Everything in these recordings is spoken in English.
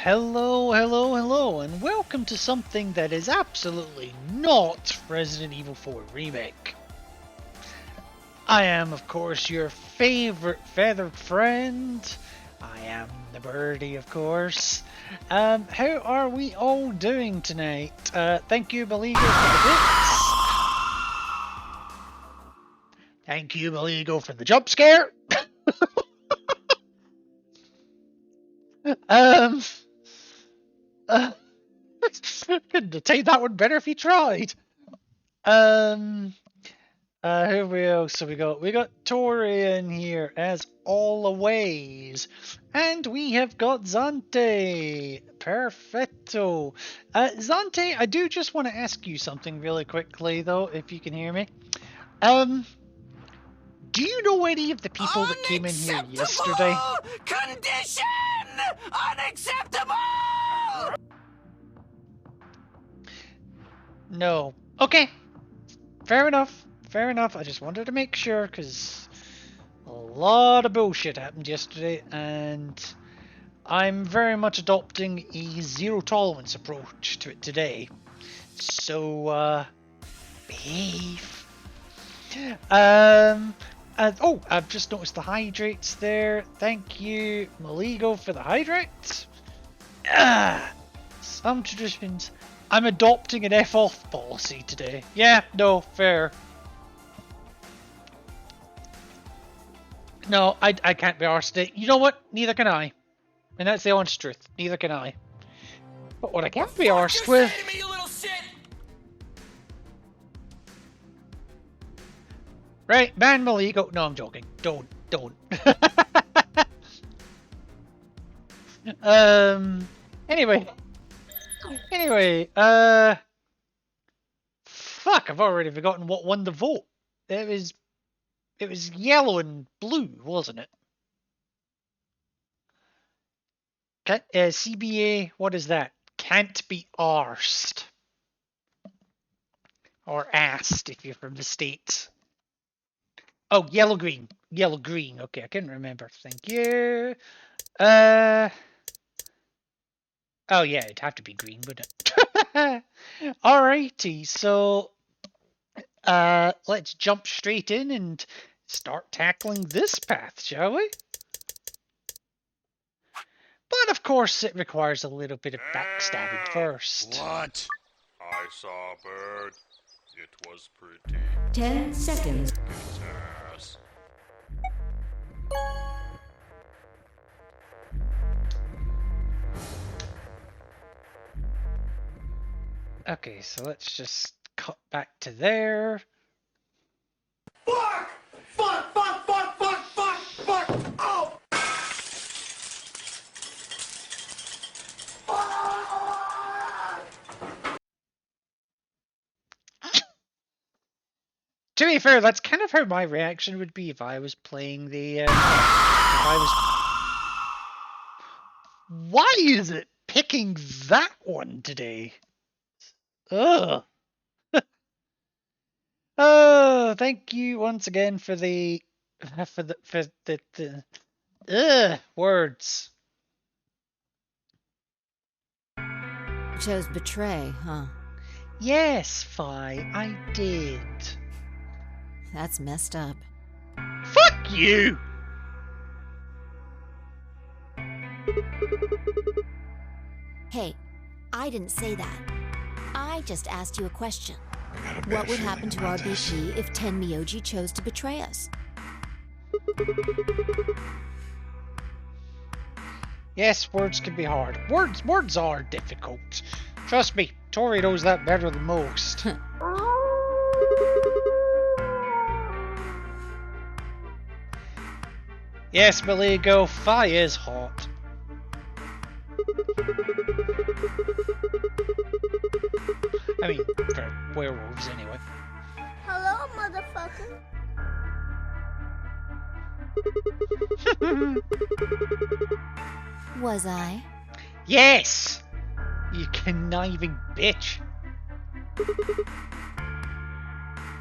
Hello, hello, hello, and welcome to something that is absolutely not Resident Evil 4 Remake. I am, of course, your favorite feathered friend. I am the birdie, of course. How are we all doing tonight? Thank you, Maligo, for the bits. Thank you, Maligo, for the jump scare. Couldn't have taken that one better if he tried. Who else have we got? We got Tori in here, as always. And we have got Zante. Perfecto. Zante, I do just want to ask you something really quickly, though, if you can hear me. Do you know any of the people that came in here yesterday? Condition! Unacceptable! No. Okay. Fair enough. Fair enough. I just wanted to make sure, because a lot of bullshit happened yesterday, and I'm very much adopting a zero tolerance approach to it today. So, behave. Oh, I've just noticed the hydrates there. Thank you, Maligo, for the hydrates. Some traditions. I'm adopting an F-off policy today. Yeah, no, fair. No, I can't be arsed today. You know what? Neither can I. And that's the honest truth. Neither can I. But what I can't be arsed with... Me, you little shit! Right, ban Maligo. No, I'm joking. Don't. Anyway, fuck, I've already forgotten what won the vote. It was yellow and blue, wasn't it? CBA, what is that? Can't be arsed. Or asked if you're from the States. Oh, yellow green. Yellow green. Okay, I couldn't remember. Thank you. Oh yeah, it'd have to be green, wouldn't it? Alrighty, so let's jump straight in and start tackling this path, shall we? But of course, it requires a little bit of backstabbing first. What? I saw a bird. It was pretty. 10 seconds. Yes. Okay, so let's just cut back to there. Fuck! Fuck! Fuck! Fuck! Fuck! Fuck! Fuck! Oh! To be fair, that's kind of how my reaction would be if I was playing the... if I was... Why is it picking that one today? Ugh. Oh, thank you once again for the... words. Chose betray, huh? Yes, Fi, I did. That's messed up. Fuck you! Hey, I didn't say that. I just asked you a question. What would happen to our BP if Tenmyoji chose to betray us? Yes, words can be hard. Words are difficult. Trust me, Tori knows that better than most. Yes, Maligo, Fi is hot. I mean, for werewolves anyway. Hello, motherfucker. Was I? Yes! You conniving bitch.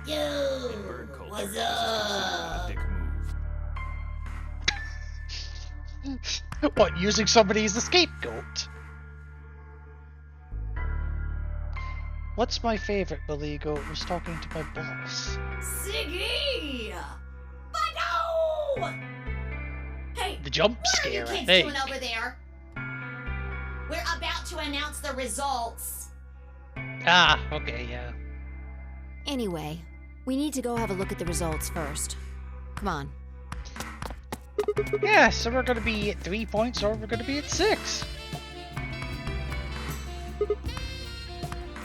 Yo, what's up? What, using somebody as a scapegoat? What's my favorite, Beligo? Was talking to my boss. Siggy! But no! Hey, The jump what are you scare, I kids think. doing over there? We're about to announce the results. Ah, okay, yeah. Anyway, we need to go have a look at the results first. Come on. Yeah, so we're gonna be at 3 points or we're gonna be at 6.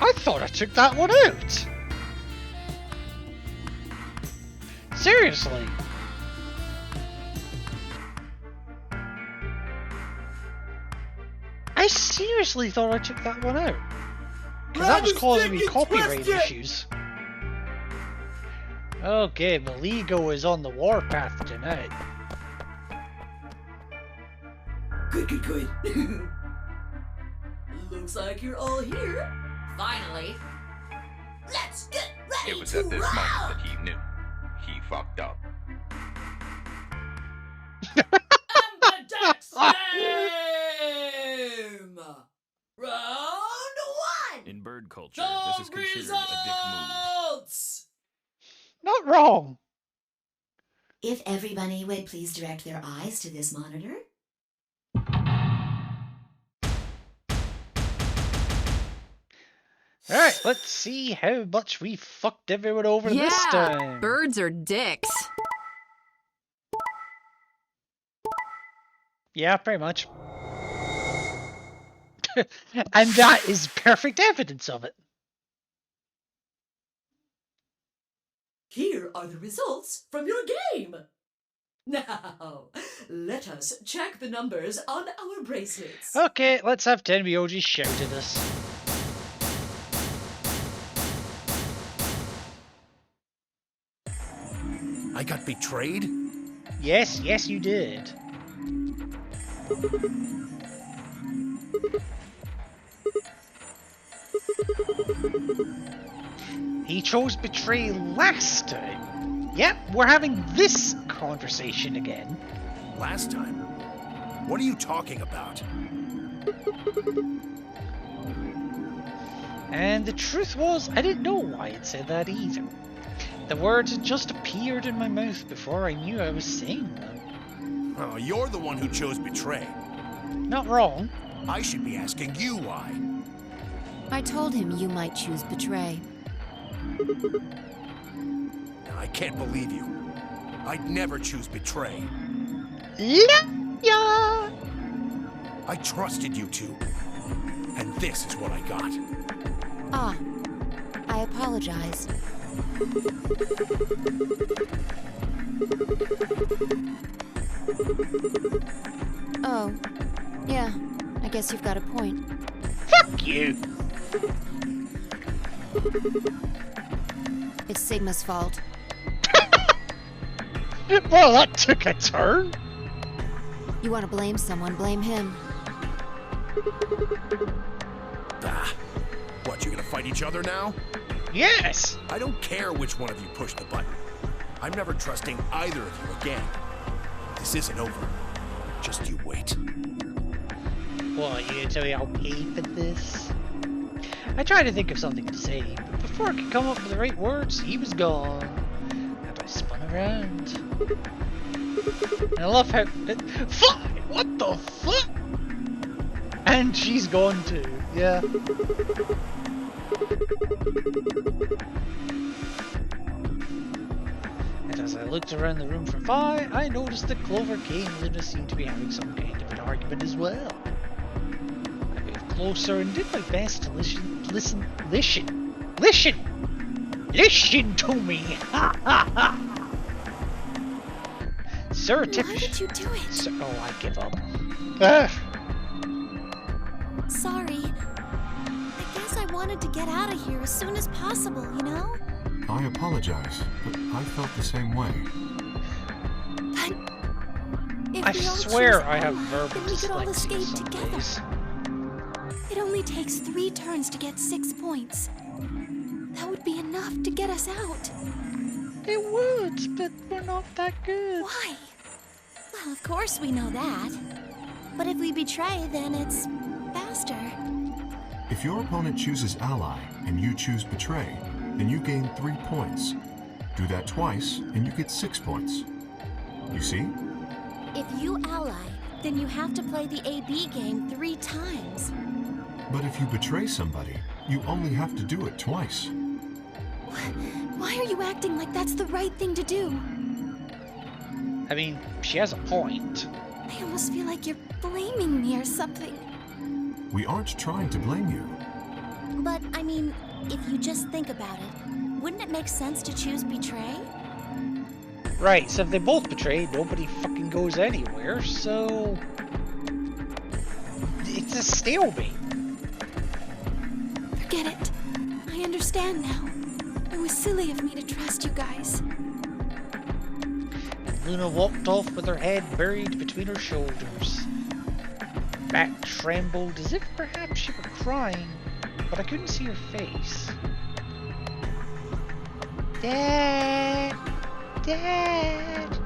I thought I took that one out. Seriously. I seriously thought I took that one out. Because that was causing me copyright issues. Okay, Maligo is on the warpath tonight. Good. Looks like you're all here. Finally. Let's get ready It was to at this rock! moment that he knew. He fucked up. Ambidextrous game! Round 1! In bird culture, The this is considered a dick move. results! Not wrong. If everybody would please direct their eyes to this monitor. Alright, let's see how much we fucked everyone over this time. Birds are dicks. Yeah, pretty much. And that is perfect evidence of it. Here are the results from your game. Now, let us check the numbers on our bracelets. Okay, let's have Tenmyoji shout at us. I got betrayed? Yes, you did. He chose betray last time. Yep, we're having this conversation again. Last time? What are you talking about? And the truth was, I didn't know why it said that either. The words had just appeared in my mouth before I knew I was saying them. Oh, you're the one who chose betray. Not wrong. I should be asking you why. I told him you might choose betray. I can't believe you. I'd never choose betray. Yeah. I trusted you two. And this is what I got. Ah, I apologize. Oh, yeah, I guess you've got a point. Fuck you. It's Sigma's fault. Well, that took a turn. You want to blame someone, blame him. Ah. What, you gonna fight each other now? Yes. I don't care which one of you pushed the button. I'm never trusting either of you again. This isn't over. Just you wait. What, you gonna tell me I'll pay for this? I tried to think of something to say, but before I could come up with the right words, he was gone. And I spun around. And I love how... Fuck! What the fuck? And she's gone too, yeah. And as I looked around the room for Vi, I noticed that Clover K and Luna seemed to be having some kind of an argument as well. I moved closer and did my best to listen to me! Ha ha ha! Surreptitious. Why did you do it? Oh, I give up. Sorry. I guess I wanted to get out of here as soon as possible, you know? I apologize, but I felt the same way. But if I we all swear choose I have Ella, verbal then we could all dyslexia escape some together. days. It only takes 3 turns to get 6 points. That would be enough to get us out. It would, but we're not that good. Why? Well, of course we know that. But if we betray, then it's faster. If your opponent chooses ally and you choose betray, then you gain 3 points. Do that twice and you get 6 points. You see? If you ally, then you have to play the AB game 3 times. But if you betray somebody, you only have to do it twice. Why are you acting like that's the right thing to do? I mean, she has a point. I almost feel like you're blaming me or something. We aren't trying to blame you. But, I mean, if you just think about it, wouldn't it make sense to choose betray? Right, so if they both betray, nobody fucking goes anywhere, so... It's a stalemate. Forget it. I understand now. It was silly of me to trust you guys. And Luna walked off with her head buried between her shoulders. Back trembled as if perhaps she were crying, but I couldn't see her face. Dad! Dad!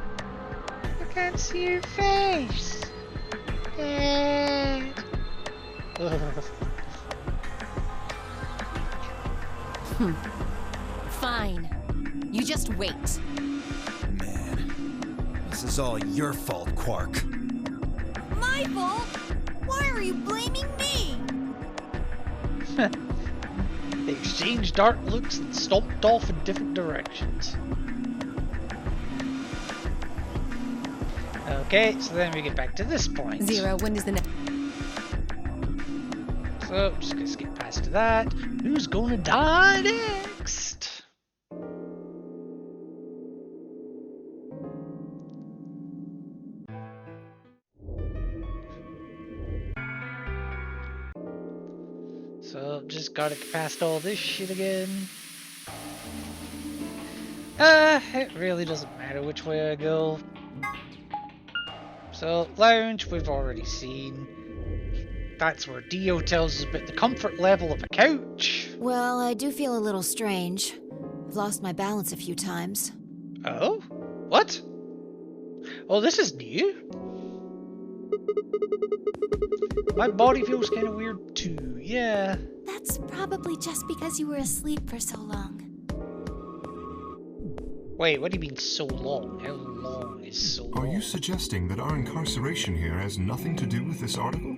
I can't see your face! Dad! Fine. You just wait. Man, this is all your fault, Quark. My fault? Why are you blaming me? They exchanged dark looks and stomped off in different directions. Okay, so then we get back to this point. Zero, when is the next? So, just gonna skip past that. Who's gonna die next? So, just gotta get past all this shit again. It really doesn't matter which way I go. So, lounge, we've already seen. That's where Dio tells us about the comfort level of a couch. Well, I do feel a little strange. I've lost my balance a few times. Oh? What? Oh, this is new. My body feels kind of weird too, yeah. That's probably just because you were asleep for so long. Wait, what do you mean so long? How long is so long? Are you suggesting that our incarceration here has nothing to do with this article?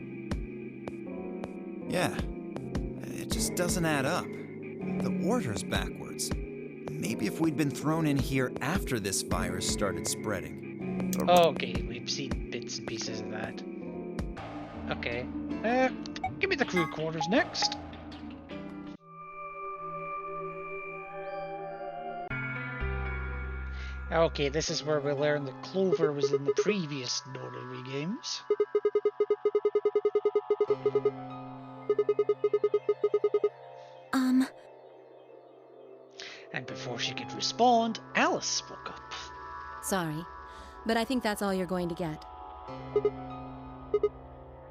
Yeah. It just doesn't add up. The order's backwards. Maybe if we'd been thrown in here after this virus started spreading. Okay, we've seen bits and pieces of that. Okay. Give me the crew quarters next. Okay, this is where we learn that Clover was in the previous Notary games. And before she could respond, Alice spoke up. Sorry, but I think that's all you're going to get.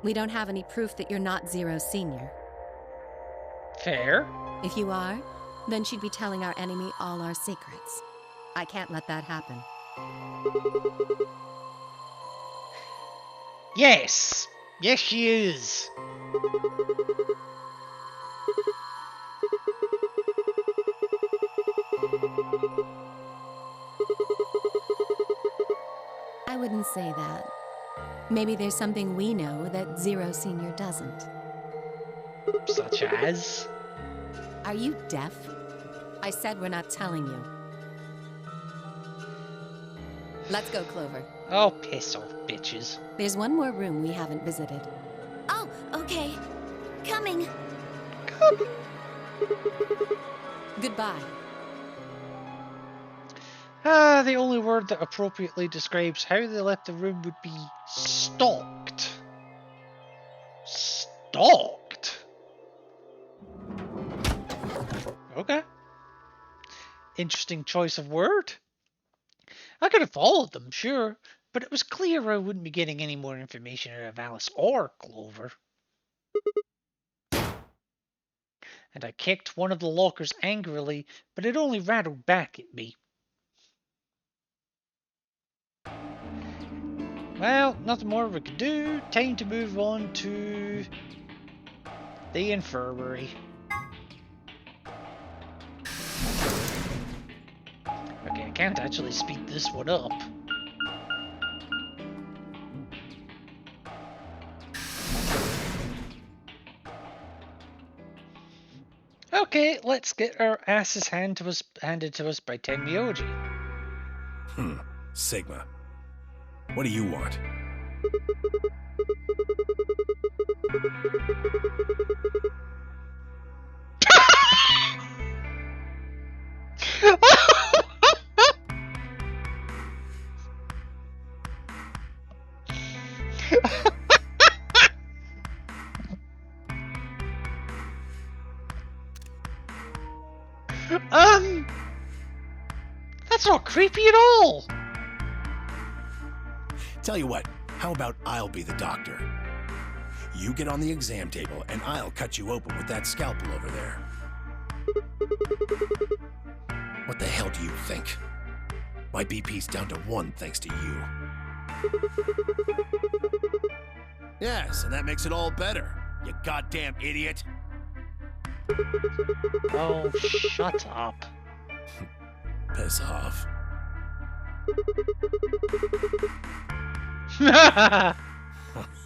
We don't have any proof that you're not Zero Senior. Fair. If you are, then she'd be telling our enemy all our secrets. I can't let that happen. Yes! Yes, she is! I wouldn't say that. Maybe there's something we know that Zero Senior doesn't. Such as? Are you deaf? I said we're not telling you. Let's go, Clover. Oh, piss off, bitches. There's one more room we haven't visited. Oh, okay. Coming. Come. Goodbye. The only word that appropriately describes how they left the room would be stalked. Stalked? Okay. Interesting choice of word. I could have followed them, sure, but it was clear I wouldn't be getting any more information out of Alice or Clover. And I kicked one of the lockers angrily, but it only rattled back at me. Well, nothing more we could do. Time to move on to The infirmary. Okay, I can't actually speed this one up. Okay, let's get our asses handed to us by Tenmyoji. Sigma. What do you want? That's not creepy at all. Tell you what, how about I'll be the doctor? You get on the exam table and I'll cut you open with that scalpel over there. What the hell do you think? My BP's down to 1 thanks to you. Yes, and that makes it all better, you goddamn idiot. Oh, shut up. Piss off.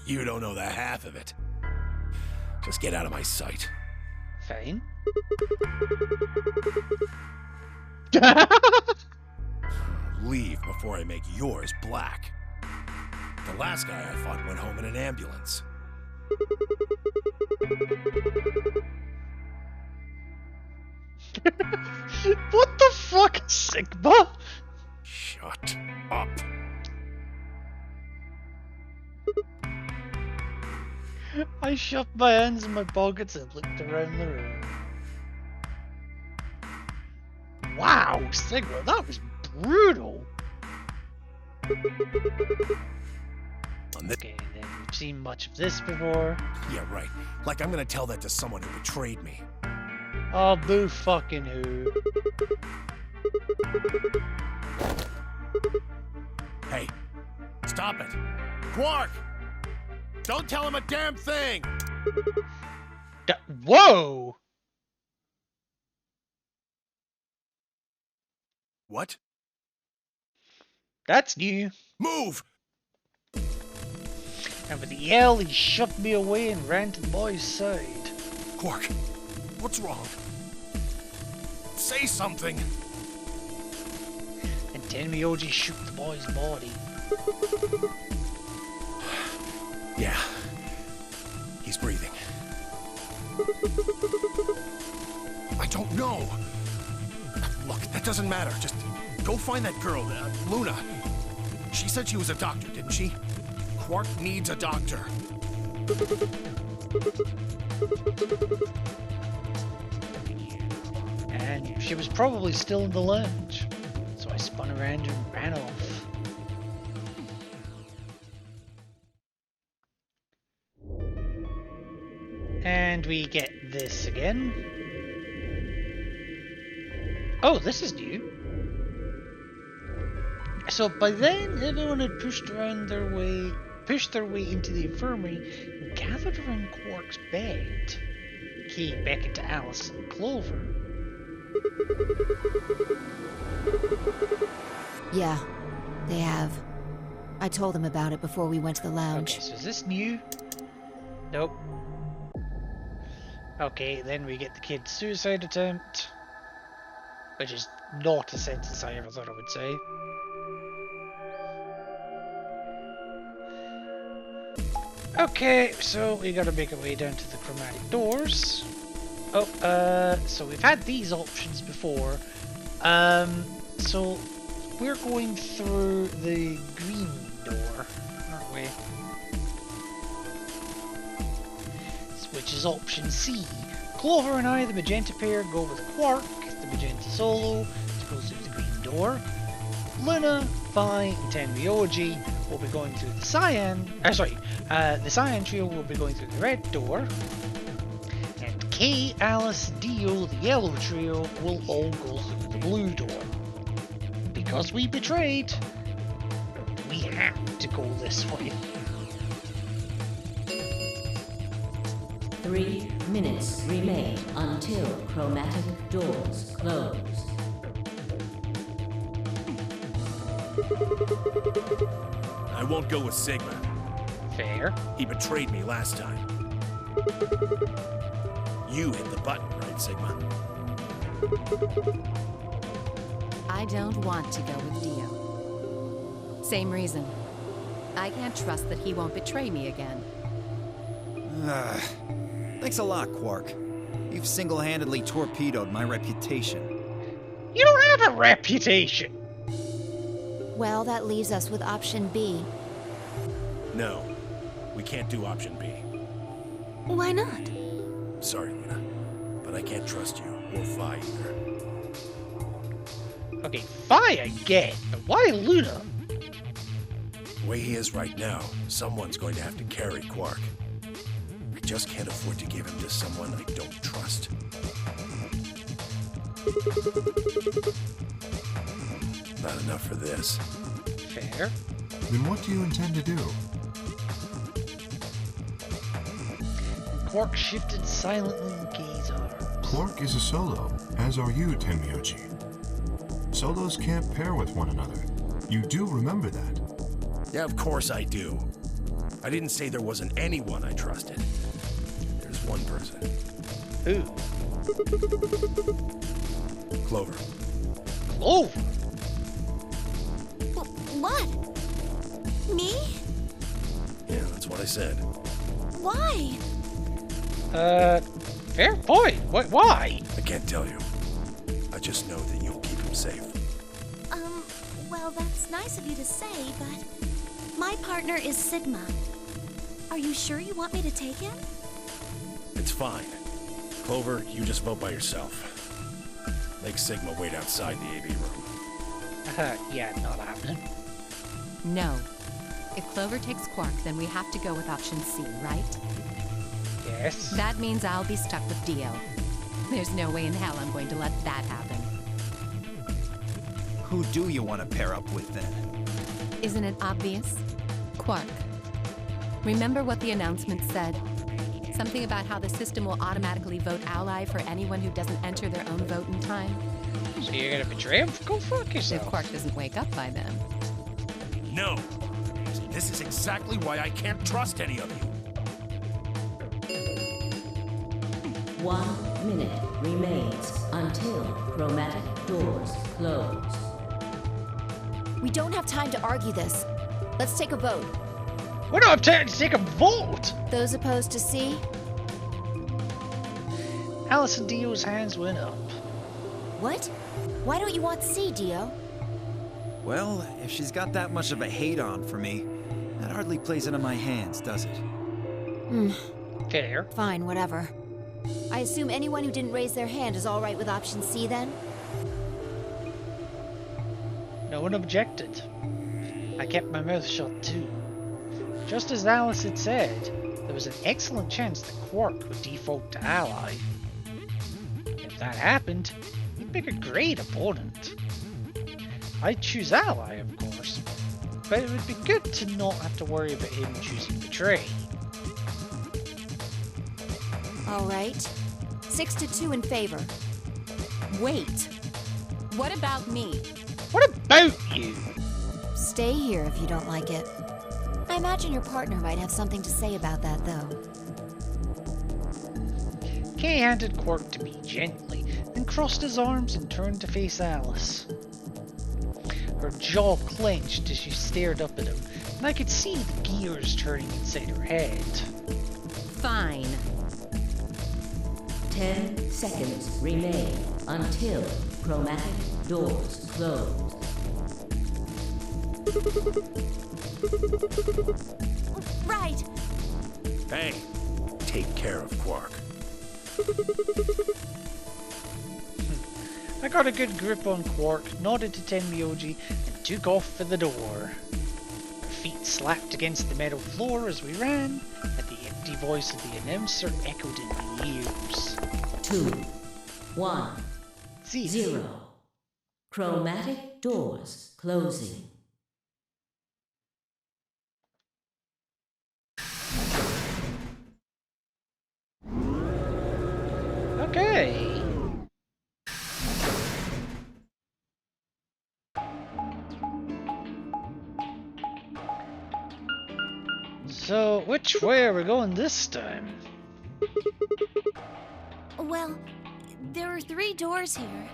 You don't know the half of it. Just get out of my sight. Fine. Leave before I make yours black. The last guy I fought went home in an ambulance. What the fuck, Sigma? Shut up. I shoved my hands in my pockets and looked around the room. Wow, Sigma, that was brutal. Okay, then we've seen much of this before. Yeah, right. Like I'm gonna tell that to someone who betrayed me. Oh, boo fucking who. Hey, stop it. Quark! Don't tell him a damn thing! Whoa! What? That's new. Move! And with a yell, he shoved me away and ran to the boy's side. Quark, what's wrong? Say something! And Tenmyoji shook the boy's body. Yeah. He's breathing. I don't know. Look, that doesn't matter. Just go find that girl, Luna. She said she was a doctor, didn't she? Quark needs a doctor. And she was probably still in the lounge. So I spun around and ran off. And we get this again. Oh, this is new. So by then, everyone had pushed their way into the infirmary and gathered around Quark's bed. Kay beckoned to Alice and Clover. Yeah, they have. I told them about it before we went to the lounge. Okay, so is this new? Nope. Okay, then we get the kid's suicide attempt, which is not a sentence I ever thought I would say. Okay, so we gotta make our way down to the chromatic doors. Oh, so we've had these options before. So we're going through the green door, aren't we? Which is option C. Clover and I, the magenta pair, go with Quark, the magenta solo, to go through the green door. Luna, Vi, and Tenmyoji will be going through the cyan. The cyan trio will be going through the red door. And Kay, Alice, Dio, the yellow trio will all go through the blue door. Because we betrayed, we have to go this way. 3 minutes remain until chromatic doors close. I won't go with Sigma. Fair. He betrayed me last time. You hit the button, right, Sigma? I don't want to go with Dio. Same reason. I can't trust that he won't betray me again. Thanks a lot, Quark. You've single-handedly torpedoed my reputation. You don't have a reputation! Well, that leaves us with option B. No, we can't do option B. Why not? Sorry, Luna, but I can't trust you, or Phi either. Okay, Phi I get, but why Luna? The way he is right now, someone's going to have to carry Quark. I just can't afford to give him to someone I don't trust. Not enough for this. Fair. Then what do you intend to do? Quark shifted silently in Kay's arms. Quark is a solo, as are you, Tenmyoji. Solos can't pair with one another. You do remember that. Yeah, of course I do. I didn't say there wasn't anyone I trusted. There's one person. Who? Clover. Clover? What? Me? Yeah, that's what I said. Why? Fair point. Why? I can't tell you. I just know that you'll keep him safe. Well, that's nice of you to say, but my partner is Sigma. Are you sure you want me to take him? It's fine. Clover, you just vote by yourself. Make Sigma wait outside the AB room. Yeah, not happening. No. If Clover takes Quark, then we have to go with option C, right? Yes. That means I'll be stuck with Dio. There's no way in hell I'm going to let that happen. Who do you want to pair up with, then? Isn't it obvious? Quark. Remember what the announcement said? Something about how the system will automatically vote ally for anyone who doesn't enter their own vote in time? So you're gonna betray him? Go fuck yourself. If Quark doesn't wake up by then. No! See, this is exactly why I can't trust any of you. 1 minute remains until chromatic doors close. We don't have time to argue this. Let's take a vote. We don't have time to take a vote! Those opposed to C? Alice and Dio's hands went up. What? Why don't you want C, Dio? Well, if she's got that much of a hate-on for me, that hardly plays into my hands, does it? Fair. Fine, whatever. I assume anyone who didn't raise their hand is all right with option C, then? No one objected. I kept my mouth shut too. Just as Alice had said, there was an excellent chance that Quark would default to ally. If that happened, he'd make a great opponent. I'd choose ally, of course, but it would be good to not have to worry about him choosing betray. All right. 6-2 in favor. Wait. What about me? What about you? Stay here if you don't like it. I imagine your partner might have something to say about that, though. Kay handed Quark to me gently, then crossed his arms and turned to face Alice. Her jaw clenched as she stared up at him, and I could see the gears turning inside her head. Fine. 10 seconds remain until chromatic doors close. Right! Hey, take care of Quark. I got a good grip on Quark, nodded to Tenmyoji, and took off for the door. Our feet slapped against the metal floor as we ran, and the empty voice of the announcer echoed in my ears. 2, 1, See. 0. Chromatic doors closing. Okay. So, which way are we going this time? Well, there are 3 doors here.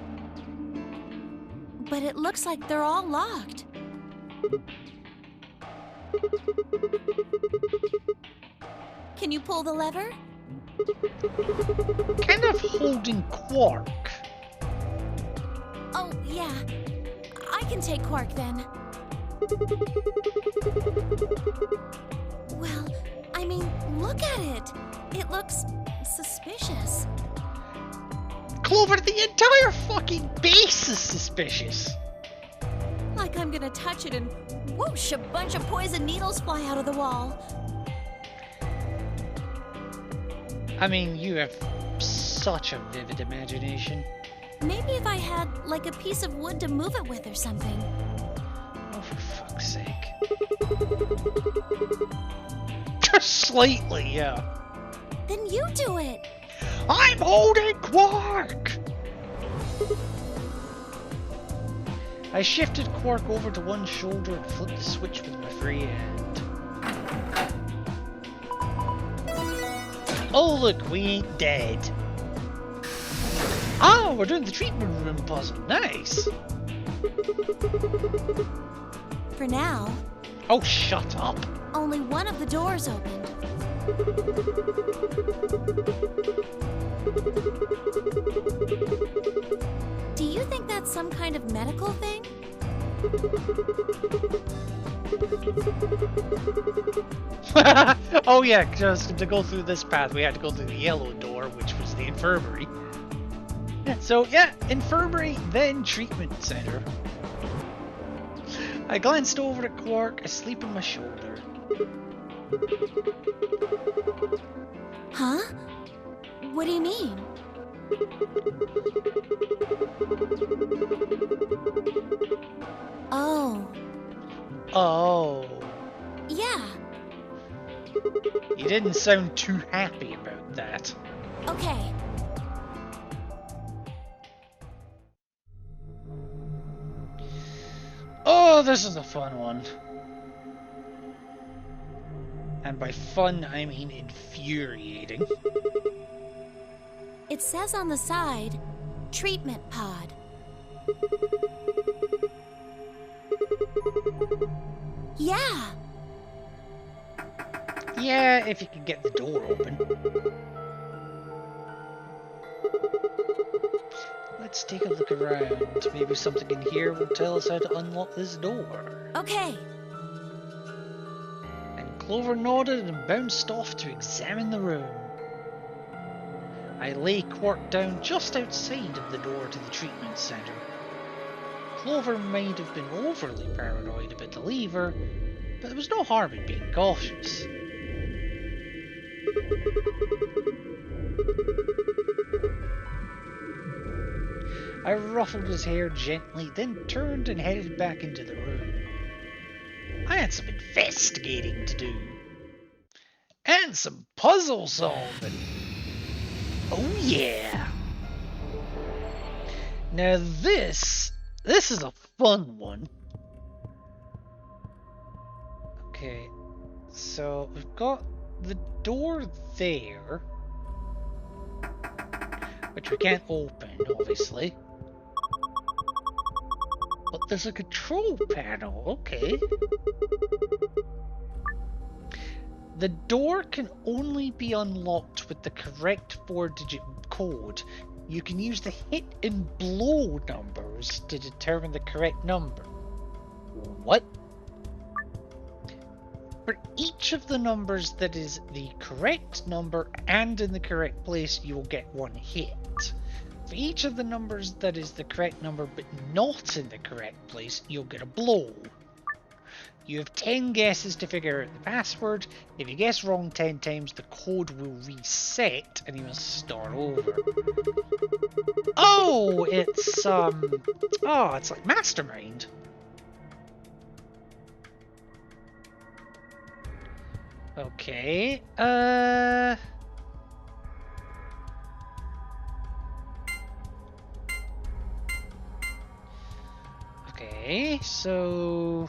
But it looks like they're all locked. Can you pull the lever? Kind of holding Quark. Oh, yeah. I can take Quark then. Well, I mean, look at it. It looks suspicious. Clover, the entire fucking base is suspicious. Like I'm gonna touch it and whoosh, a bunch of poison needles fly out of the wall. I mean, you have such a vivid imagination. Maybe if I had, like, a piece of wood to move it with or something. Oh, for fuck's sake. Just slightly, yeah. Then you do it. I'm holding Quark! I shifted Quark over to one shoulder and flipped the switch with my free hand. Oh look, we ain't dead. Oh, we're doing the treatment room puzzle. Nice. For now. Oh, shut up. Only one of the doors opened. Do you think that's some kind of medical thing? Oh yeah, just to go through this path, we had to go through the yellow door, which was the infirmary. So yeah, infirmary, then treatment center. I glanced over at Quark, asleep on my shoulder. Huh? What do you mean? Oh. Oh. Yeah. You didn't sound too happy about that. Okay. Oh, this is a fun one. And by fun, I mean infuriating. It says on the side, treatment pod. Yeah. Yeah, if you can get the door open. Let's take a look around. Maybe something in here will tell us how to unlock this door. Okay. And Clover nodded and bounced off to examine the room. I lay Quark down just outside of the door to the treatment center. Clover might have been overly paranoid about the lever, but there was no harm in being cautious. I ruffled his hair gently, then turned and headed back into the room. I had some investigating to do. And some puzzle solving. Oh yeah! Now this is a fun one. Okay, so we've got the door there, which we can't open, obviously. But there's a control panel, okay. The door can only be unlocked with the correct 4-digit code. You can use the hit and blow numbers to determine the correct number. What? For each of the numbers that is the correct number and in the correct place, you will get 1 hit. For each of the numbers that is the correct number but not in the correct place, you'll get a blow. You have 10 guesses to figure out the password. If you guess wrong 10 times, the code will reset and you must start over. Oh, it's like Mastermind. Okay, Okay, so...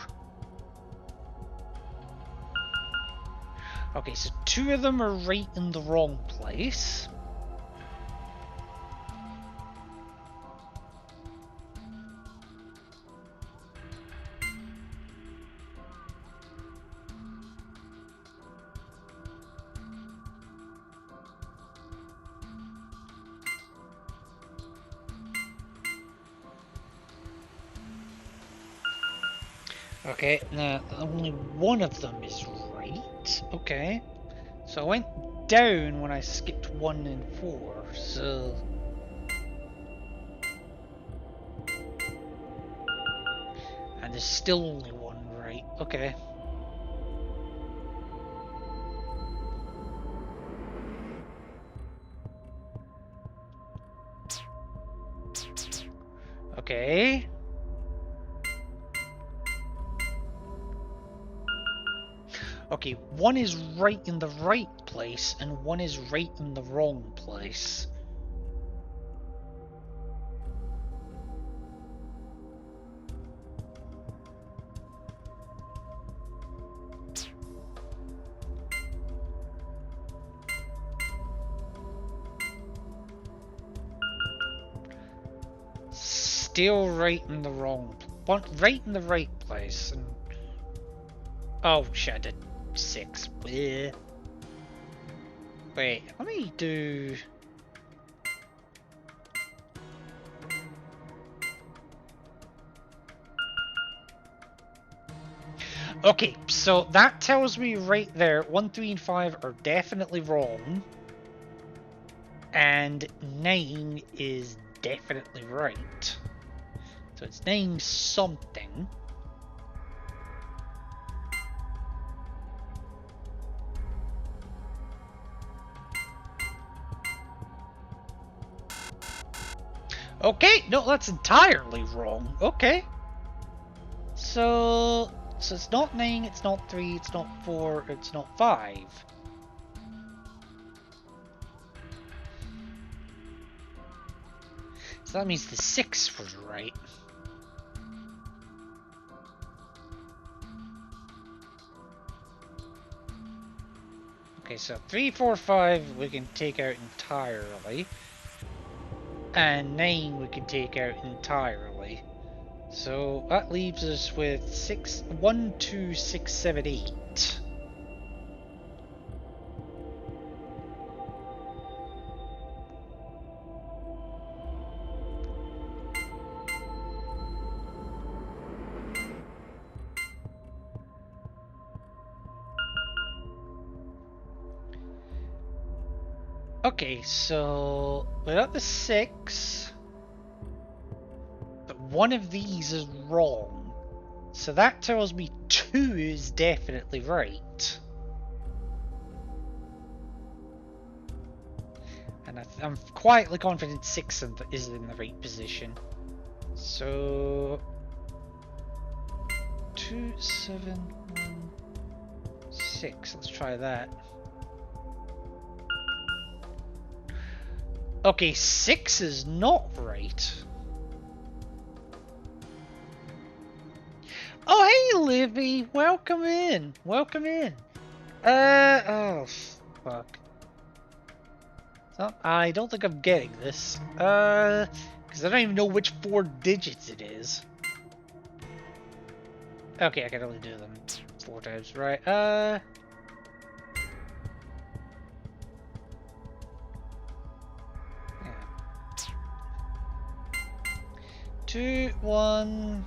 Okay, so 2 of them are right in the wrong place. Okay, now only one of them is right. Okay. So I went down when I skipped 1 and 4, so... And there's still only one right. Okay. Okay. Okay, one is right in the right place and one is right in the wrong place. Still right in the wrong, right in the right place. And oh shit, I did 6. Bleh. Wait, let me do. Okay, so that tells me right there 1, 3, and 5 are definitely wrong. And 9 is definitely right. So it's 9 something. Okay, no, that's entirely wrong. Okay. So it's not 9, it's not 3, it's not 4, it's not 5. So that means the 6 was right. Okay, so 3, 4, 5 we can take out entirely. And 9 we can take out entirely. So that leaves us with 1, 2, 6, 7, 8. Okay, so we got the 6. But one of these is wrong. So that tells me 2 is definitely right. And I'm quietly confident 6 is in the right position. So 2, 7, 1, 6. Let's try that. Okay, 6 is not right. Oh, hey, Livy! Welcome in! Welcome in! Oh, fuck. So, I don't think I'm getting this. Because I don't even know which 4 digits it is. Okay, I can only do them 4 times, right? Yeah. 2, 1...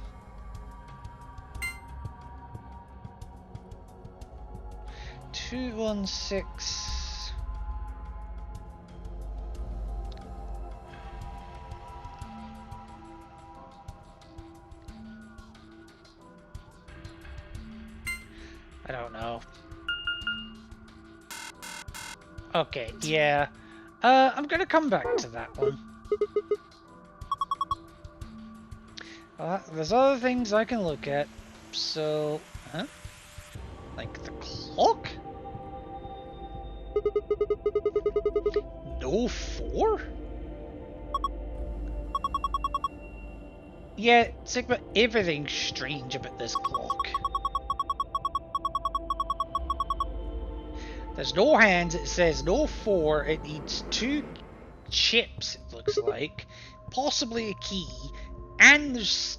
2, 1, 6... I don't know. Okay, yeah. I'm gonna come back to that one. There's other things I can look at. So, huh? Like the clock? No 4? Yeah, Sigma, everything's strange about this clock. There's no hands, it says no 4, it needs 2 chips, it looks like. Possibly a key, and there's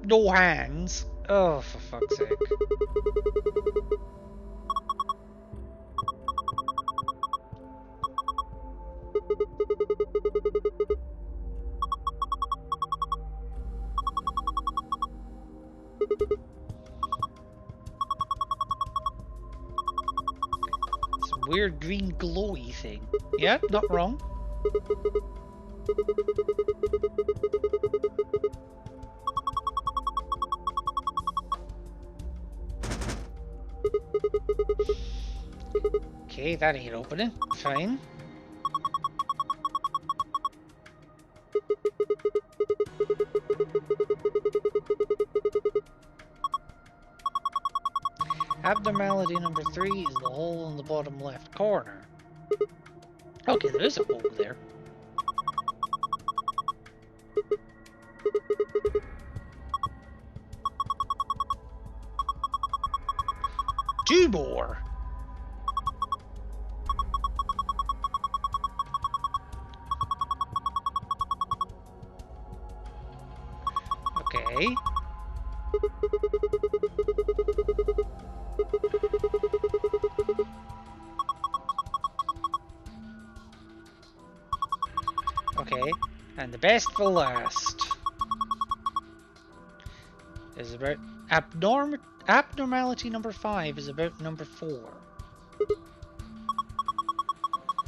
no hands. Oh, for fuck's sake. Some weird green glowy thing. Yeah, not wrong. Okay, that ain't opening. Fine. Abnormality number 3 is the hole in the bottom left corner. Okay, there is a hole there. Two more. Okay. Okay, and the best for last is about abnormality number 5 is about number 4.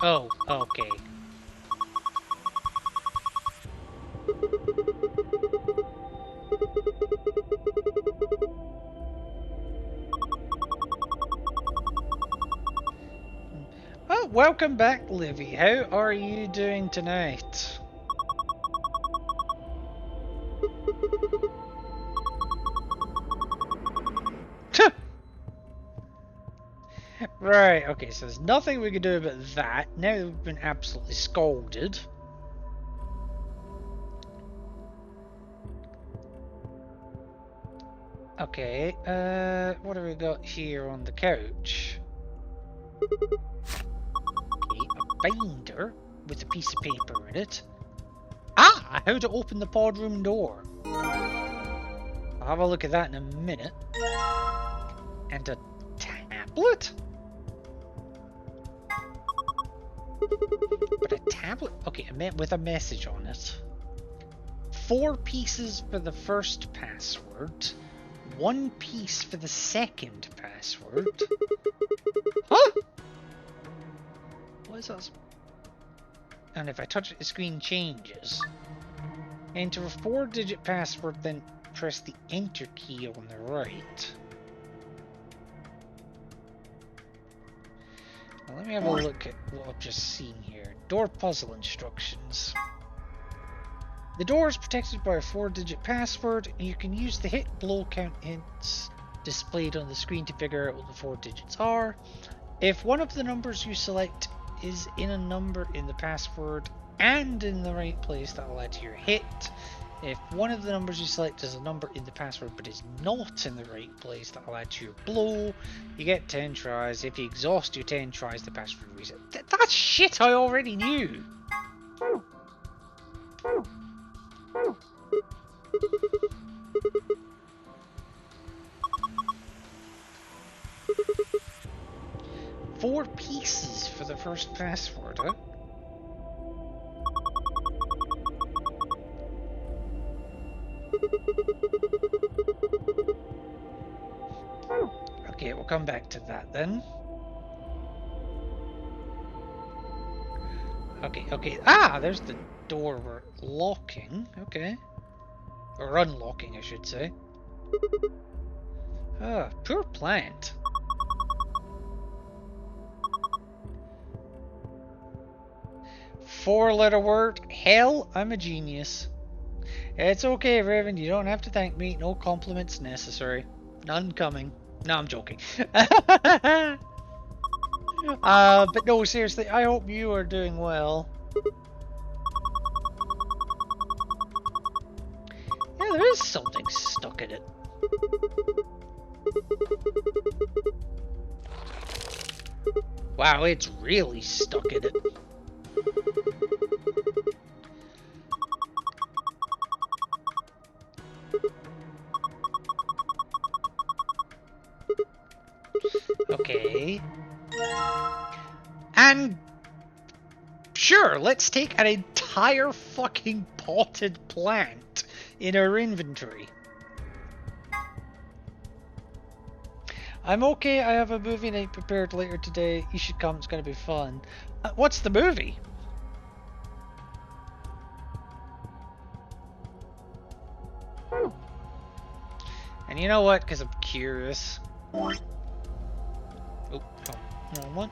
Oh, okay. Oh, welcome back, Livy. How are you doing tonight? Right, okay, so there's nothing we can do about that. Now that we've been absolutely scalded. Okay, what have we got here on the couch? Okay, a binder with a piece of paper in it. Ah! How to open the pod room door. I'll have a look at that in a minute. And a tablet? But a tablet? Okay, with a message on it. 4 pieces for the first password. 1 piece for the second password. Huh? What is that? And if I touch it, the screen changes. Enter a 4-digit password, then press the enter key on the right. Now let me have a look at what I've just seen here. Door puzzle instructions. The door is protected by a 4-digit password, and you can use the hit blow count hints displayed on the screen to figure out what the 4 digits are. If one of the numbers you select is in a number in the password and in the right place, that will add to your hit. If one of the numbers you select is a number in the password but is not in the right place, that will add to your blow. You get 10 tries. If you exhaust your 10 tries, the password reset. That's shit I already knew! Four pieces for the first password, huh? Okay, we'll come back to that then. Okay. Ah, there's the door we're locking. Okay. Or unlocking, I should say. Ah, poor plant. Four-letter word. Hell, I'm a genius. It's okay, Raven. You don't have to thank me. No compliments necessary. None coming. No, I'm joking. But no, seriously, I hope you are doing well. Yeah, There is something stuck in it. Wow, it's really stuck in it. Okay. And sure, let's take an entire fucking potted plant in our inventory. I'm okay, I have a movie night prepared later today. You should come, it's gonna be fun. What's the movie? And you know what? Because I'm curious. Oh, wrong one.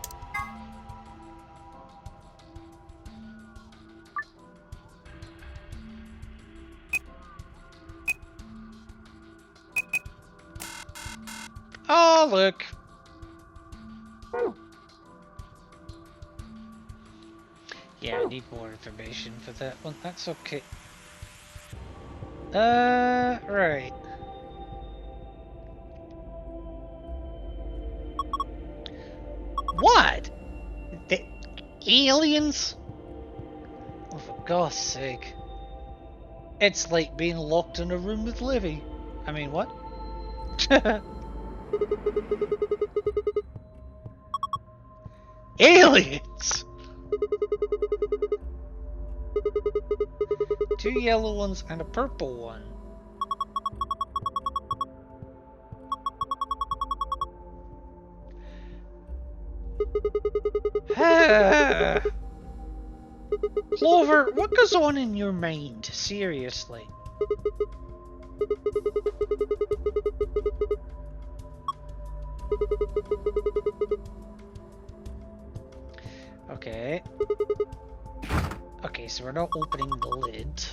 Oh, look. Yeah, I need more information for that one. That's okay. Right. What? The aliens? Oh, for God's sake. It's like being locked in a room with Livy. I mean, what? Aliens! 2 yellow ones and a purple one. Clover, what goes on in your mind? Seriously. Okay. Okay, so we're not opening the lid.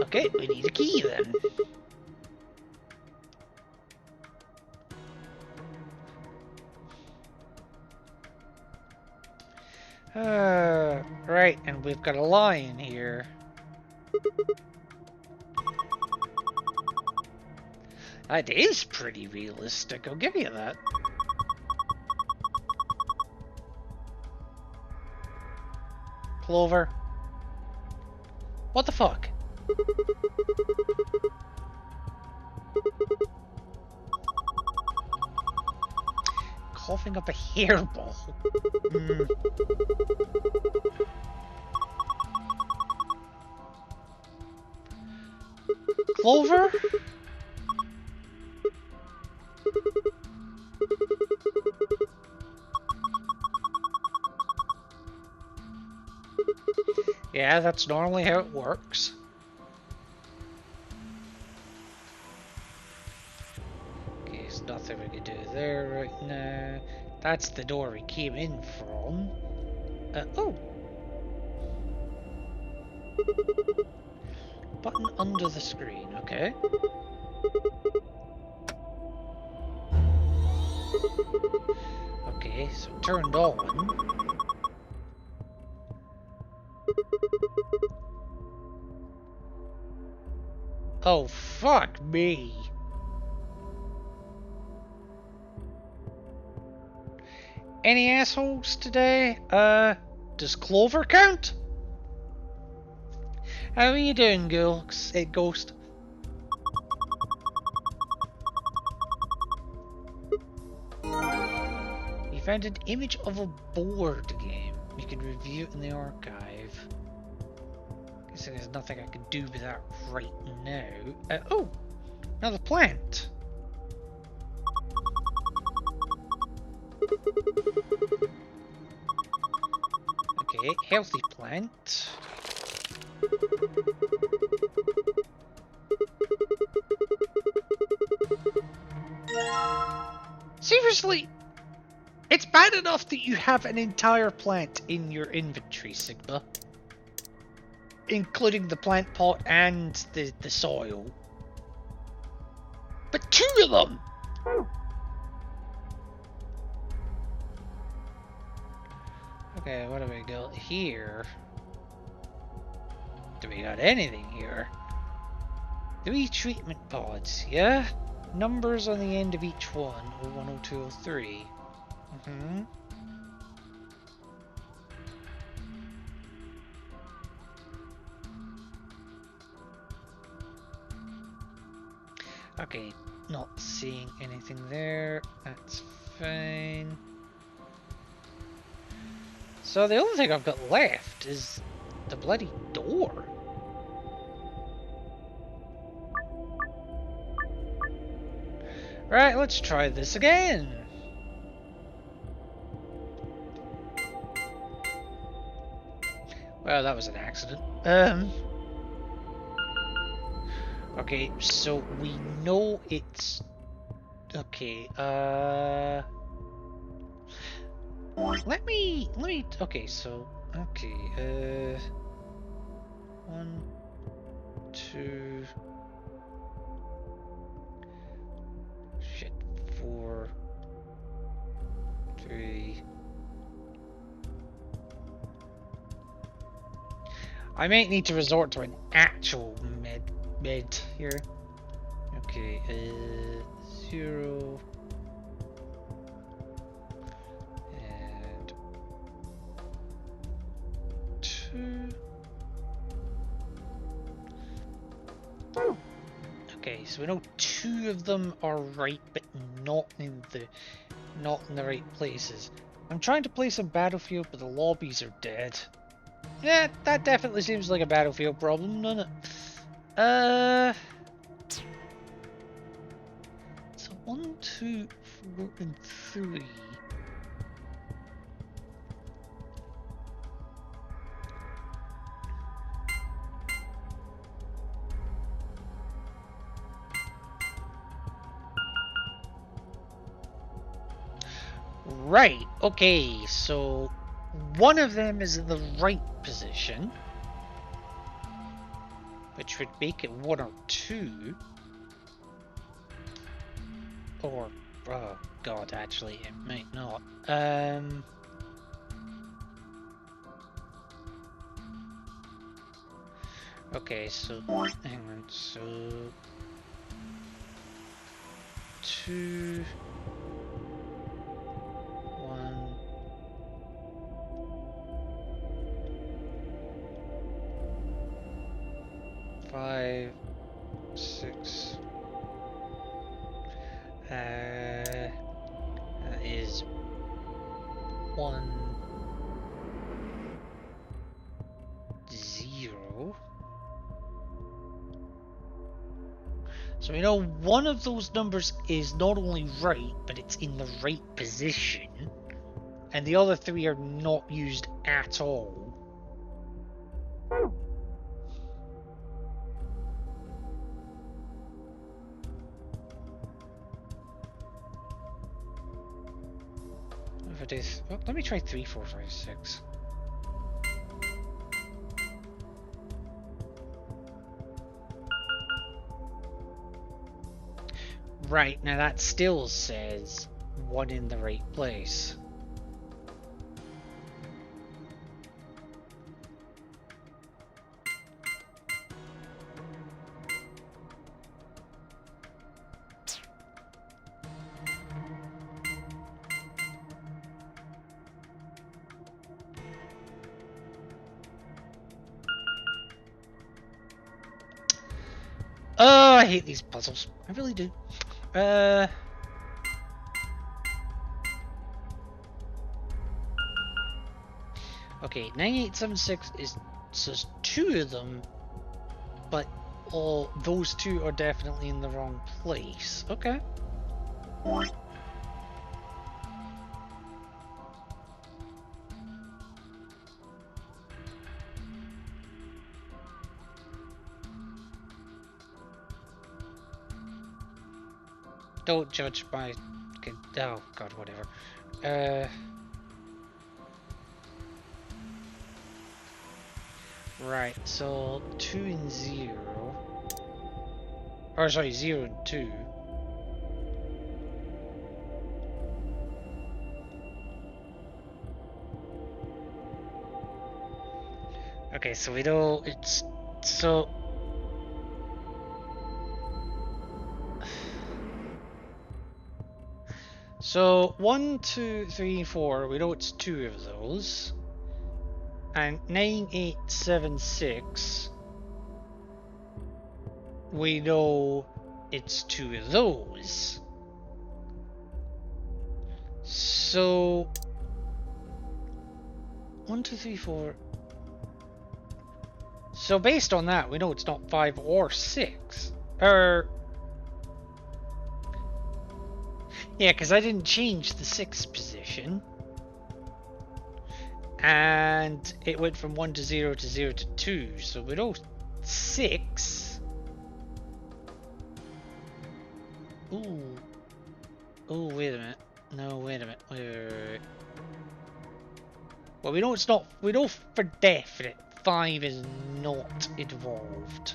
Okay, we need a key then. Right, and we've got a lion here. That is pretty realistic, I'll give you that. Clover. What the fuck? Coughing up a hairball. Clover? Yeah, that's normally how it works. Okay, there's nothing we can do there right now. That's the door we came in from. Oh! Button under the screen, okay. Okay, so turned on. Oh, fuck me. Any assholes today? Does Clover count? How are you doing, Ghost? You found an image of a board game. You can review it in the archive. Guess there's nothing I can do with that right now. Oh! Another plant! Okay, healthy plant. Seriously, it's bad enough that you have an entire plant in your inventory, Sigma. Including the plant pot and the soil. But 2 of them! Okay, what do we got here? Do we got anything here? 3 treatment pods, yeah? Numbers on the end of each one. 01, 02, 03. Mm-hmm. Okay, not seeing anything there. That's fine. So the only thing I've got left is the bloody door. Right, let's try this again. Well, that was an accident. Okay, so we know it's... Okay, let me, okay, so, okay, 1, 2... Shit, 4... 3... I might need to resort to an actual med here. Okay, 0... and... 2... Okay, so we know 2 of them are right, but not in the right places. I'm trying to play some Battlefield, but the lobbies are dead. Yeah, that definitely seems like a Battlefield problem, doesn't it? So 1, 2, 4, and 3. Right, okay, so one of them is in the right position, which would make it 1 or 2. Or, oh god, actually, it might not. Okay, so, hang on, so... 2... 1... 5... 6... that is 1... 0... So we know one of those numbers is not only right, but it's in the right position, and the other 3 are not used at all. If it is, well, let me try 3, 4, 5, 6. Right, now that still says 1 in the right place. Oh, I hate these puzzles. I really do. Okay, 9876 is so there's 2 of them, but all those 2 are definitely in the wrong place. Okay. Don't judge my... oh god, whatever. Right, so 2 and 0. Or sorry, 0 and 2. Okay, so we know it's So So 1, 2, 3, 4. We know it's 2 of those, and 9, 8, 7, 6. We know it's 2 of those. So 1, 2, 3, 4. So based on that, we know it's not 5 or 6. Yeah, because I didn't change the 6th position. And it went from 1 to 0 to 0 to 2. So we know 6. Ooh. Oh, wait a minute. No, wait a minute. Wait. Well, we know it's not. We know for definite 5 is not involved.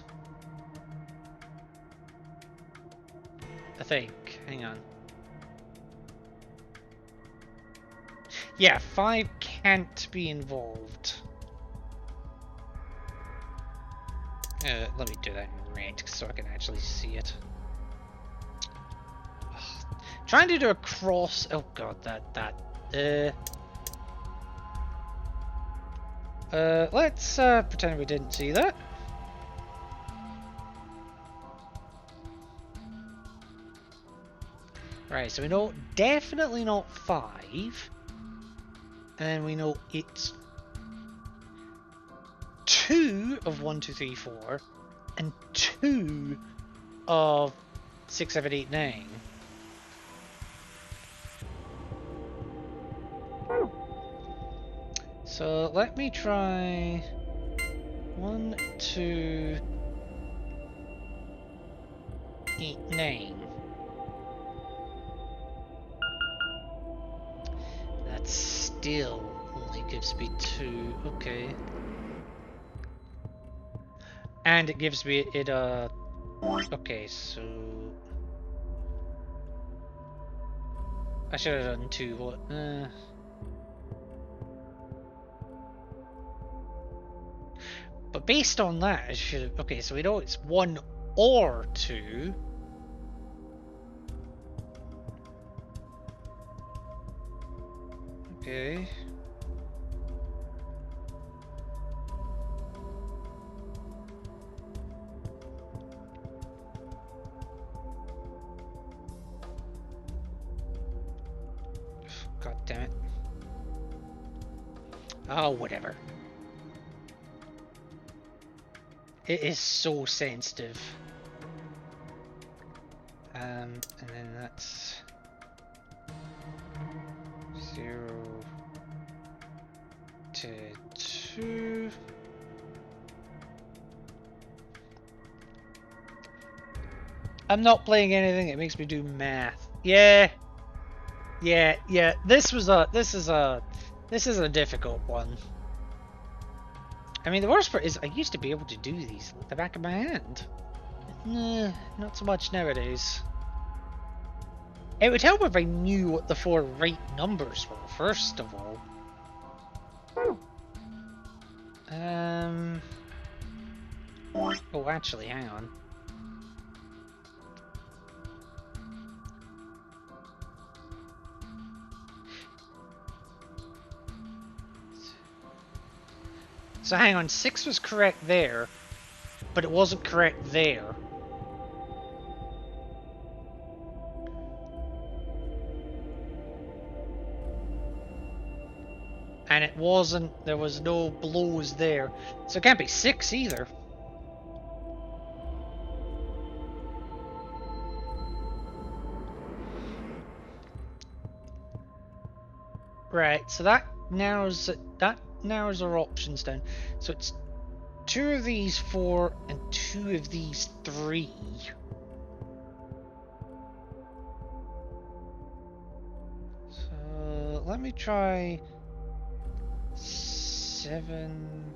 I think. Hang on. Yeah, 5 can't be involved. Let me do that in red so I can actually see it. Trying to do a cross. Oh god, let's pretend we didn't see that. Right, so we know definitely not 5. And we know it's 2 of 1, 2, 3, 4, and 2 of 6, 7, 8, 9. So let me try 1, 2, 8, 9. That still only gives me 2. Okay. And it gives me it okay, so I should have done 2. What? But based on that, I should have. Okay, so we know it's 1 or 2. Okay. God damn it. Oh, whatever. It is so sensitive. And then that's 0 to 2. I'm not playing anything. It makes me do math. Yeah. This is a difficult one. I mean, the worst part is I used to be able to do these with the back of my hand. Not so much nowadays. It would help if I knew what the 4 right numbers were, first of all. Oh, actually, hang on. So hang on, 6 was correct there, but it wasn't correct there. And it wasn't, there was no blows there. So it can't be 6 either. Right, so that narrows our options down. So it's 2 of these 4 and 2 of these 3. So let me try 7.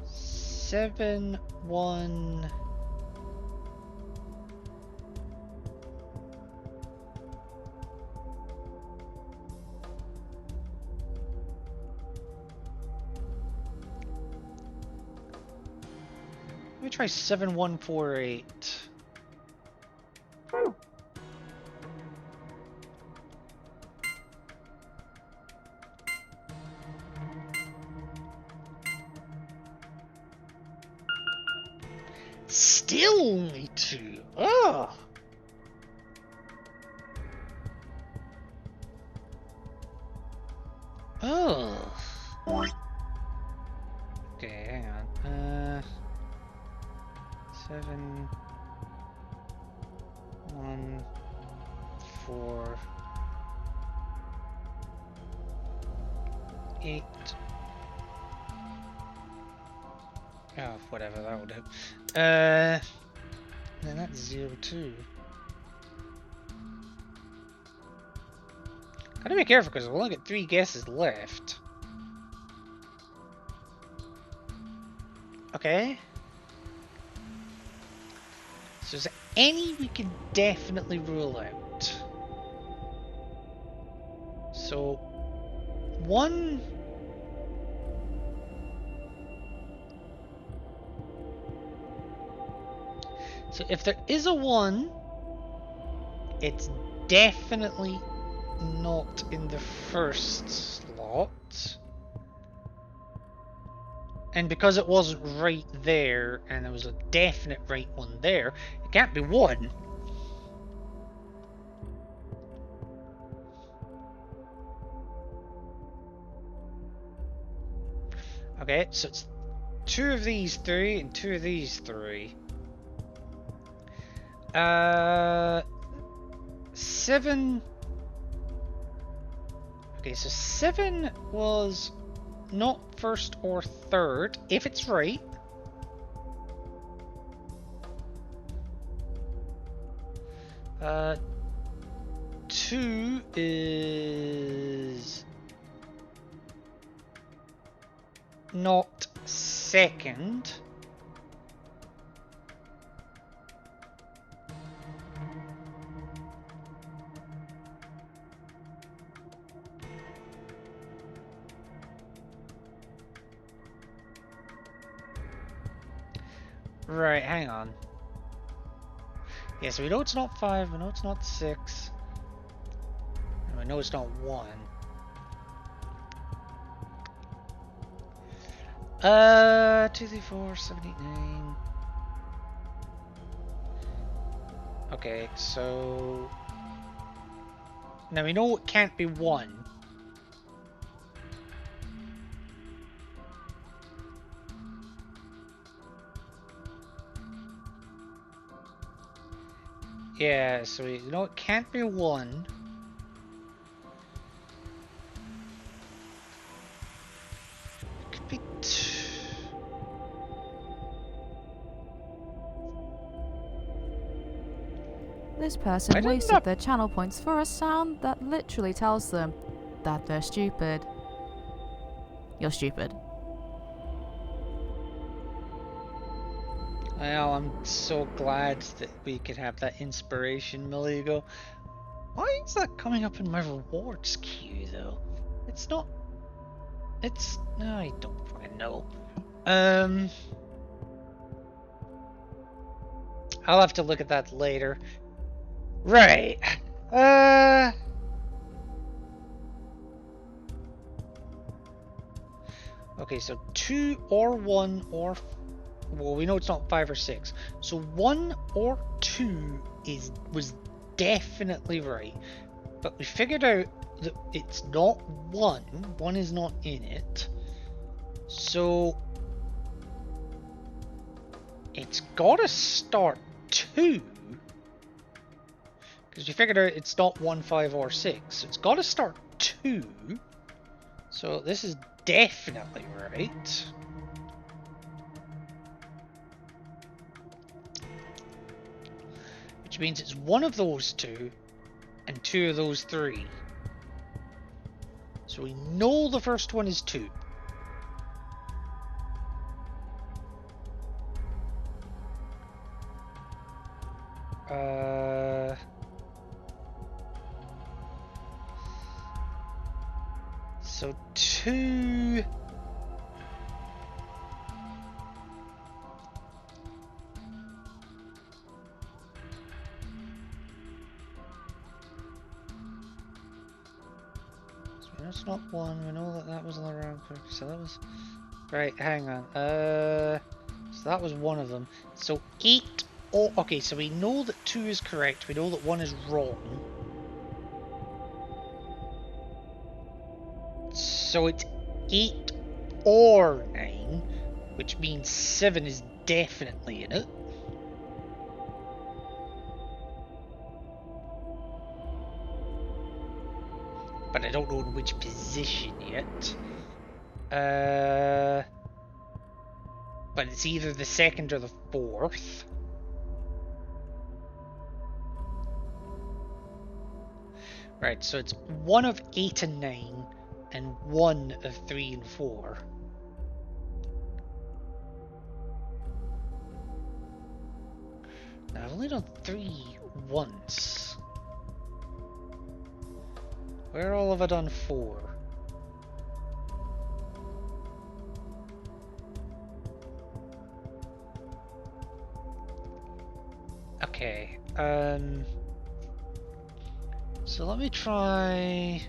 7, 1. Let me try 7148. Still only 2. Ugh. Oh. Okay, hang on. 7 1 4 8. Oh, whatever, that'll do. Then that's 0 2. Gotta be careful because we've only got 3 guesses left. Okay. So is there any we can definitely rule out? So, 1... So if there is a 1, it's definitely not in the first slot. And because it wasn't right there, and there was a definite right one there, it can't be 1. Okay, so it's 2 of these 3 and 2 of these 3. 7... Okay, so 7 was not first or third, if it's right. Uh, 2 is not second. Right, hang on. Yeah, so we know it's not 5, we know it's not 6. And we know it's not 1. 2, 3, 4, 7, 8, 9. Okay, so... Now we know it can't be 1. Yeah, so we know it can't be 1. It could be 2. This person wasted their channel points for a sound that literally tells them that they're stupid. You're stupid. Well, I'm so glad that we could have that inspiration, Maligo. Why is that coming up in my rewards queue, though? It's not... It's... No, I don't fucking know. I'll have to look at that later. Right. Okay, so 2 or 1 or... Well, we know it's not 5 or 6. So 1 or 2 was definitely right. But we figured out that it's not 1. 1 is not in it. So... It's gotta start 2. Because we figured out it's not 1, 5, or 6. So it's gotta start 2. So this is definitely right. Which means it's one of those 2 and 2 of those 3. So we know the first one is 2. So 2... It's not 1. We know that that was on the round clock. So that was... Right, hang on. So that was one of them. So 8... Oh, okay, so we know that 2 is correct. We know that 1 is wrong. So it's 8 or 9, which means 7 is definitely in it. But I don't know in which position yet. But it's either the 2nd or the 4th. Right, so it's 1 of 8 and 9, and 1 of 3 and 4. Now, I've only done 3 once. Where all have I done 4? Okay, so let me try...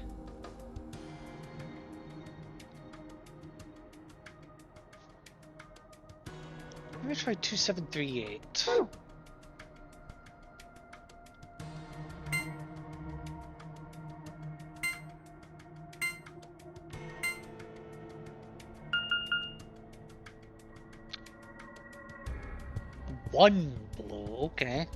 Let me try 2738. One blow, okay.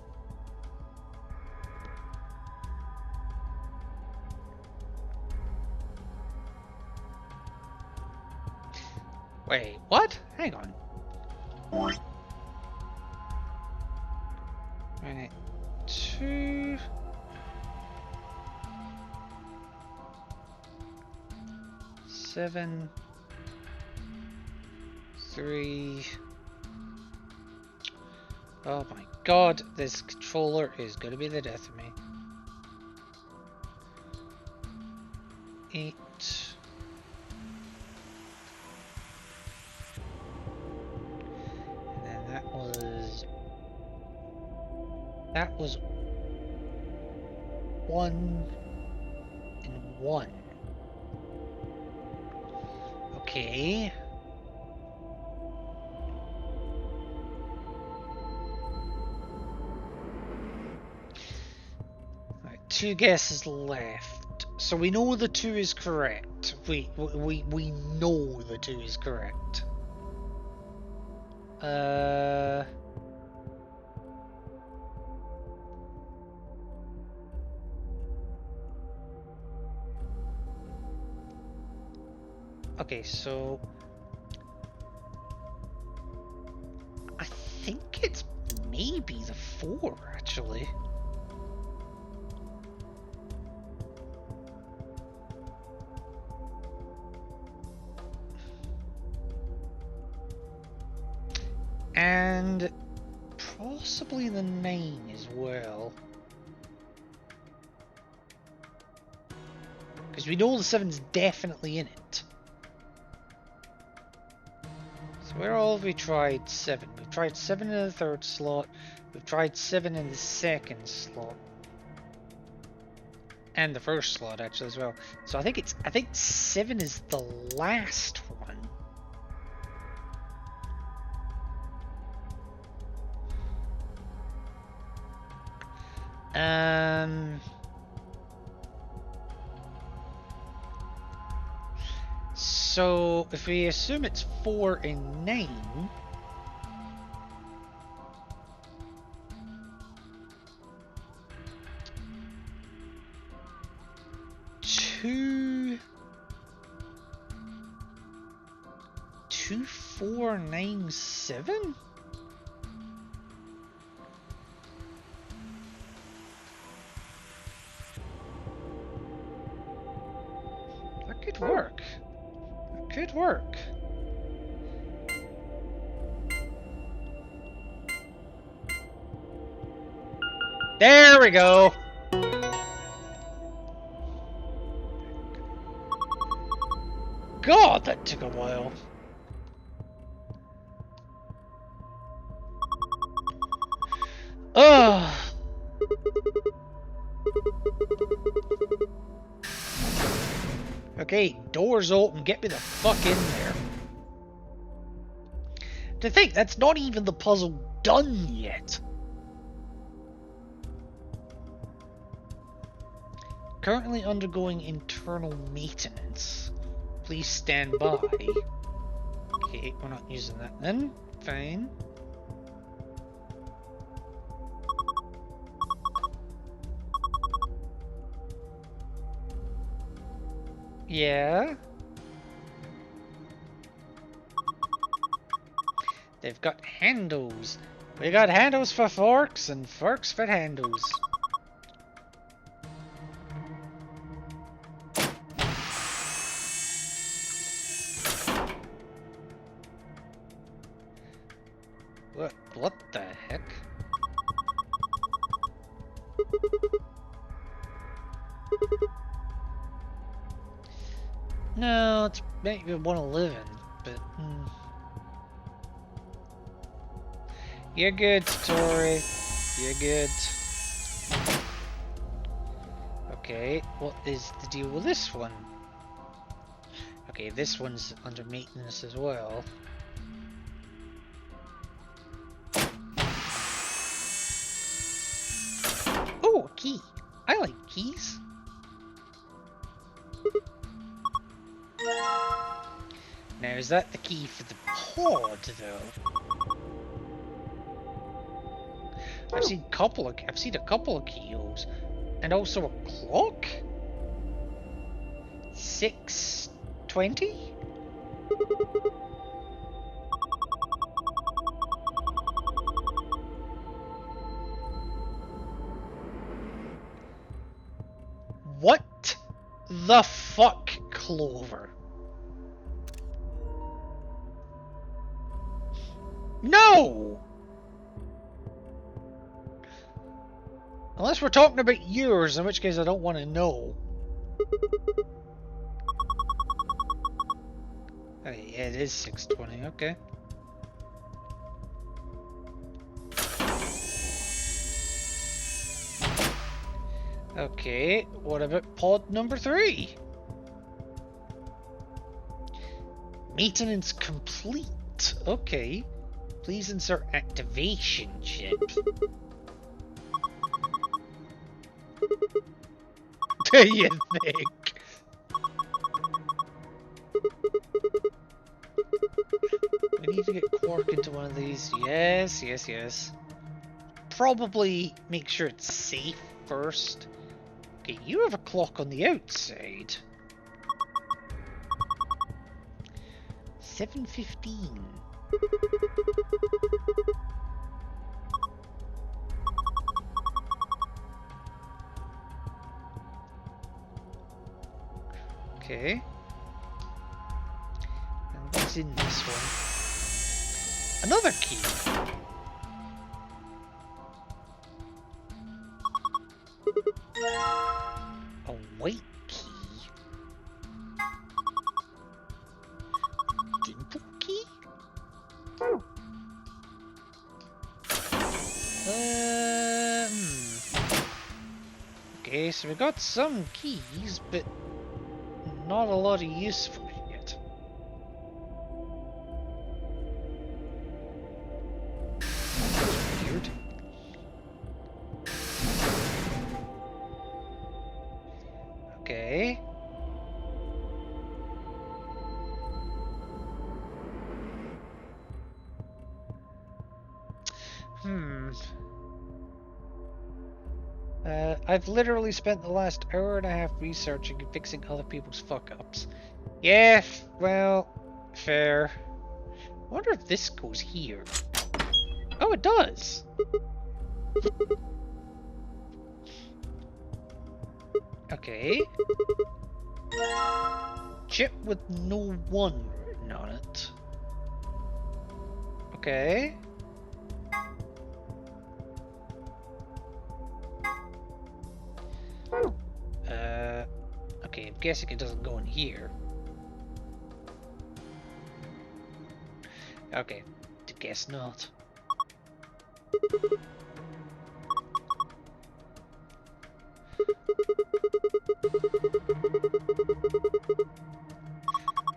Wait, what? Hang on. Right, 2... 7... 3... Oh my god, this controller is gonna be the death of me. 8... And then that was 1 and 1. Okay. Right, 2 guesses left. So we know the 2 is correct. We know the 2 is correct. Okay, so I think it's maybe the 4 actually. And possibly the 9 as well. Because we know the 7's definitely in it. So where all have we tried 7? We've tried 7 in the 3rd slot. We've tried 7 in the 2nd slot. And the 1st slot actually as well. So I think 7 is the last one. So if we assume it's 4 and 9, two, 4, 9, 7? That could work. That could work. There we go. God, that took a while. Ugh. Okay, doors open. Get me the fuck in there. To think, that's not even the puzzle done yet. Currently undergoing internal maintenance. Please stand by. Okay, we're not using that then. Fine. Yeah. They've got handles. We got handles for forks and forks for handles. What the heck? No, it's maybe 111, but you're good, Tori. You're good. Okay, what is the deal with this one? Okay, this one's under maintenance as well. Oh, a key. I like keys. Now, is that the key for the pod, though? I've seen a couple of keyholes, and also a clock. 6:20. What the fuck, Clover? No! Unless we're talking about yours, in which case I don't want to know. Oh, yeah, it is 6:20, okay. Okay, what about pod number 3? Maintenance complete. Okay. Please insert activation chip. Do you think? We need to get Quark into one of these. Yes, yes, yes. Probably make sure it's safe first. Okay, you have a clock on the outside. 7:15. Okay. And what's in this one? Another key. A white key. Dimple key? Okay, so we got some keys, but not a lot of use for it yet. That's weird. Okay. I've literally spent the last hour and a half researching and fixing other people's fuck-ups. Yeah, well, fair. I wonder if this goes here. Oh, it does! Okay. Chip with no 1 written on it. Okay. Okay, I'm guessing it doesn't go in here. Okay, I guess not.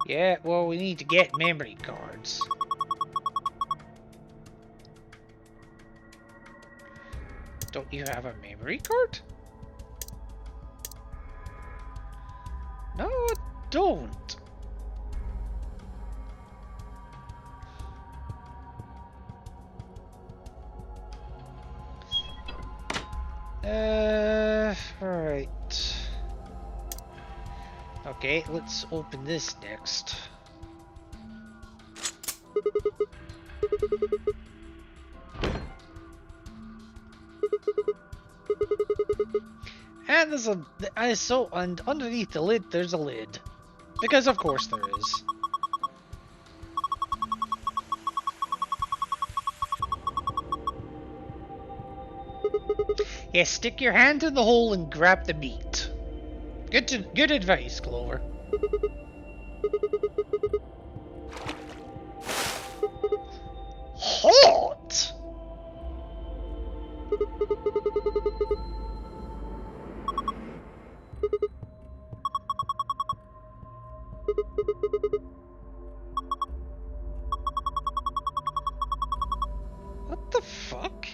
Yeah, well, we need to get memory cards. Don't you have a memory card? No, I don't. Alright. Okay, let's open this next. And there's and underneath the lid, there's a lid. Because of course there is. Yeah, stick your hand in the hole and grab the meat. Good advice, Clover. Hot! What the fuck?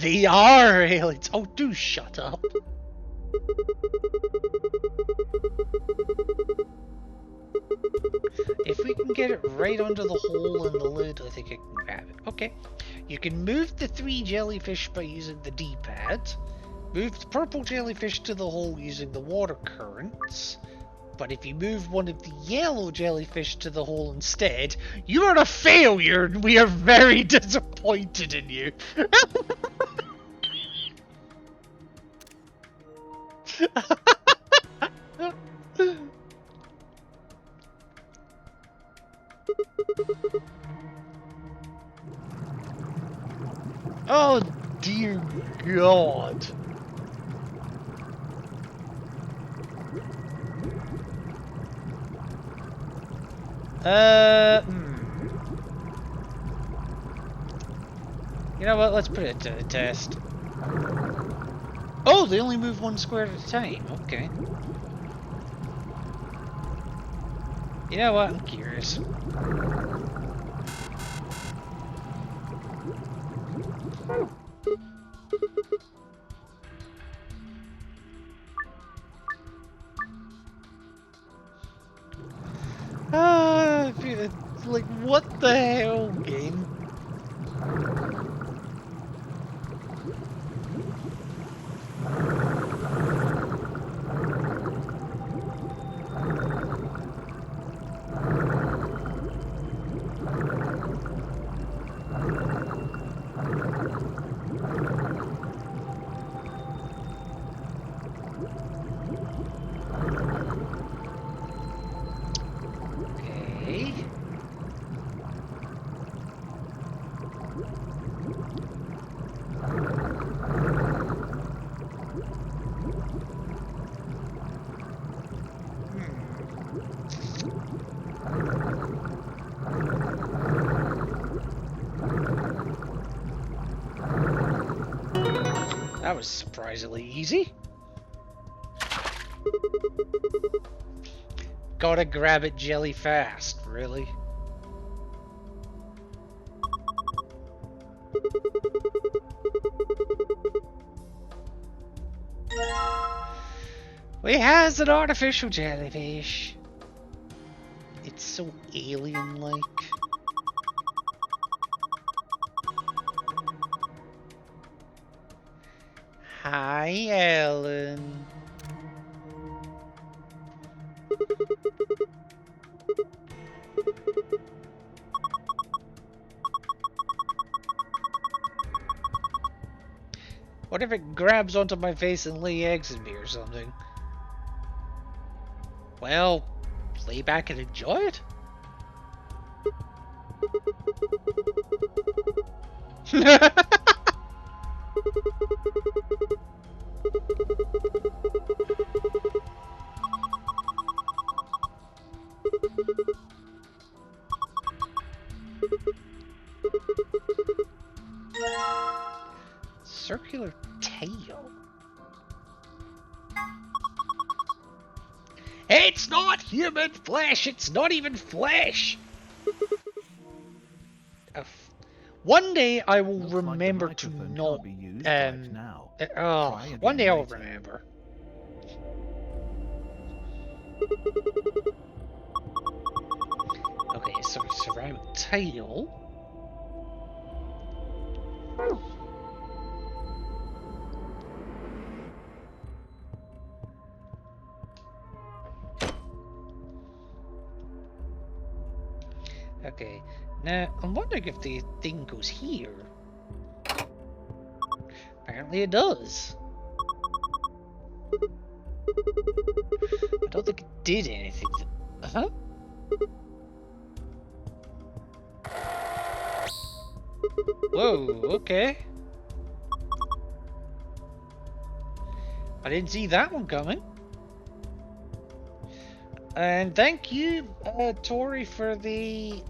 They are aliens. Oh, do shut up. If we can get it right under the hole in the lid, I think I can grab it. Okay. You can move the 3 jellyfish by using the D-pad. Move the purple jellyfish to the hole using the water currents. But if you move one of the yellow jellyfish to the hole instead, you are a failure and we are very disappointed in you. Oh dear God. You know what, let's put it to the test. Oh, they only move 1 square at a time, okay. You know what, I'm curious. Like, what the hell, game? That was surprisingly easy. Gotta grab it jelly fast, really. We has an artificial jellyfish. It's so alien-like. Hi, Ellen. What if it grabs onto my face and lay eggs in me or something? Well, lay back and enjoy it? Circular tail. It's not human flesh! It's not even flesh! One day I will remember to not. One day I'll remember. Okay, so ceramic tile. Okay, now I'm wondering if the thing goes here. Apparently it does. I don't think it did anything. Uh-huh. Whoa, okay. I didn't see that one coming. And thank you, Tori, for the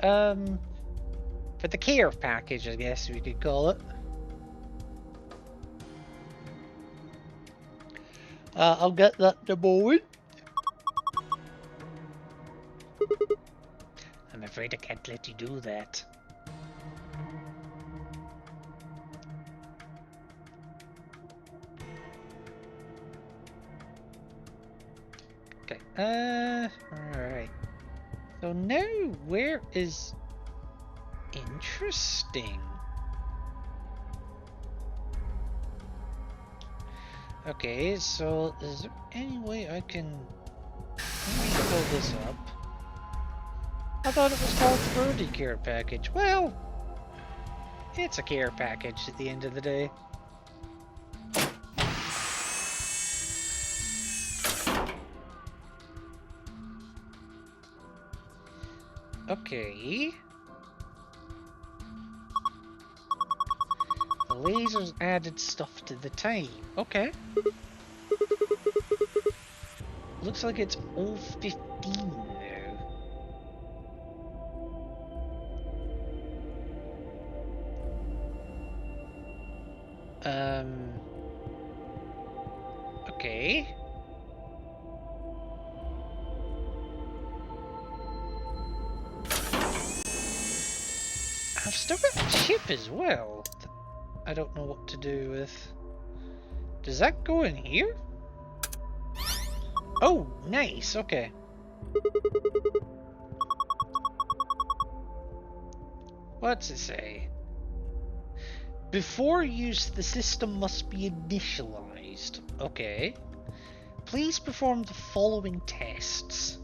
care package, I guess we could call it. I'll get that in a moment. I'm afraid I can't let you do that. Okay, alright. So now, where is... Interesting. Okay, so is there any way I can... Let me pull this up. I thought it was called the Birdie Care Package. Well, it's a care package at the end of the day. Okay. The lasers added stuff to the time. Okay. Looks like it's all 15 now. Okay. I've still got a chip as well. I don't know what to do with. Does that go in here? Oh, nice. Okay. What's it say? Before use, the system must be initialized. Okay. Please perform the following tests.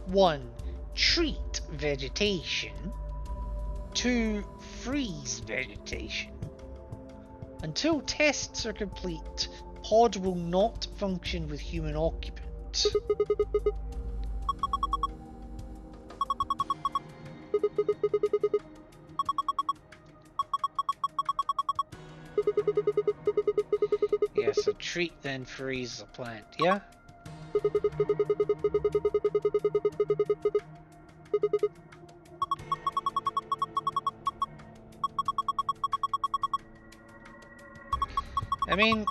1. Treat vegetation. 2. Freeze vegetation. Until tests are complete, pod will not function with human occupant. Yeah, so treat then freeze the plant, yeah? I mean,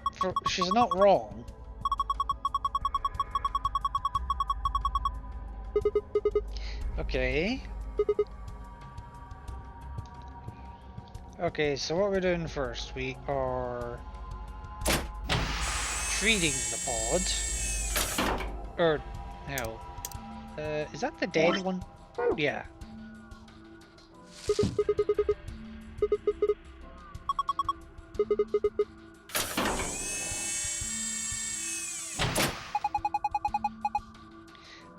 she's not wrong. Okay. Okay, so what we're doing first, we are treating the pod. Or, no. Is that the dead one? Yeah.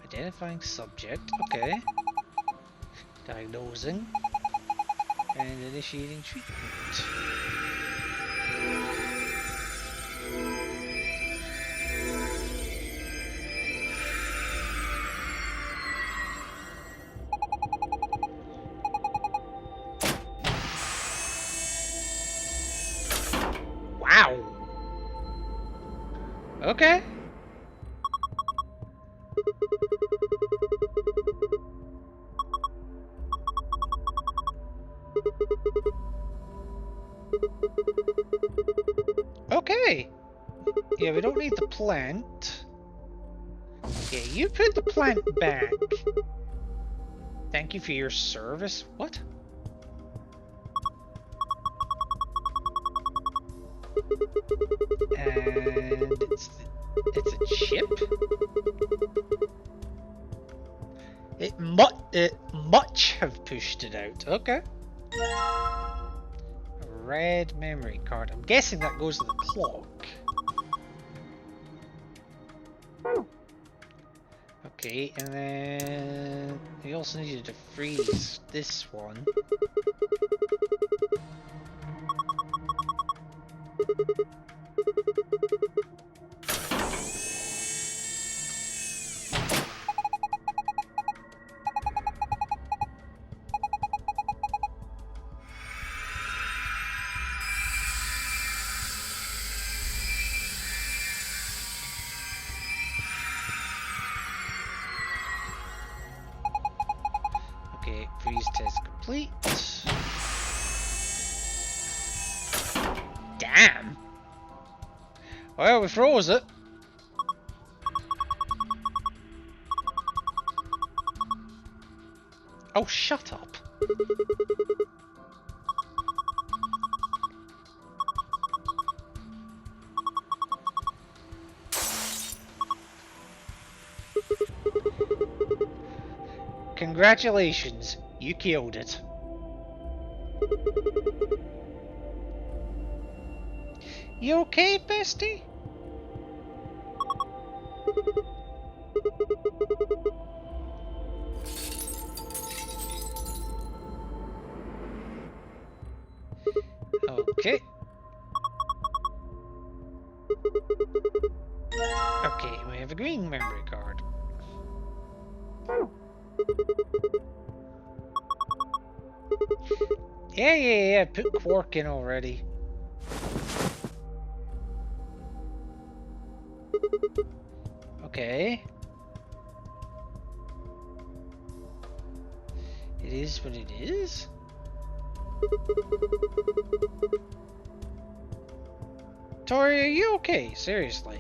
Identifying subject, okay. Diagnosing. And initiating treatment. Wow. Okay. Okay. Yeah, we don't need the plant. Okay, you put the plant back. Thank you for your service. What? And it's a chip? It much have pushed it out. Okay. A red memory card. I'm guessing that goes to the clock. Okay, and then we also needed to freeze this one. Okay, freeze test complete. Damn! Well, we froze it. Oh, shut up. Congratulations, you killed it. You okay, bestie? Okay. Okay, we have a green memory card. Yeah, put Quark in already. Okay. It is what it is. Tori, are you okay? Seriously.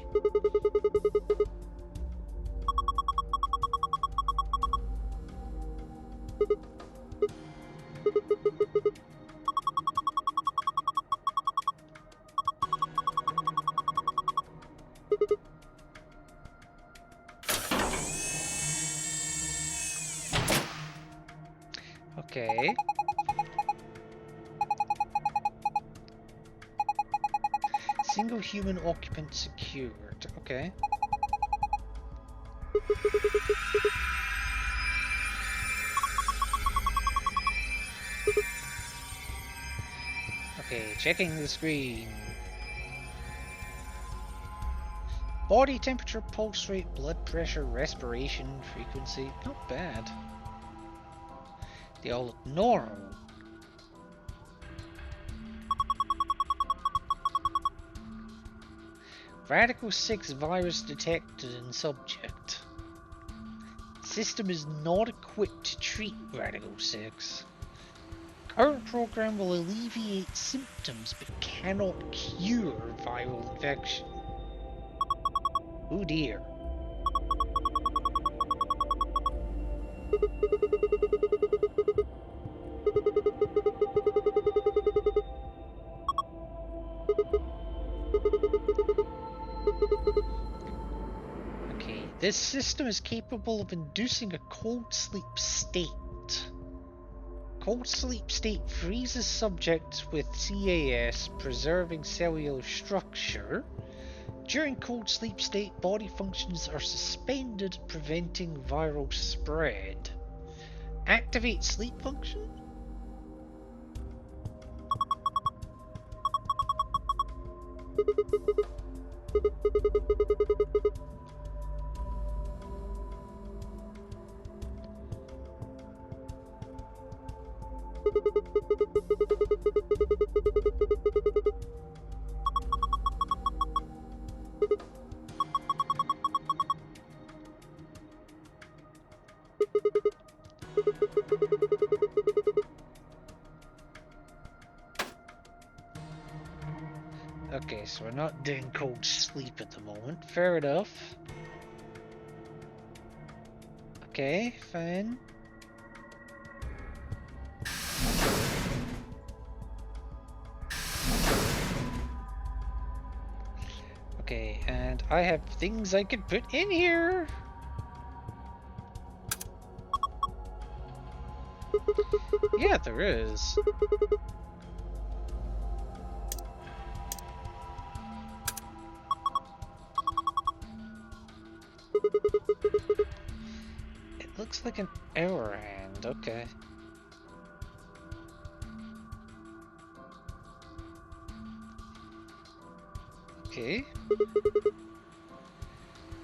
Okay. Single human occupant secured. Okay. Okay, checking the screen. Body temperature, pulse rate, blood pressure, respiration, frequency. Not bad. They all look normal. Radical 6 virus detected in subject. System is not equipped to treat Radical 6. Current program will alleviate symptoms but cannot cure viral infection. Oh dear. Okay, this system is capable of inducing a cold sleep state. Cold sleep state freezes subjects with CAS, preserving cellular structure. During cold sleep state, body functions are suspended, preventing viral spread. Activate sleep function? Okay, so we're not doing cold sleep at the moment. Fair enough. Okay, fine. Okay, and I have things I could put in here. Yeah, there is. It looks like an hour hand, okay. Okay.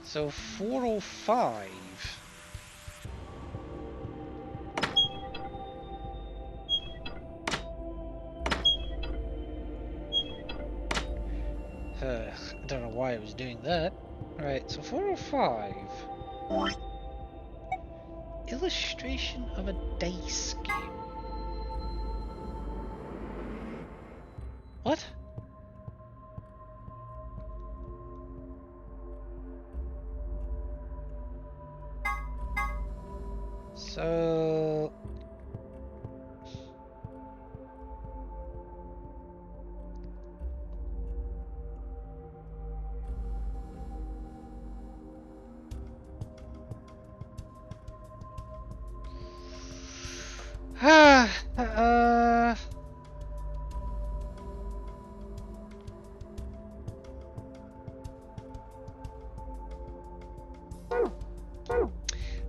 So 405. I don't know why I was doing that. Alright, so 405. Illustration of a dice game. What? So...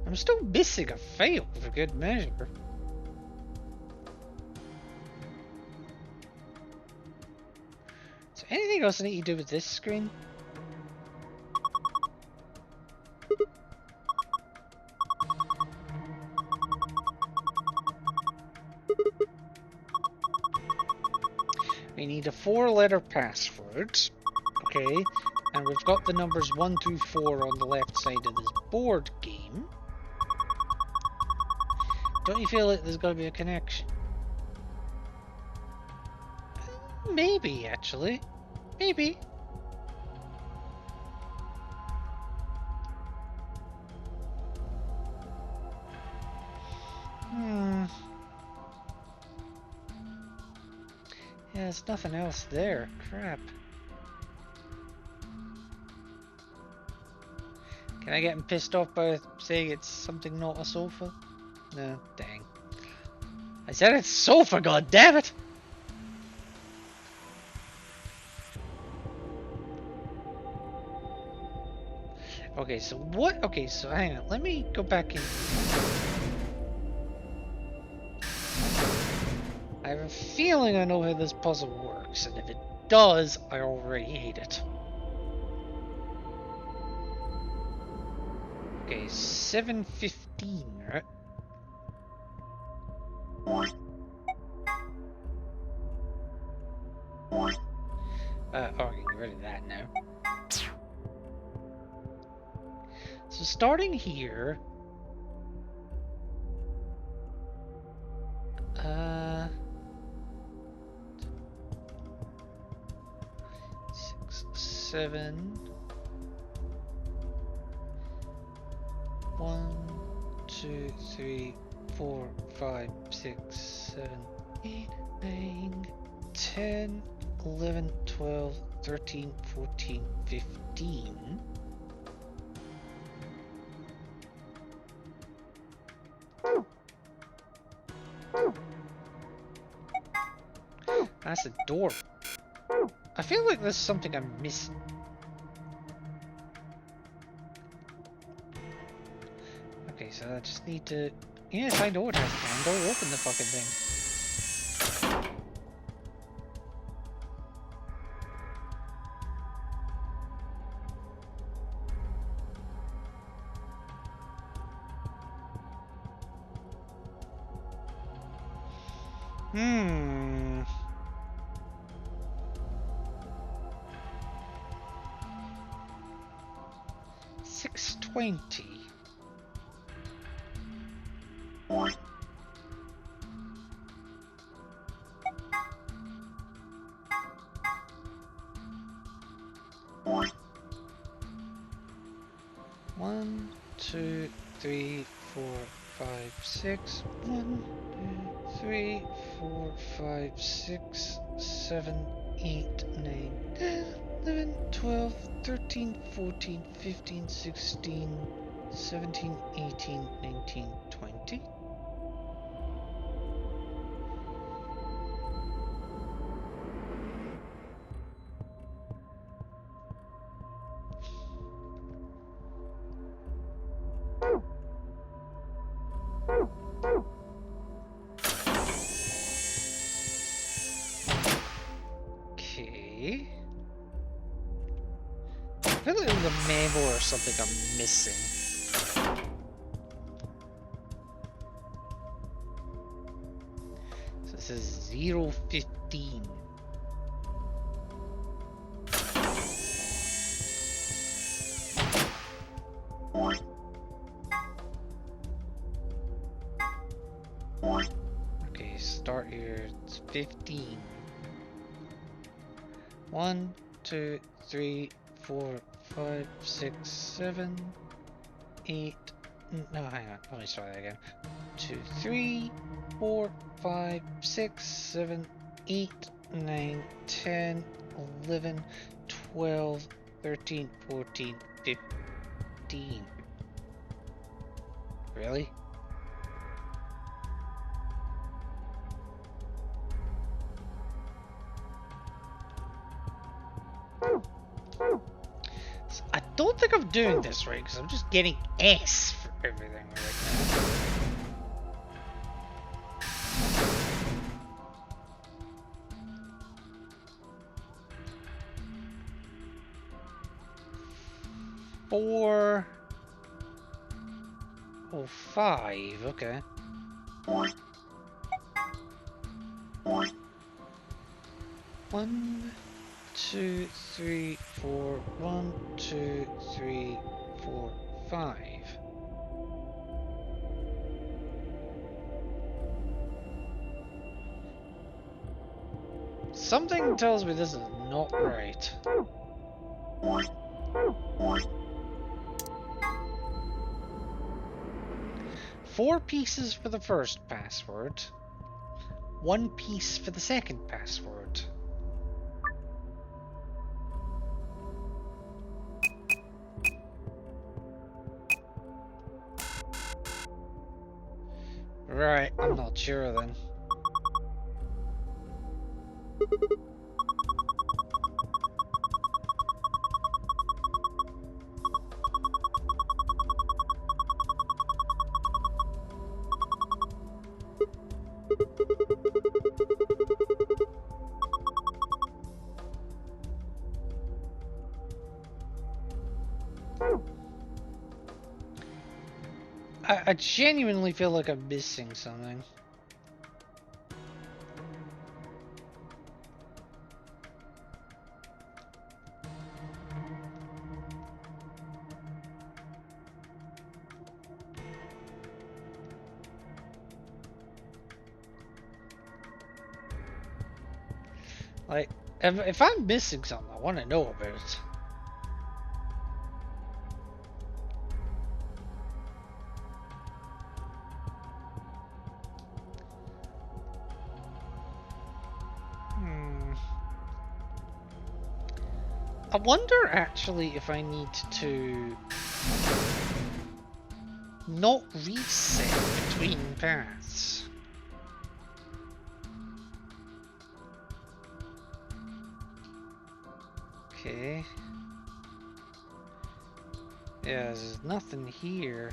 I'm still missing a fail for good measure. So anything else I need to do with this screen? We need a 4-letter password. Okay, and we've got the numbers 1 through 4 on the left side of this board game. Don't you feel like there's got to be a connection? Maybe, actually. Maybe. Yeah, there's nothing else there. Crap. Can I get him pissed off by saying it's something not a sofa? No, dang. I said it's sofa, god damn it! Okay, so what? Okay, so hang on. Let me go back in. I have a feeling I know how this puzzle works, and if it does, I already hate it. Okay, 7:15, right? Oh, I can get rid of that now. So starting here, 6, 7, 1, 2, 3, 4, 5, 6, 7, 8, 9, 10, 11, 12, 13, 14, 15. That's a door. I feel like there's something I'm missing. Okay, so I just need to... Yes, I know it has a handle. Open the fucking thing. Hmm. 620. One, two, three, 4, 5, 6. 1, 2, 3, 4, 5, 6, 7, 8, 9, 10, 11, 12, 13, 14, 15, 16, 17, 18, 19, 20. Okay. I feel like there's a memo or something I'm missing. So this is 015. Okay, start here. It's 15. 1, 2, 3, 4, 5, 6, 7, 8. No, hang on. Let me start that again. 2, 3, 4, 5, 6, 7, 8, 9, 10, 11, 12, 13, 14, 15. Really? So I don't think I'm doing this right because I'm just getting S for everything right now. 4, 5, okay. 1, 2, 3, 4, 1, 2, 3, 4, 5. Something tells me this is not right. Four pieces for the first password. 1 piece for the second password. Right, I'm not sure then. I genuinely feel like I'm missing something. Like, if I'm missing something, I want to know about it. I wonder actually if I need to not reset between paths. Okay. Yeah, there's nothing here.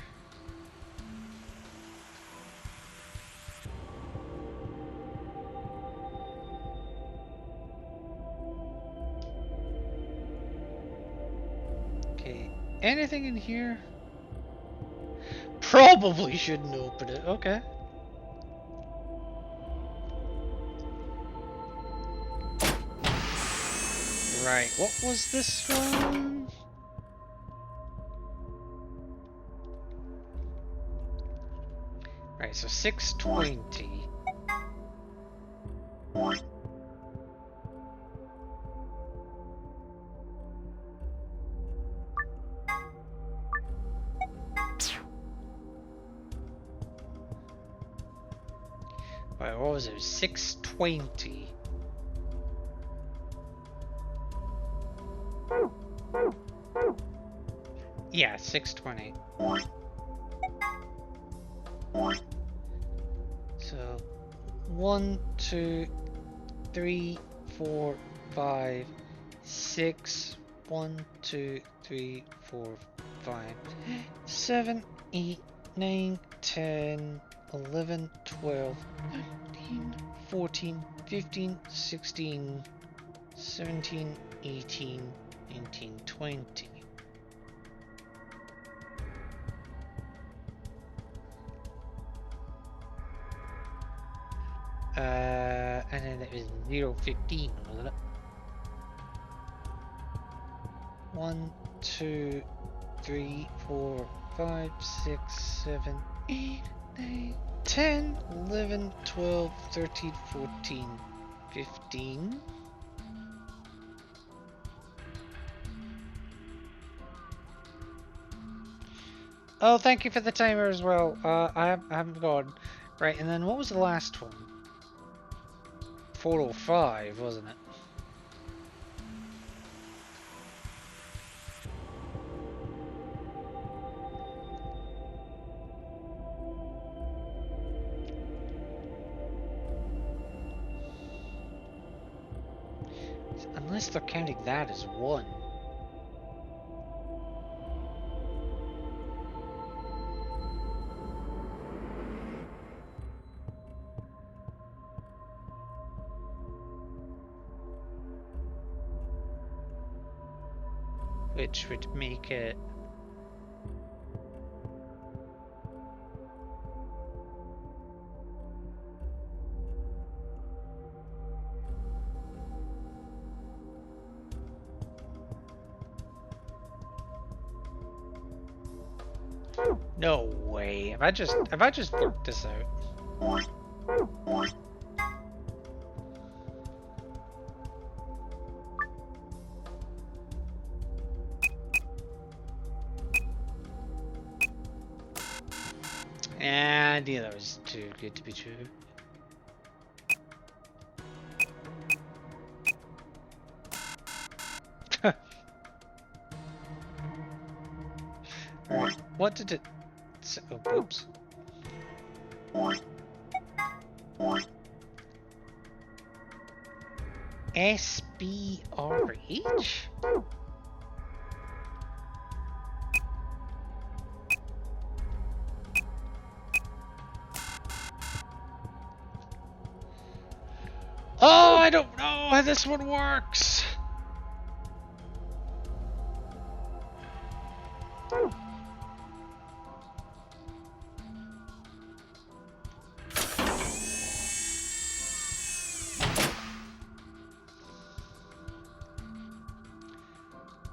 Okay, anything in here? Probably shouldn't open it, okay. Right, what was this one? Right, so 620. what was it? 6:20. Yeah, 6:20. So 1, 2, 3, 4, 5, 6. 1, 2, 3, 4, 5, 7, 8, 9, 10, 11, 12, 13, 14, 15, 16, 17, 18, 19, 20. And then it was 0:15, wasn't it? 1, 2, 3, 4, 5, 6, 7, 8, 9, 10, 11, 12, 13, 14, 15. Oh, thank you for the timer as well. I haven't gone. Right, and then what was the last one? 4:05, wasn't it? Unless they're counting that as one. Which would make it... No way. Have I just worked this out? And yeah, that was too good to be true. Alright, what did it... Oh, oops. SBRH? Oh, I don't know how this one works.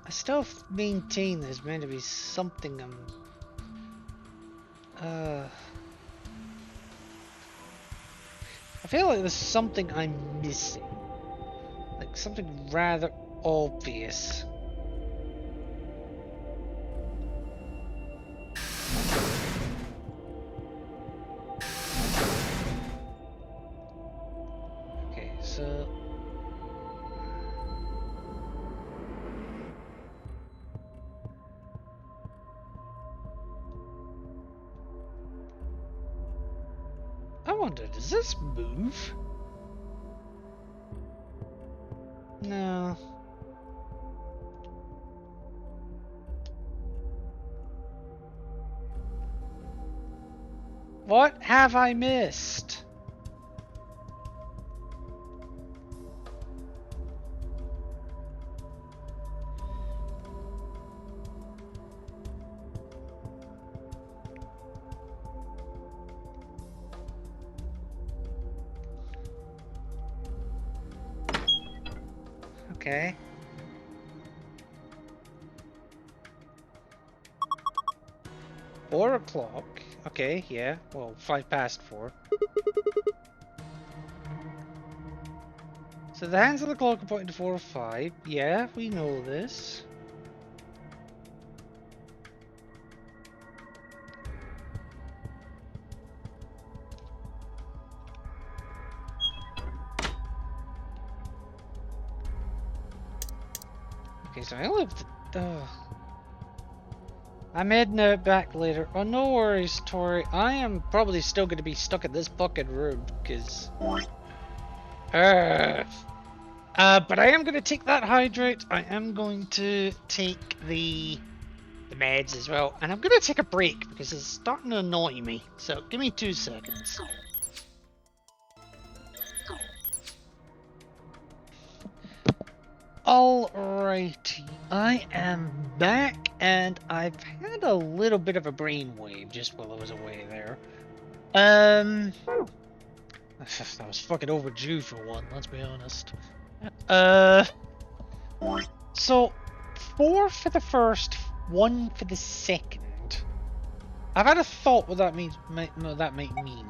I still maintain there's meant to be something I feel like there's something I'm missing. Like something rather obvious. Okay, so... I wonder, does this move? No. What have I missed? Okay. $4 o'clock. Okay, yeah. Well, 4:05. So the hands of the clock are pointing to 4:05. Yeah, we know this. Okay, so I lived. I'm heading out back later. Oh, no worries, Tori. I am probably still going to be stuck in this fucking room because. But I am going to take that hydrate. I am going to take the meds as well, and I'm going to take a break because it's starting to annoy me. So give me 2 seconds. Alrighty, I am back, and I've had a little bit of a brainwave just while I was away there. That was fucking overdue for one, let's be honest. So 4 for the first, 1 for the second. I've had a thought what that means. What that might mean,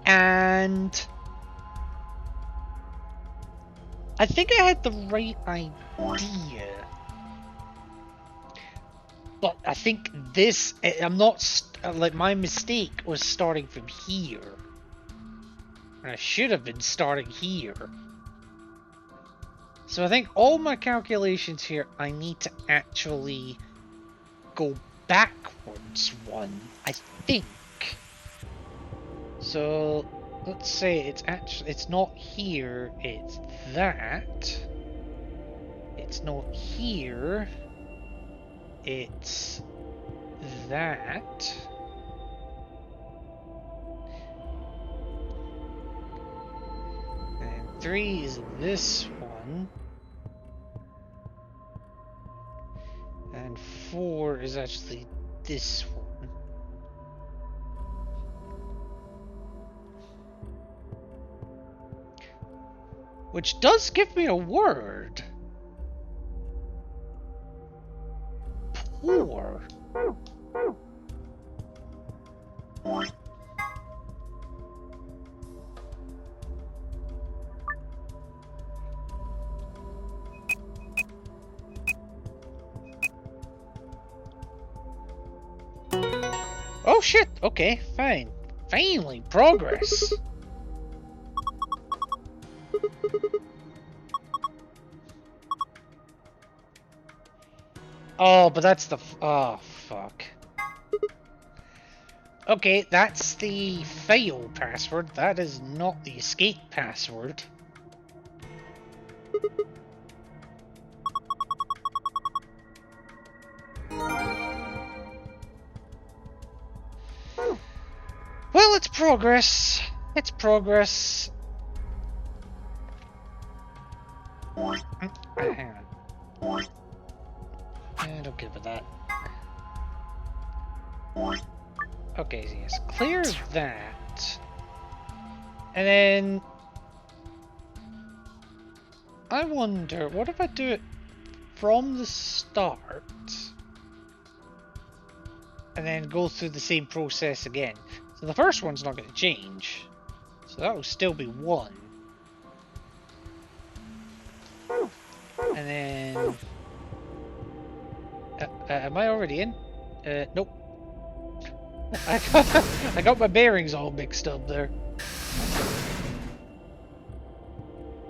and I think I had the right idea, but I think this, I'm not, like, my mistake was starting from here. And I should have been starting here. So I think all my calculations here, I need to actually go backwards 1, I think. So let's say it's not here, it's that. It's not here, it's that. And 3 is this one. And 4 is actually this one. Which does give me a word. Poor. Oh shit, okay, fine. Finally, progress. Oh, but that's the oh, fuck. Okay, that's the fail password. That is not the escape password. Well, it's progress. It's progress. Hang on. I don't care about that. Okay, so yes, clear that. And then I wonder, what if I do it from the start and then go through the same process again? So the first one's not going to change. So that will still be 1. And then... am I already in? Nope. I got my bearings all mixed up there.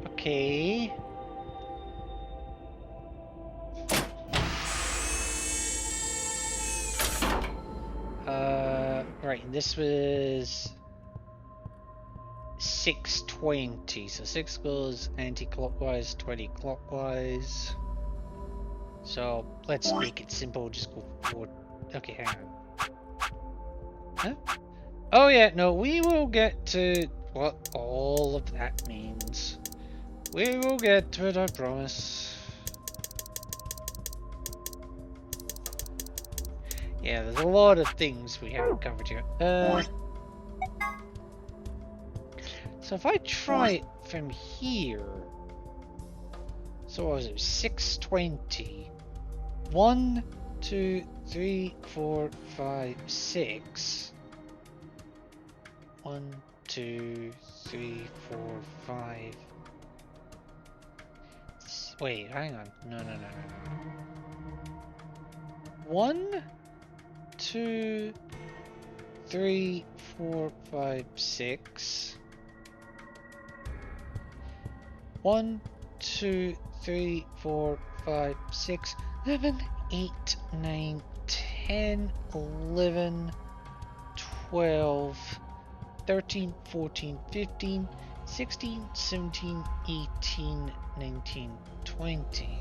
Okay. Right, and this was 620, so 6 goes anti-clockwise, 20 clockwise. So let's make it simple, just go forward. Okay, hang on. Huh? Oh yeah, no, we will get to what all of that means. We will get to it, I promise. Yeah, there's a lot of things we haven't covered here. So if I try it from here, so what was it? 620. 1, 2, 3, 4, 5, 6. 1, 2, 3, 4, 5. Wait, hang on. No. 1, 2, 3, 4, 5, 6. 1, 2, 3, 4, 5, 6, 7, 8, 9, 10, 11, 12, 13, 14, 15, 16, 17, 18, 19, 20.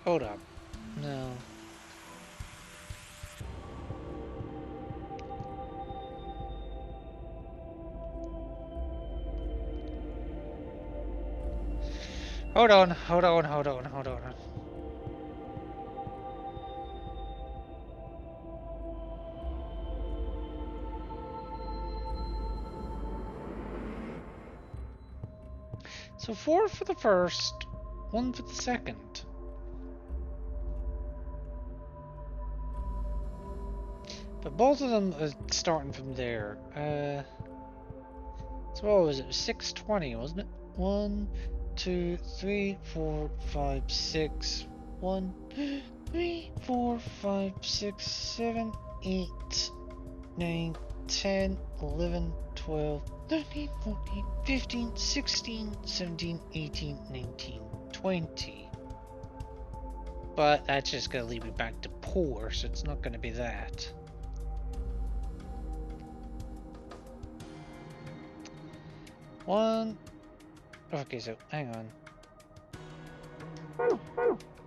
Hold up. No. Hold on. So 4 for the first, 1 for the second. But both of them are starting from there. So what was it? 620, wasn't it? 1, 2, 3, 4, 5, 6. 1, 3, 4, 5, 6, 7, 8, 9, 10, 11, 12, 13, 14, 15, 16, 17, 18, 19, 20. But that's just going to lead me back to poor, so it's not going to be that. One. Okay, so hang on.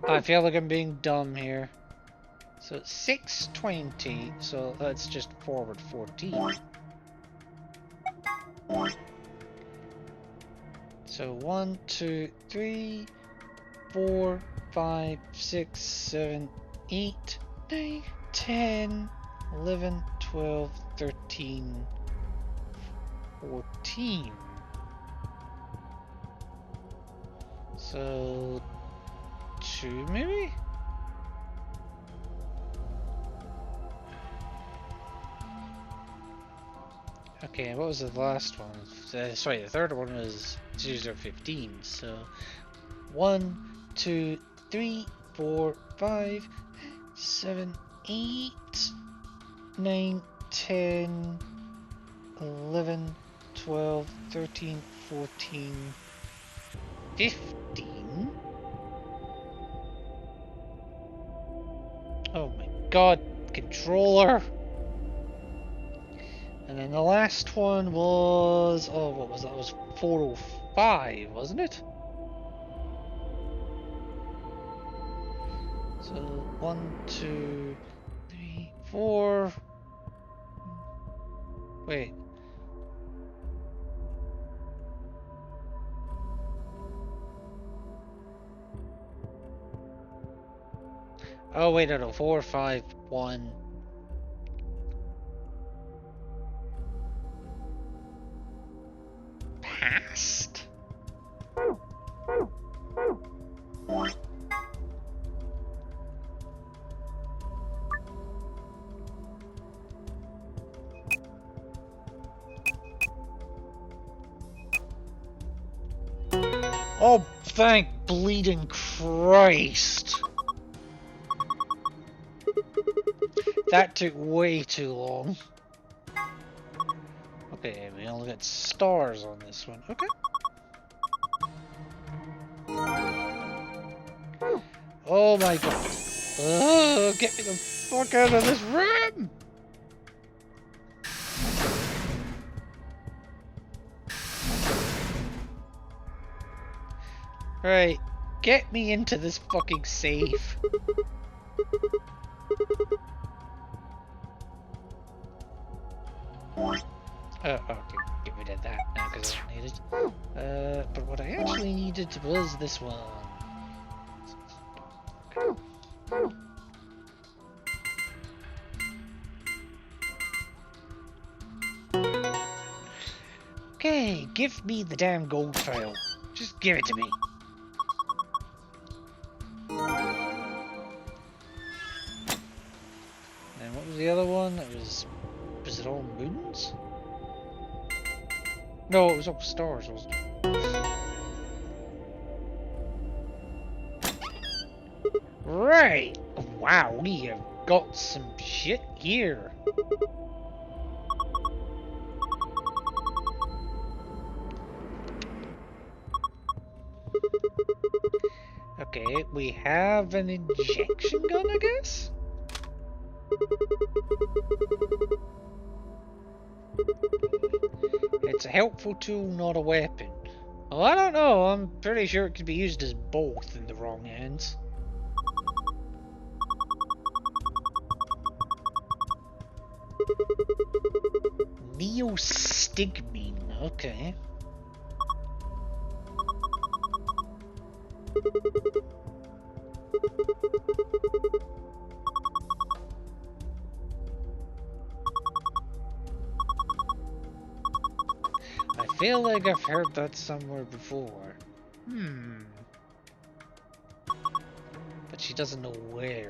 I feel like I'm being dumb here. So 620, so let's just forward 14. So 1, 2, 3, 4, 5, 6, 7, 8, 9, 10, 11, 12, 13, 14. So 2 maybe? Okay, what was the last one? Sorry, the third one was 0015. So 1, 2, 3, 4, 5, 7, 8, 9, 10, 11, 12, 13, 14, 15. Oh my god, controller! And then the last one was... oh, what was that? It was 405, wasn't it? So, 1, 2, 3, 4... Wait. Oh, wait, no, 4, 5, 1... Past? Oh, thank bleeding Christ! That took way too long. Okay, we only got stars on this one. Okay. Oh my god. Ugh, get me the fuck out of this room! Right, get me into this fucking safe. Okay, get rid of that now because I don't need it. But what I actually needed was this one. Okay, give me the damn gold file. Just give it to me. And what was the other one? Was it all moons? No, it was up stars, wasn't it? Right! Wow, we have got some shit here. Okay, we have an injection gun, I guess? It's a helpful tool, not a weapon. Well, I don't know. I'm pretty sure it could be used as both in the wrong hands. Neostigmine, okay. I feel like I've heard that somewhere before. But she doesn't know where.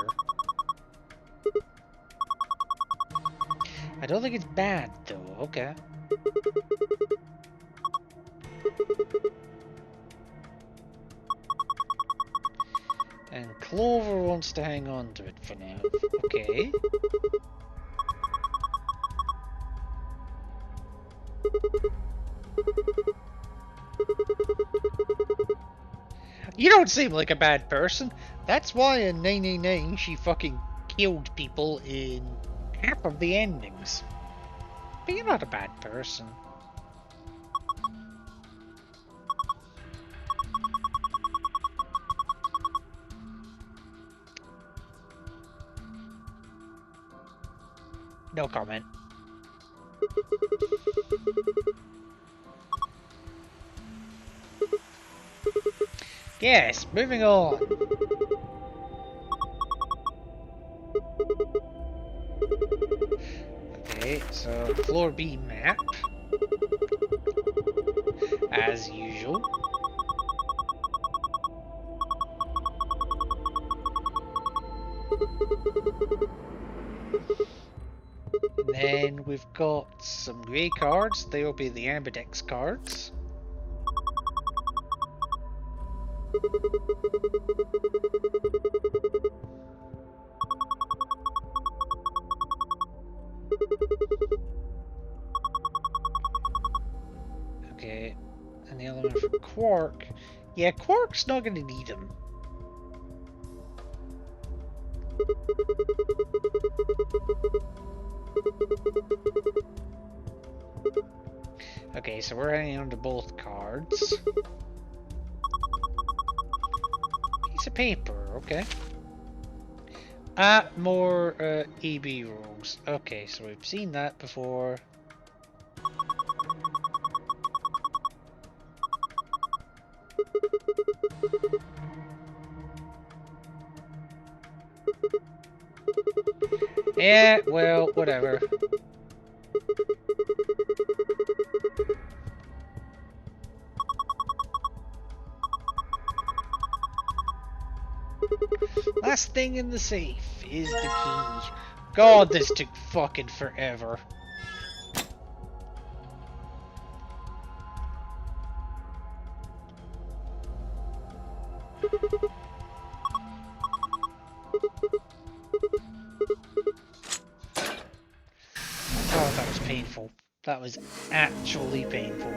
I don't think it's bad, though. Okay. And Clover wants to hang on to it for now. Okay. You don't seem like a bad person. That's why in 999 she fucking killed people in half of the endings. But you're not a bad person. No comment. Yes, moving on. Okay, so floor B map. As usual. Then we've got some grey cards. They will be the ambidex cards. Okay, and the other one for Quark. Yeah, Quark's not going to need them. Okay, so we're hanging on to both cards. Piece of paper, okay. More EB rolls. Okay, so we've seen that before. Yeah, well, whatever. Last thing in the safe is the key. God, this took fucking forever. Oh, that was painful. That was actually painful.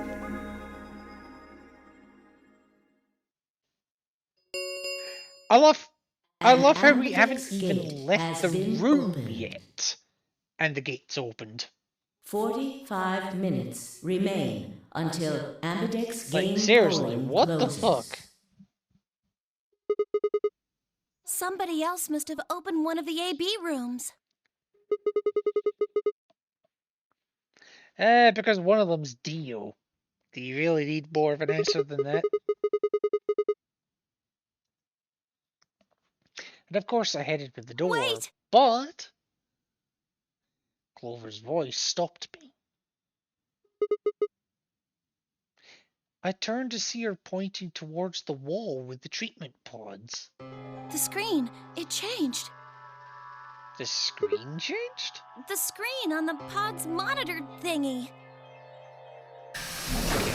I love how we haven't even left the room yet, and the gate's opened. 45 minutes remain until Ambidex Like, game seriously, polling what closes. the fuck? Somebody else must have opened one of the AB rooms. Because one of them's Dio. Do you really need more of an answer than that? And of course I headed for the door, Wait! But Clover's voice stopped me. I turned to see her pointing towards the wall with the treatment pods. The screen, it changed. The screen changed? The screen on the pod's monitor thingy.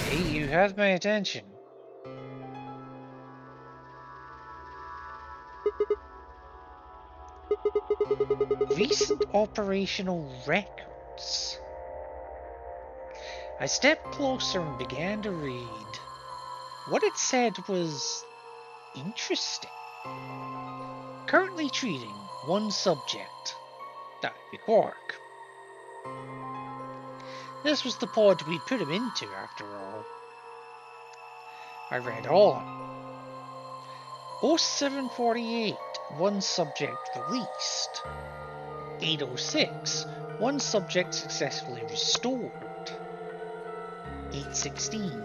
Okay, you have my attention. Recent operational records. I stepped closer and began to read. What it said was interesting. Currently treating one subject. That would be Quark. This was the pod we put him into, after all. I read on. 0748, one subject released. 806, one subject successfully restored. 816,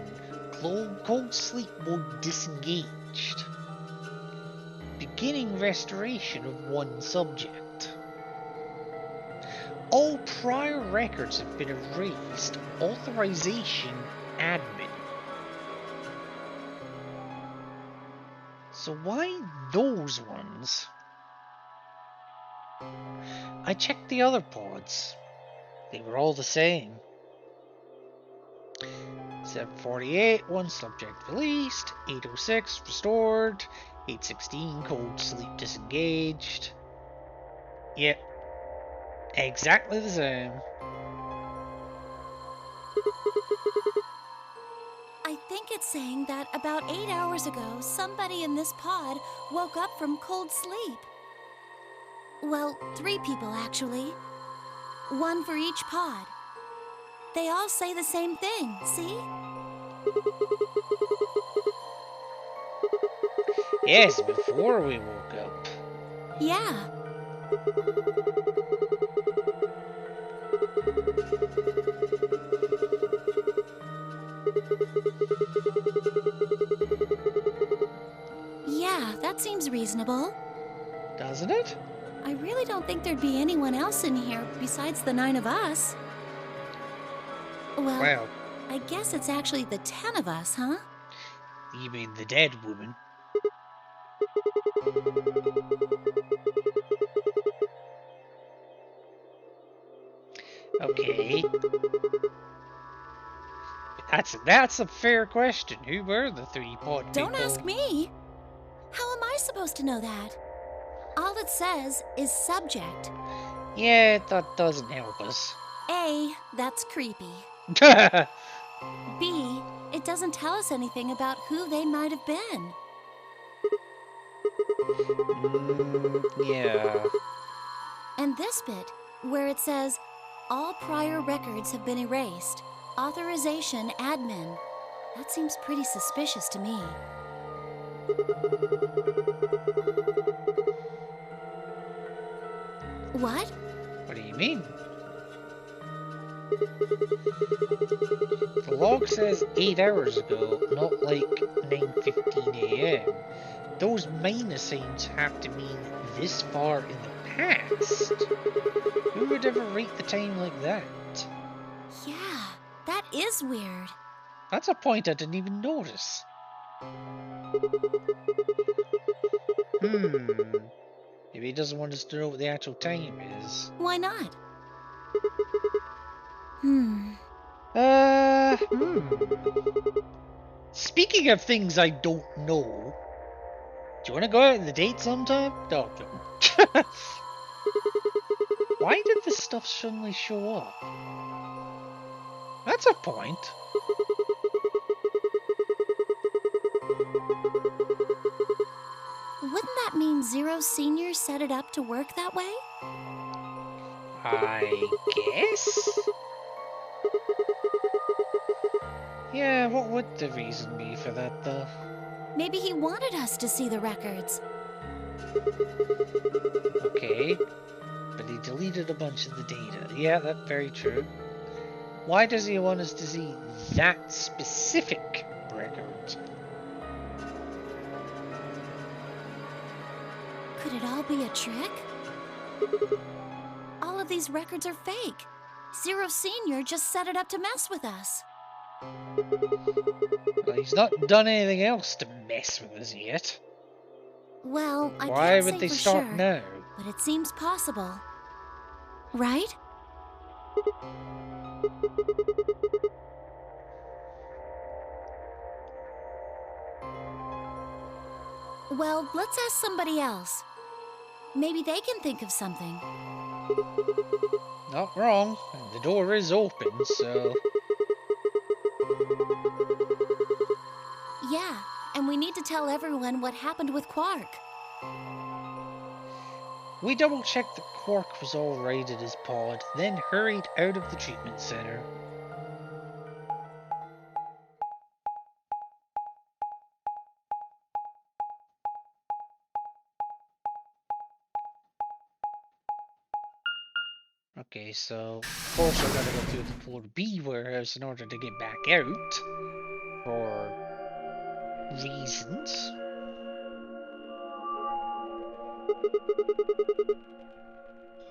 cold sleep mode disengaged. Beginning restoration of one subject. All prior records have been erased. Authorization admin. So why those ones? I checked the other pods. They were all the same. 748, one subject released. 806, restored. 816, cold sleep disengaged. Yep. Exactly the same. I think it's saying that about 8 hours ago, somebody in this pod woke up from cold sleep. Well, 3 people actually. 1 for each pod. They all say the same thing, see? Yes, before we woke up. Yeah. Yeah, that seems reasonable. Doesn't it? I really don't think there'd be anyone else in here besides the 9 of us. Well, I guess it's actually the 10 of us, huh? You mean the dead woman? Okay. That's a fair question. Who were the 3 pod people? Don't ask me. How am I supposed to know that? All it says is subject. Yeah, that doesn't help us. A, that's creepy. B, it doesn't tell us anything about who they might have been. Yeah. And this bit, where it says, all prior records have been erased. Authorization admin. That seems pretty suspicious to me. What? What do you mean? The log says 8 hours ago, not like 9:15 AM. Those minus signs have to mean this far in the past. Who would ever rate the time like that? Yeah, that is weird. That's a point I didn't even notice. Maybe he doesn't want us to know what the actual time is. Why not? Speaking of things I don't know, do you want to go out on the date sometime? No. Why did this stuff suddenly show up? That's a point. Wouldn't that mean Zero Senior set it up to work that way? I guess? Yeah, what would the reason be for that, though? Maybe he wanted us to see the records. Okay, but he deleted a bunch of the data. Yeah, that's very true. Why does he want us to see that specific record? Could it all be a trick? All of these records are fake. Zero Senior just set it up to mess with us. Well, he's not done anything else to mess with us yet. Well, I Why can't would say they for start sure, now? but it seems possible. Right? Well, let's ask somebody else. Maybe they can think of something. Not wrong. The door is open, so... Yeah, and we need to tell everyone what happened with Quark. We double-checked that Quark was all right at his pod, then hurried out of the treatment center. Okay, so of course I gotta go through the floor B warehouse in order to get back out. For reasons.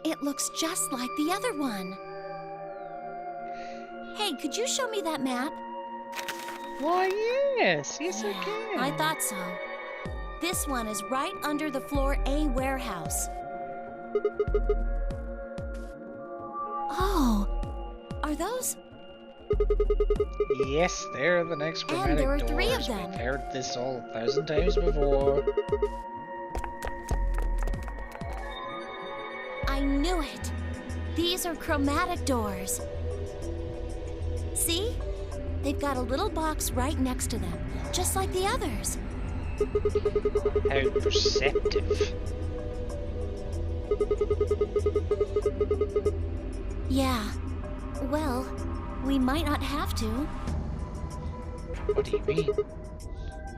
It looks just like the other one. Hey, could you show me that map? Why, yes I can. I thought so. This one is right under the floor A warehouse. Oh, are those? Yes, they're the next chromatic there are doors. 3 of them. We've heard this all 1,000 times before. I knew it. These are chromatic doors. See? They've got a little box right next to them, just like the others. How perceptive. Yeah. Well, we might not have to. What do you mean?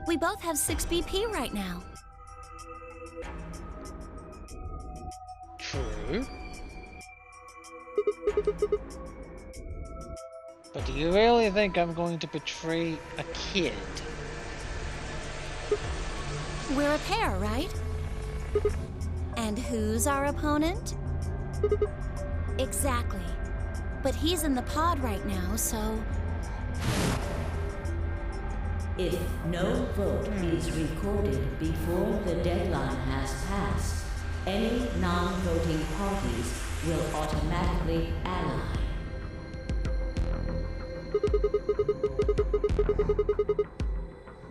We both have 6 BP right now. True. But do you really think I'm going to betray a kid? We're a pair, right? And who's our opponent? Exactly. But he's in the pod right now, so... If no vote is recorded before the deadline has passed, any non-voting parties will automatically ally.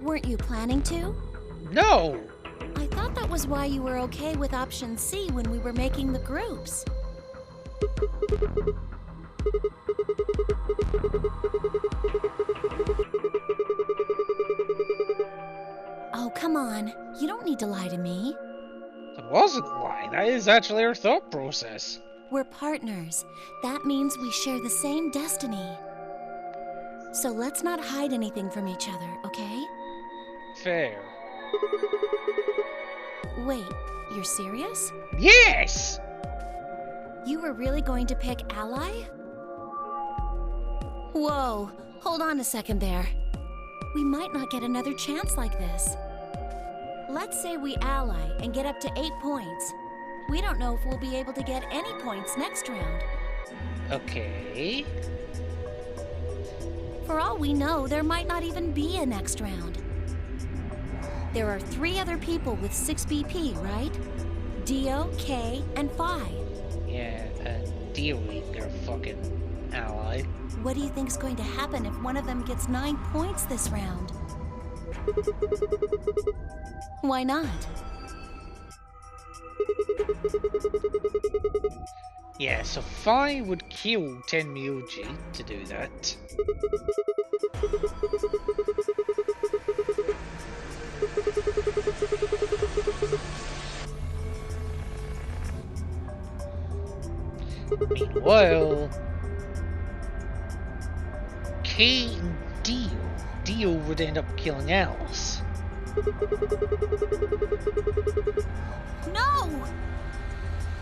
Weren't you planning to? No! I thought that was why you were okay with option C when we were making the groups. Oh, come on. You don't need to lie to me. That wasn't lying. That is actually our thought process. We're partners. That means we share the same destiny. So let's not hide anything from each other, okay? Fair. Wait, you're serious? Yes! You were really going to pick ally? Whoa, hold on a second there. We might not get another chance like this. Let's say we ally and get up to 8 points. We don't know if we'll be able to get any points next round. Okay. For all we know, there might not even be a next round. There are 3 other people with 6 BP, right? Dio, K, and Phi. Yeah, Dio ain't their fucking ally. What do you think's going to happen if one of them gets 9 points this round? Why not? Yeah, so Phi would kill Tenmyuji to do that. Meanwhile, K and Dio would end up killing Alice. No!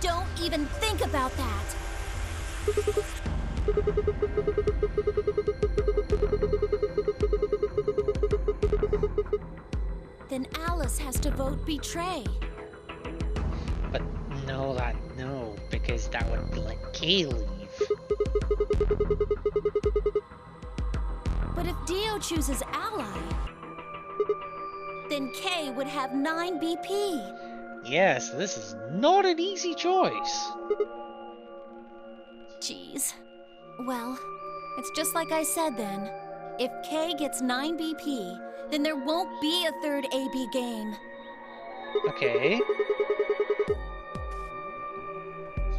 Don't even think about that! Then Alice has to vote betray. But no, because that would let K leave. But if Dio chooses ally, then K would have 9 BP. Yes, this is not an easy choice. Jeez. Well, it's just like I said then. If K gets 9 BP, then there won't be a third AB game. Okay.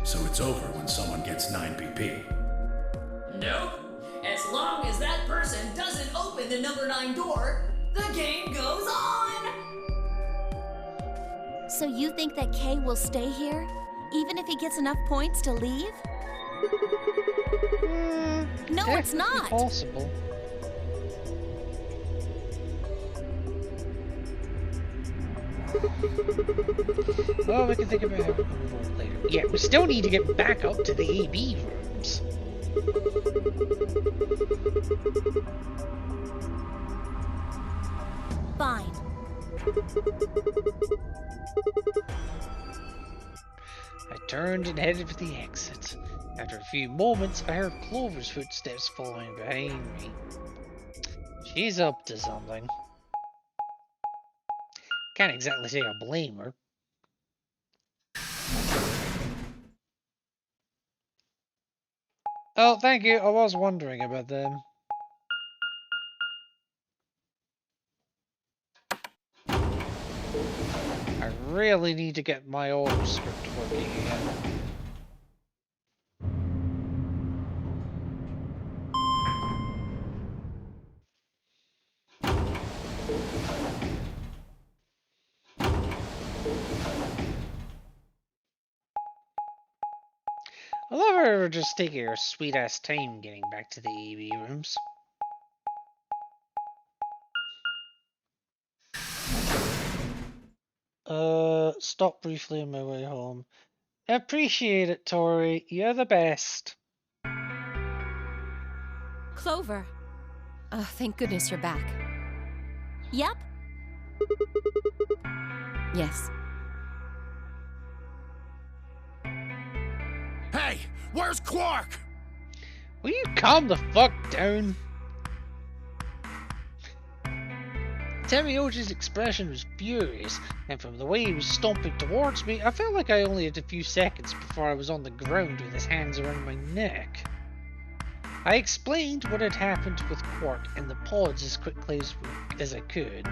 So it's over when someone gets 9 PP. Nope. As long as that person doesn't open the number 9 door, the game goes on! So you think that Kay will stay here, even if he gets enough points to leave? No, it's not! Possible. Well, we can think about it later. Yeah, we still need to get back up to the AB rooms. Fine. I turned and headed for the exit. After a few moments, I heard Clover's footsteps following behind me. She's up to something. Can't exactly say I blame her. Oh, thank you. I was wondering about them. I really need to get my auto script working again. I love her just taking her sweet ass time getting back to the AB rooms. Stop briefly on my way home. Appreciate it, Tori. You're the best. Clover. Oh, thank goodness you're back. Yep. Yes. Hey, where's Quark? Will you calm the fuck down? Temioji's expression was furious, and from the way he was stomping towards me, I felt like I only had a few seconds before I was on the ground with his hands around my neck. I explained what had happened with Quark and the pods as quickly as I could.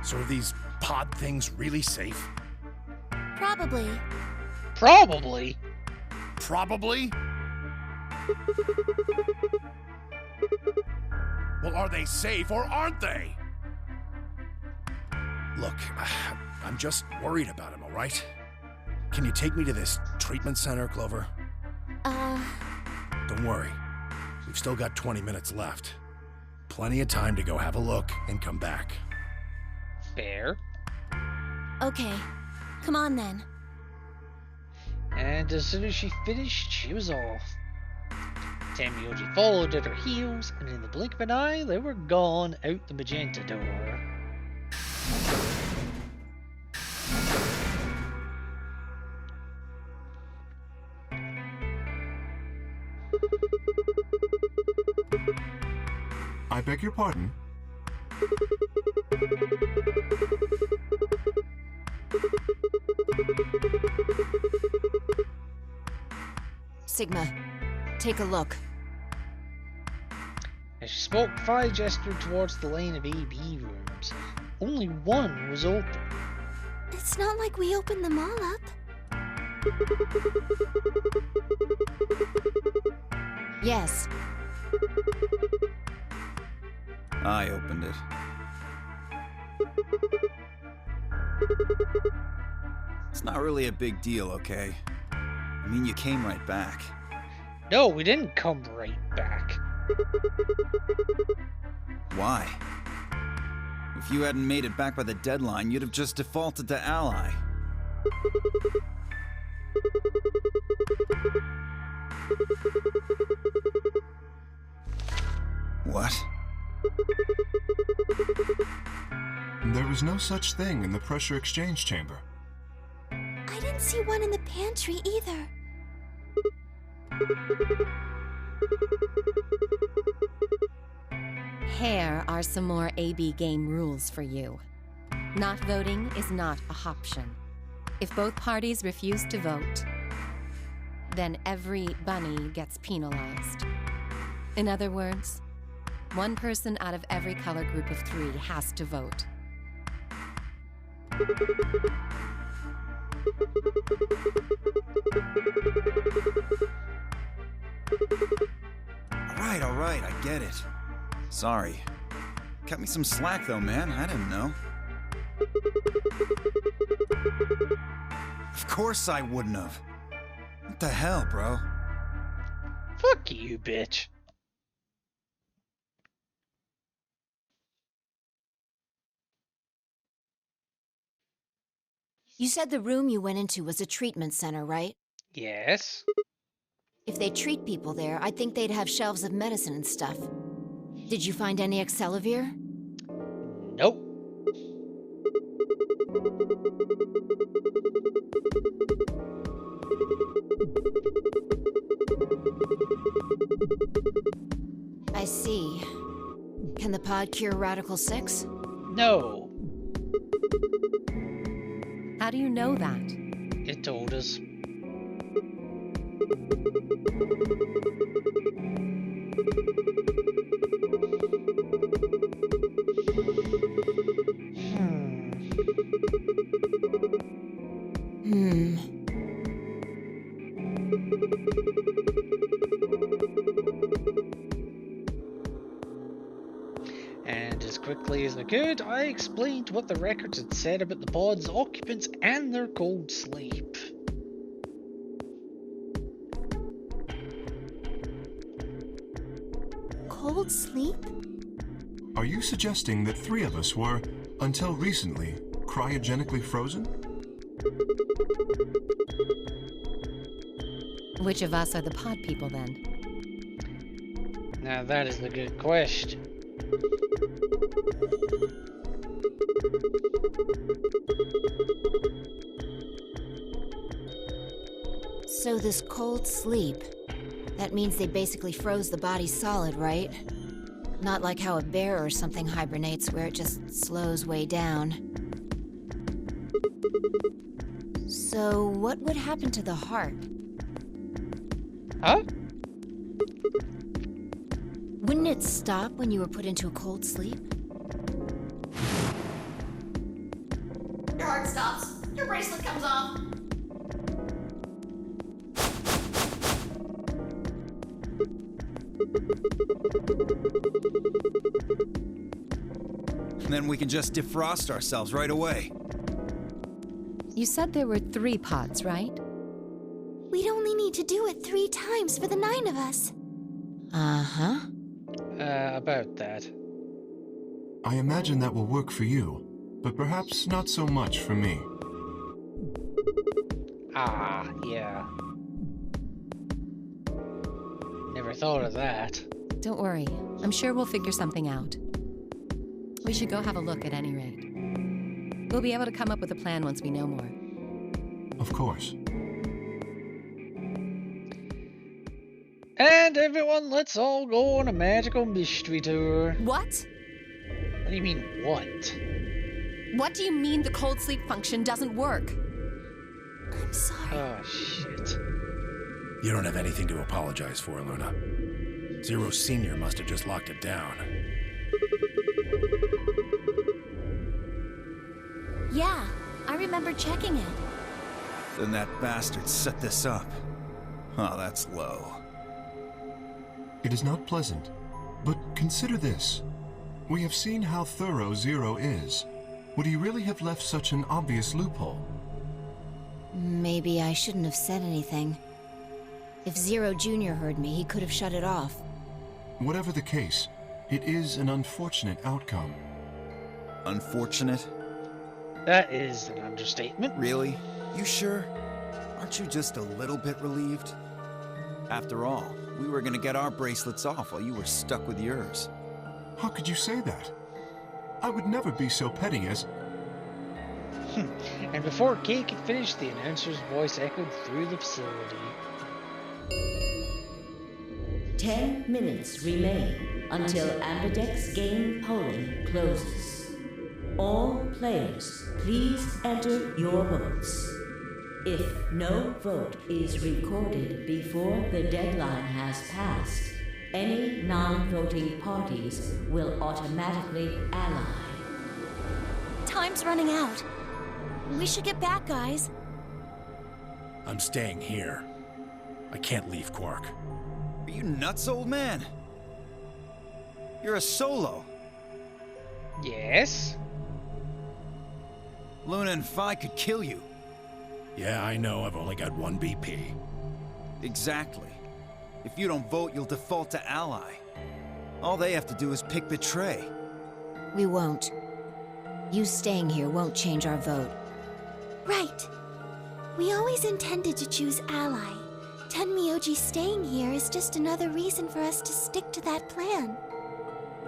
So are these pod things really safe? Probably. Probably? Probably? Well, are they safe or aren't they? Look, I'm just worried about him, all right? Can you take me to this treatment center, Clover? Don't worry. We've still got 20 minutes left. Plenty of time to go have a look and come back. Fair. Okay. Come on then. And as soon as she finished, she was off. Temioji followed at her heels, and in the blink of an eye, they were gone out the magenta door. I beg your pardon? Sigma, take a look. As she spoke, Phi gestured towards the lane of AB rooms. Only one was open. It's not like we opened them all up. Yes. I opened it. It's not really a big deal, okay? I mean, you came right back. No, we didn't come right back. Why? If you hadn't made it back by the deadline, you'd have just defaulted to Ally. What? There was no such thing in the pressure exchange chamber. I didn't see one in the pantry either. Here are some more AB game rules for you. Not voting is not a option. If both parties refuse to vote, then every bunny gets penalized. In other words, One person out of every color group of 3 has to vote. All right, I get it. Sorry. Cut me some slack though, man. I didn't know. Of course I wouldn't have. What the hell, bro? Fuck you, bitch. You said the room you went into was a treatment center, right? Yes. If they treat people there, I'd think they'd have shelves of medicine and stuff. Did you find any Excelavir? Nope. I see. Can the pod cure Radical 6? No. How do you know that? It told us. And as quickly as I could, I explained what the records had said about the pod's occupants and their cold sleep. Cold sleep? Are you suggesting that 3 of us were, until recently, cryogenically frozen? Which of us are the pod people then? Now that is a good question. So this cold sleep, that means they basically froze the body solid, right? Not like how a bear or something hibernates where it just slows way down. So what would happen to the heart? Huh? Wouldn't it stop when you were put into a cold sleep? Your heart stops. Your bracelet comes off. Then we can just defrost ourselves right away. You said there were 3 pods, right? We'd only need to do it 3 times for the 9 of us. Uh-huh. About that. I imagine that will work for you, but perhaps not so much for me. Ah, yeah. Never thought of that. Don't worry. I'm sure we'll figure something out. We should go have a look at any rate. We'll be able to come up with a plan once we know more. Of course. And everyone, let's all go on a magical mystery tour. What? What do you mean, what? What do you mean the cold sleep function doesn't work? I'm sorry. Oh, shit. You don't have anything to apologize for, Luna. Zero Senior must have just locked it down. Yeah, I remember checking it. Then that bastard set this up. Oh, that's low. It is not pleasant, but consider this. We have seen how thorough Zero is. Would he really have left such an obvious loophole? Maybe I shouldn't have said anything. If Zero Jr. heard me, he could have shut it off. Whatever the case, it is an unfortunate outcome. Unfortunate? That is an understatement. Really? You sure? Aren't you just a little bit relieved? After all, we were gonna get our bracelets off while you were stuck with yours. How could you say that? I would never be so petty as... And before Kay could finish, the announcer's voice echoed through the facility. 10 minutes remain until Ambidex game polling closes. All players, please enter your votes. If no vote is recorded before the deadline has passed, Any non-voting parties will automatically ally. Time's running out. We should get back, guys. I'm staying here. I can't leave Quark. Are you nuts, old man? You're a solo. Yes? Luna and Phi could kill you. Yeah, I know. I've only got one BP. Exactly. If you don't vote, you'll default to ally. All they have to do is pick Betray. We won't. You staying here won't change our vote. Right. We always intended to choose ally. Tenmyoji staying here is just another reason for us to stick to that plan.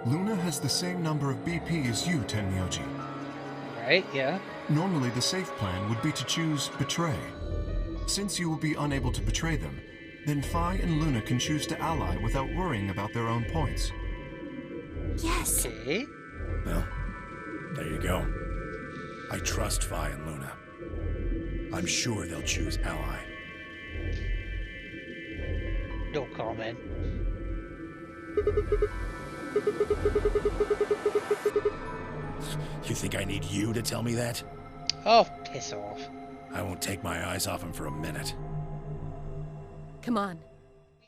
Luna has the same number of BP as you, Tenmyoji. Right, yeah. Normally, the safe plan would be to choose Betray. Since you will be unable to betray them, then Phi and Luna can choose to ally without worrying about their own points. Yes. Okay. Well, there you go. I trust Phi and Luna. I'm sure they'll choose ally. No comment. You think I need you to tell me that? Oh, piss off. I won't take my eyes off him for a minute. Come on.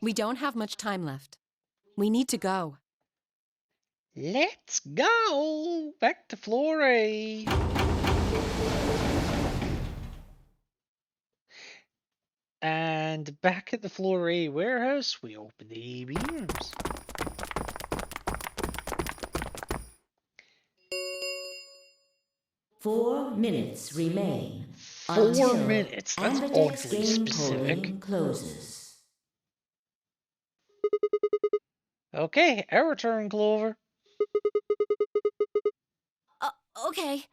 We don't have much time left. We need to go. Let's go back to floor A. And back at the floor A warehouse, we open the beams. Four minutes remain. 4 minutes. That's oddly game specific. polling closes. Okay, our turn, Clover. Okay.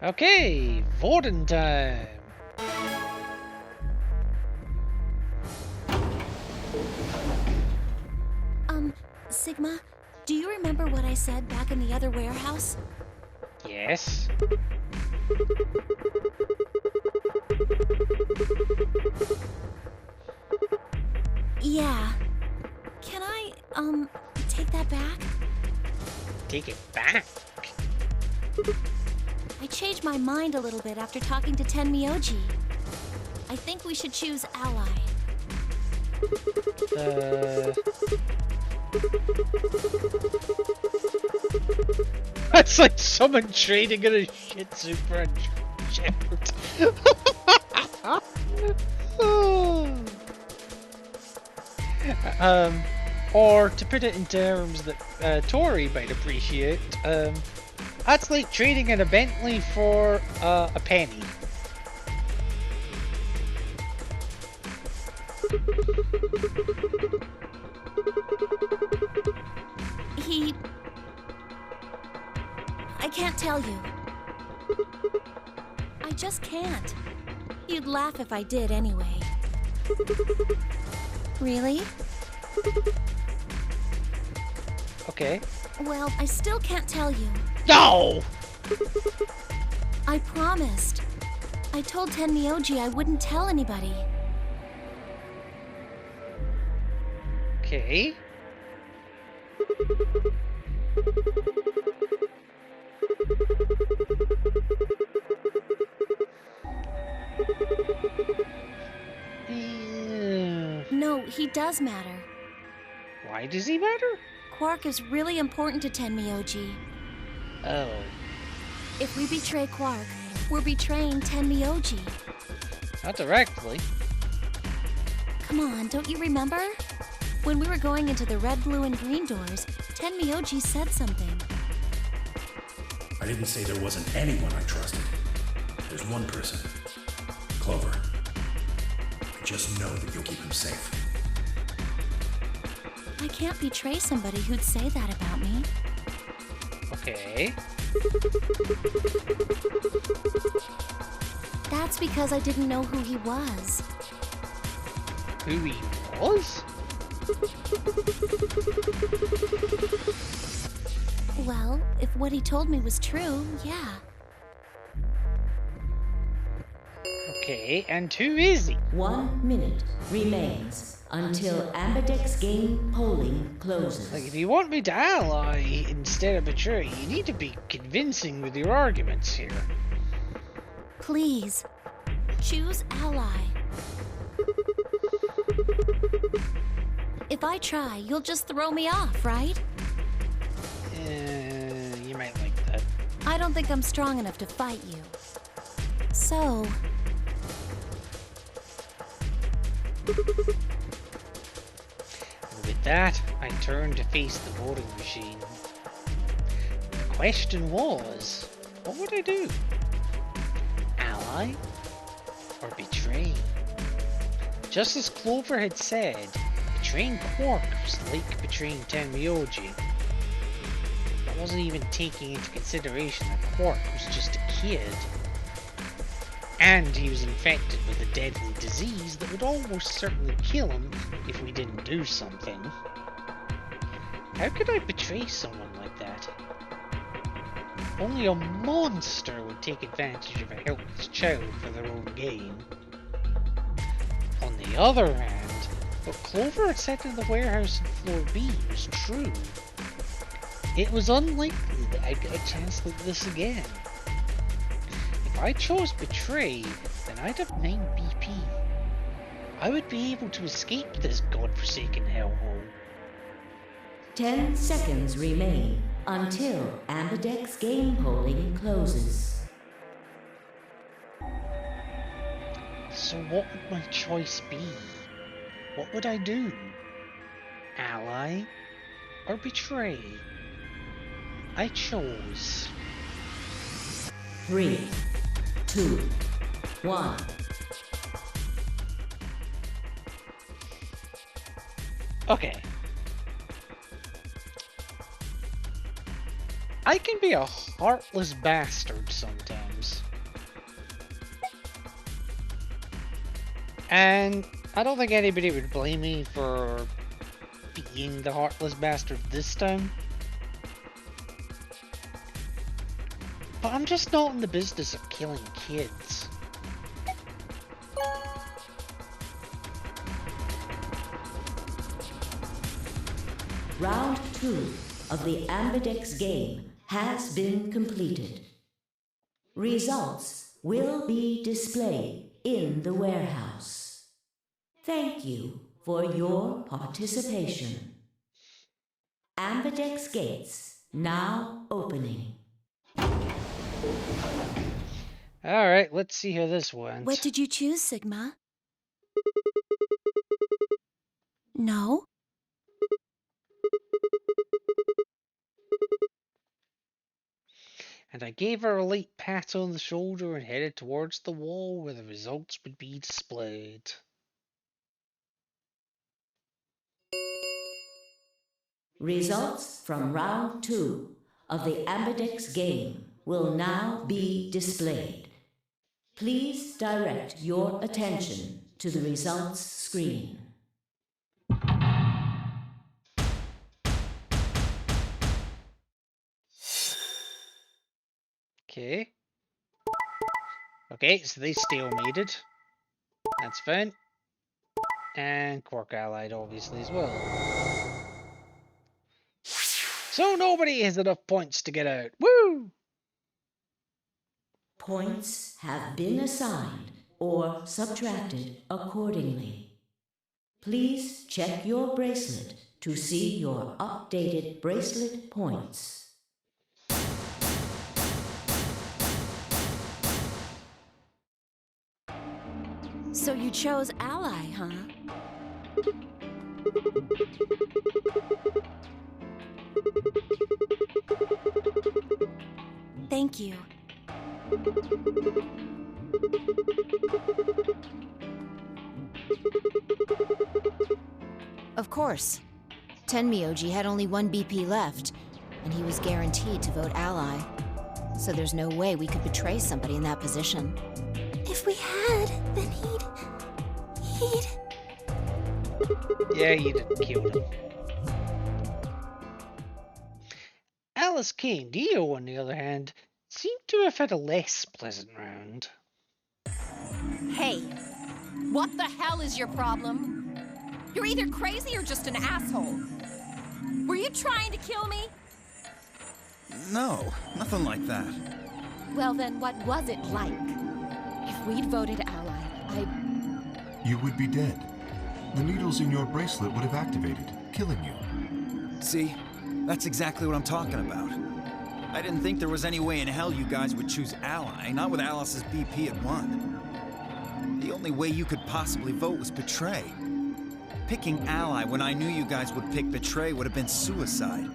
Okay, voting time. Sigma, do you remember what I said back in the other warehouse? Yes. Yeah. Can I, take that back? Take it back. I changed my mind a little bit after talking to Tenmyoji. I think we should choose ally. That's like someone trading in a Shih Tzu for a shepherd. Or to put it in terms that Tori might appreciate, that's like trading in a Bentley for a penny. I can't tell you. I just can't. You'd laugh if I did anyway. Really? Okay. Well, I still can't tell you. No! I promised. I told Tenmyoji I wouldn't tell anybody. Okay. No, he does matter. Why does he matter? Quark is really important to Tenmyoji. Oh. If we betray Quark, we're betraying Tenmyoji. Not directly. Come on, don't you remember? When we were going into the red, blue, and green doors, Tenmyoji said something. I didn't say there wasn't anyone I trusted. There's one person. Clover. I just know that you'll keep him safe. I can't betray somebody who'd say that about me. Okay. That's because I didn't know who he was. Who he was? Well, if what he told me was true, yeah. Okay, and who is he? 1 minute remains until Ambidex game polling closes. Like, if you want me to ally instead of betray, you need to be convincing with your arguments here. Please, choose ally. If I try, you'll just throw me off, right? You might like that. I don't think I'm strong enough to fight you. So... With that, I turned to face the voting machine. The question was, what would I do? Ally or betray? Just as Clover had said, betraying Quark was like betraying Tenmyoji. I wasn't even taking into consideration that Quark was just a kid. And he was infected with a deadly disease that would almost certainly kill him if we didn't do something. How could I betray someone like that? Only a monster would take advantage of a helpless child for their own gain. On the other hand, what Clover had said in the warehouse in Floor B was true. It was unlikely that I'd get a chance like this again. If I chose Betray, then I'd have 9 BP. I would be able to escape this godforsaken hellhole. 10 seconds remain until Ambidex game polling closes. So what would my choice be? What would I do? Ally or betray? I chose 3, 2, 1. Okay. I can be a heartless bastard sometimes. And I don't think anybody would blame me for being the heartless bastard this time. But I'm just not in the business of killing kids. Round 2 of the Ambidex game has been completed. Results will be displayed in the warehouse. Thank you for your participation. Ambidex gates now opening. Alright, let's see how this went. What did you choose, Sigma? No? And I gave her a light pat on the shoulder and headed towards the wall where the results would be displayed. Results from round 2 of the Ambidex game will now be displayed. Please direct your attention to the results screen. Okay. Okay, so they stalemated. That's fine. And Quark allied, obviously, as well. So nobody has enough points to get out. Woo! Points have been assigned or subtracted accordingly. Please check your bracelet to see your updated bracelet points. So you chose ally, huh? Thank you. Of course. Tenmyoji had only 1 BP left, and he was guaranteed to vote ally. So there's no way we could betray somebody in that position. If we had, then he'd... Yeah, you didn't kill him. Alice Kane Dio, on the other hand, seemed to have had a less pleasant round. Hey, what the hell is your problem? You're either crazy or just an asshole. Were you trying to kill me? No, nothing like that. Well then, what was it like? If we'd voted ally, You would be dead. The needles in your bracelet would have activated, killing you. See? That's exactly what I'm talking about. I didn't think there was any way in hell you guys would choose ally, not with Alice's BP at 1. The only way you could possibly vote was betray. Picking ally when I knew you guys would pick betray would have been suicide.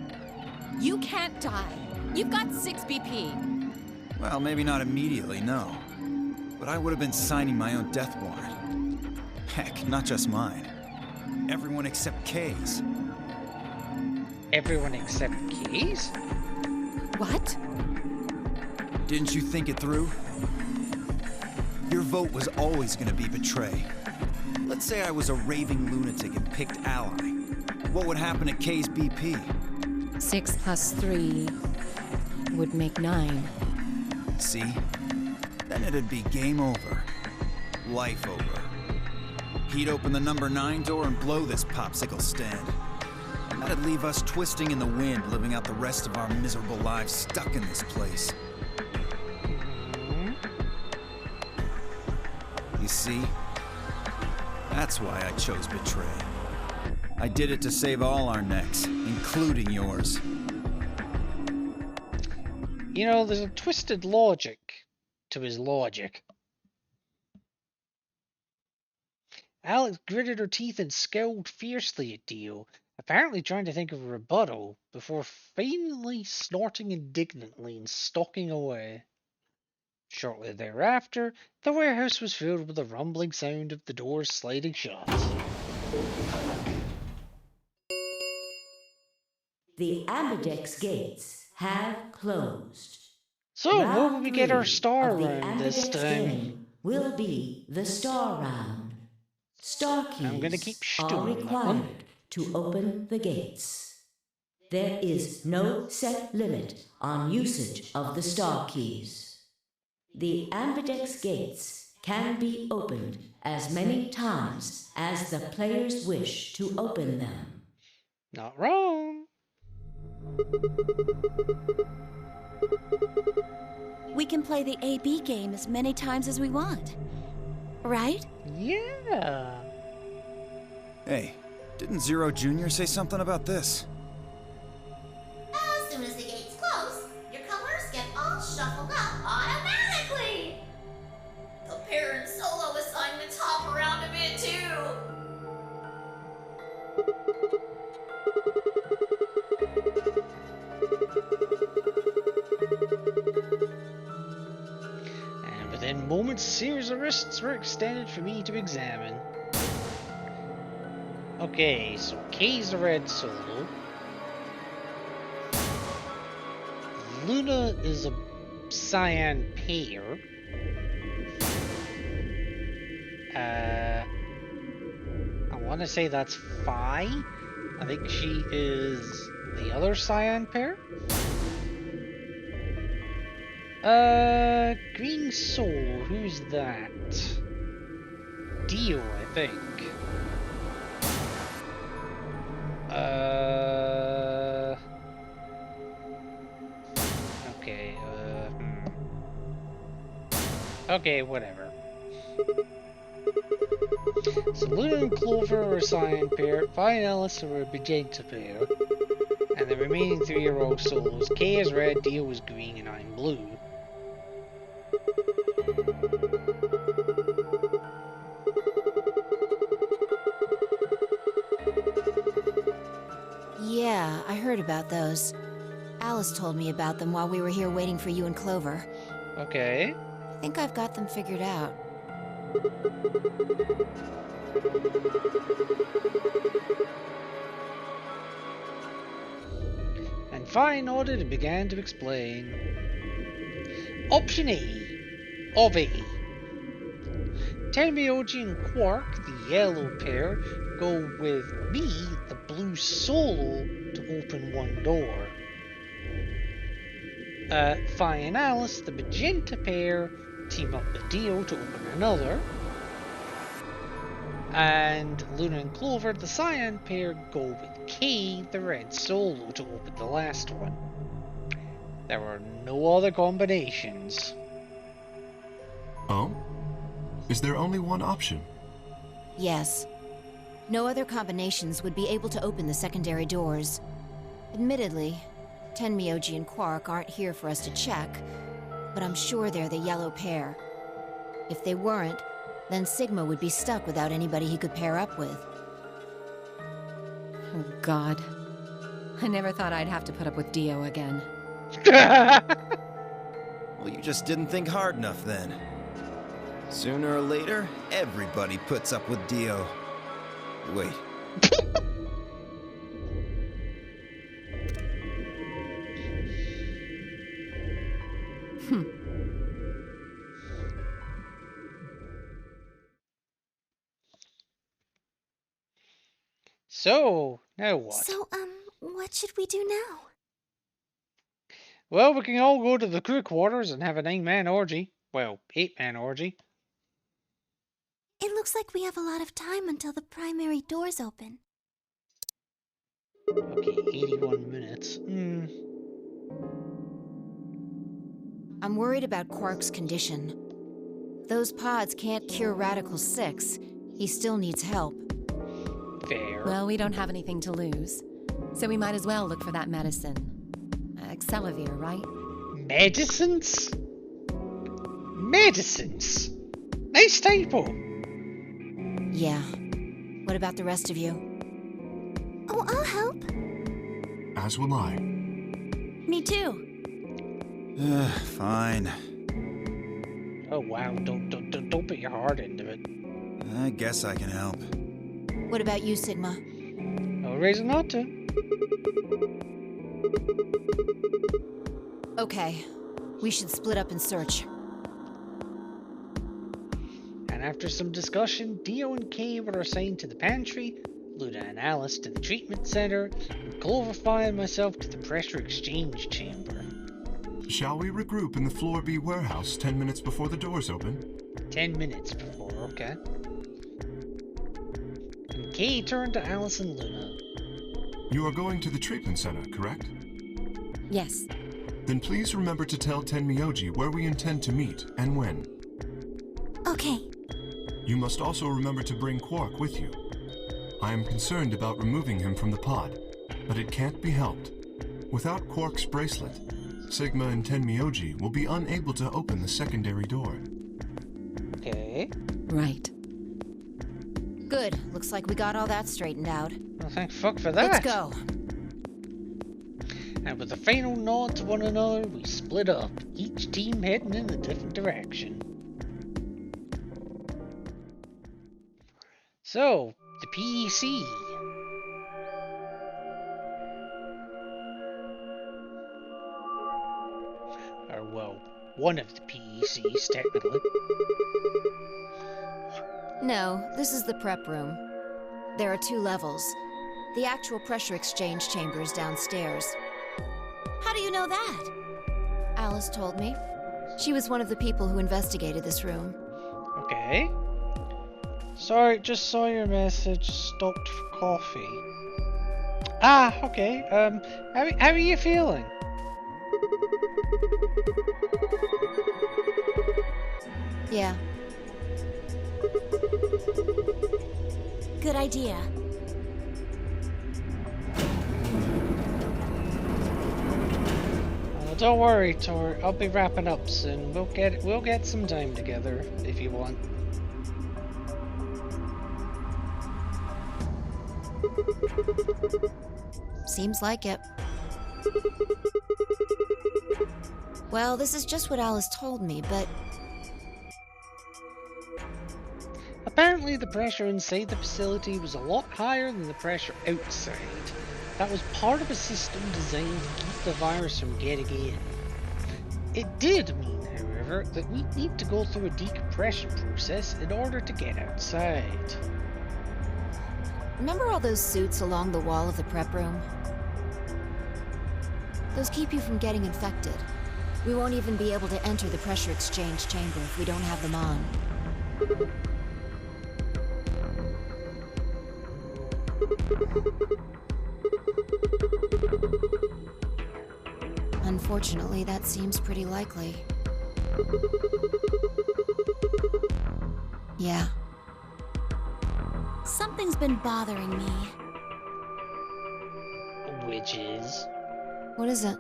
You can't die. You've got 6 BP. Well, maybe not immediately, no. But I would have been signing my own death warrant. Heck, not just mine. Everyone except Kay's. Everyone except Keys? What? Didn't you think it through? Your vote was always gonna be betray. Let's say I was a raving lunatic and picked ally. What would happen at Kay's BP? 6 plus 3 would make 9. See? Then it'd be game over. Life over. He'd open the number 9 door and blow this popsicle stand. And that'd leave us twisting in the wind, living out the rest of our miserable lives stuck in this place. You see? That's why I chose betray. I did it to save all our necks, including yours. You know, there's a twisted logic to his logic. Alex gritted her teeth and scowled fiercely at Dio, apparently trying to think of a rebuttal, before finally snorting indignantly and stalking away. Shortly thereafter, the warehouse was filled with the rumbling sound of the doors sliding shut. The Ambidex gates have closed. So, where will Round we get our 3 star of the round this Ambidex time? game will be the star round. Star I'm gonna keys keep are stewing on that required one. to open the gates. There is no set limit on usage of the star keys. The Ambidex gates can be opened as many times as the players wish to open them. Not wrong. We can play the AB game as many times as we want. Right? Yeah. Hey, didn't Zero Jr. say something about this? As soon as the gates close, your colors get all shuffled up automatically. The pair and solo assignments hop around a bit too. And within moments, a series of wrists were extended for me to examine. Okay, so Kay's the red solo. Luna is a cyan pair. I want to say that's Phi. I think she is the other cyan pair. Green Soul, who's that? Dio, I think. Okay, Okay, whatever. So Luna and Clover are a cyan pair, Phi and Alice are a magenta pair, and the remaining 3 are all solos. Kay is red, Dio is green, and I'm blue. Yeah, I heard about those. Alice told me about them while we were here waiting for you and Clover. Okay. I think I've got them figured out. And Phi nodded and began to explain. Option A of A. Tenmyoji and Quark, the yellow pair, go with me, the blue solo, to open one door. Phi and Alice, the magenta pair, team up with Dio to open another. And Luna and Clover, the cyan pair, go with Kay, the red solo, to open the last one. There were no other combinations. Oh? Is there only one option? Yes. No other combinations would be able to open the secondary doors. Admittedly, Tenmyoji and Quark aren't here for us to check, but I'm sure they're the yellow pair. If they weren't, then Sigma would be stuck without anybody he could pair up with. Oh, God. I never thought I'd have to put up with Dio again. Well, you just didn't think hard enough then. Sooner or later, everybody puts up with Dio. Wait. So, now what? So, what should we do now? Well, we can all go to the crew quarters and have a 9-man orgy. Well, 8-man orgy. It looks like we have a lot of time until the primary doors open. Okay, 81 minutes. I'm worried about Quark's condition. Those pods can't cure Radical 6. He still needs help. Fair. Well, we don't have anything to lose, so we might as well look for that medicine. Excelavir, right? Medicines? Medicines? Nice typo. Yeah. What about the rest of you? Oh, I'll help. As will I. Me too. Fine. Oh wow, don't put your heart into it. I guess I can help. What about you, Sigma? No reason not to. Okay. We should split up and search. And after some discussion, Dio and Kay were assigned to the pantry, Luna and Alice to the treatment center, and Cloverfly and myself to the pressure exchange chamber. Shall we regroup in the Floor B warehouse 10 minutes before the doors open? 10 minutes before, okay. And Kay turned to Alice and Luna. You are going to the treatment center, correct? Yes. Then please remember to tell Tenmyoji where we intend to meet and when. Okay. You must also remember to bring Quark with you. I am concerned about removing him from the pod, but it can't be helped. Without Quark's bracelet, Sigma and Tenmyoji will be unable to open the secondary door. Okay. Right. Good. Looks like we got all that straightened out. Well, thank fuck for that. Let's go. And with a final nod to one another, we split up, each team heading in a different direction. So, the PEC. Or, well, one of the PECs, technically. No, this is the prep room. There are 2 levels. The actual pressure exchange chamber is downstairs. How do you know that? Alice told me. She was one of the people who investigated this room. Okay. Sorry, just saw your message. Stopped for coffee. Ah, okay. How are you feeling? Yeah. Good idea. Don't worry, Tor. I'll be wrapping up soon. We'll get some time together if you want. Seems like it. Well, this is just what Alice told me, but... Apparently the pressure inside the facility was a lot higher than the pressure outside. That was part of a system designed to keep the virus from getting in. It did mean, however, that we need to go through a decompression process in order to get outside. Remember all those suits along the wall of the prep room? Those keep you from getting infected. We won't even be able to enter the pressure exchange chamber if we don't have them on. Unfortunately, that seems pretty likely. Yeah. Something's been bothering me. Which is? What is it?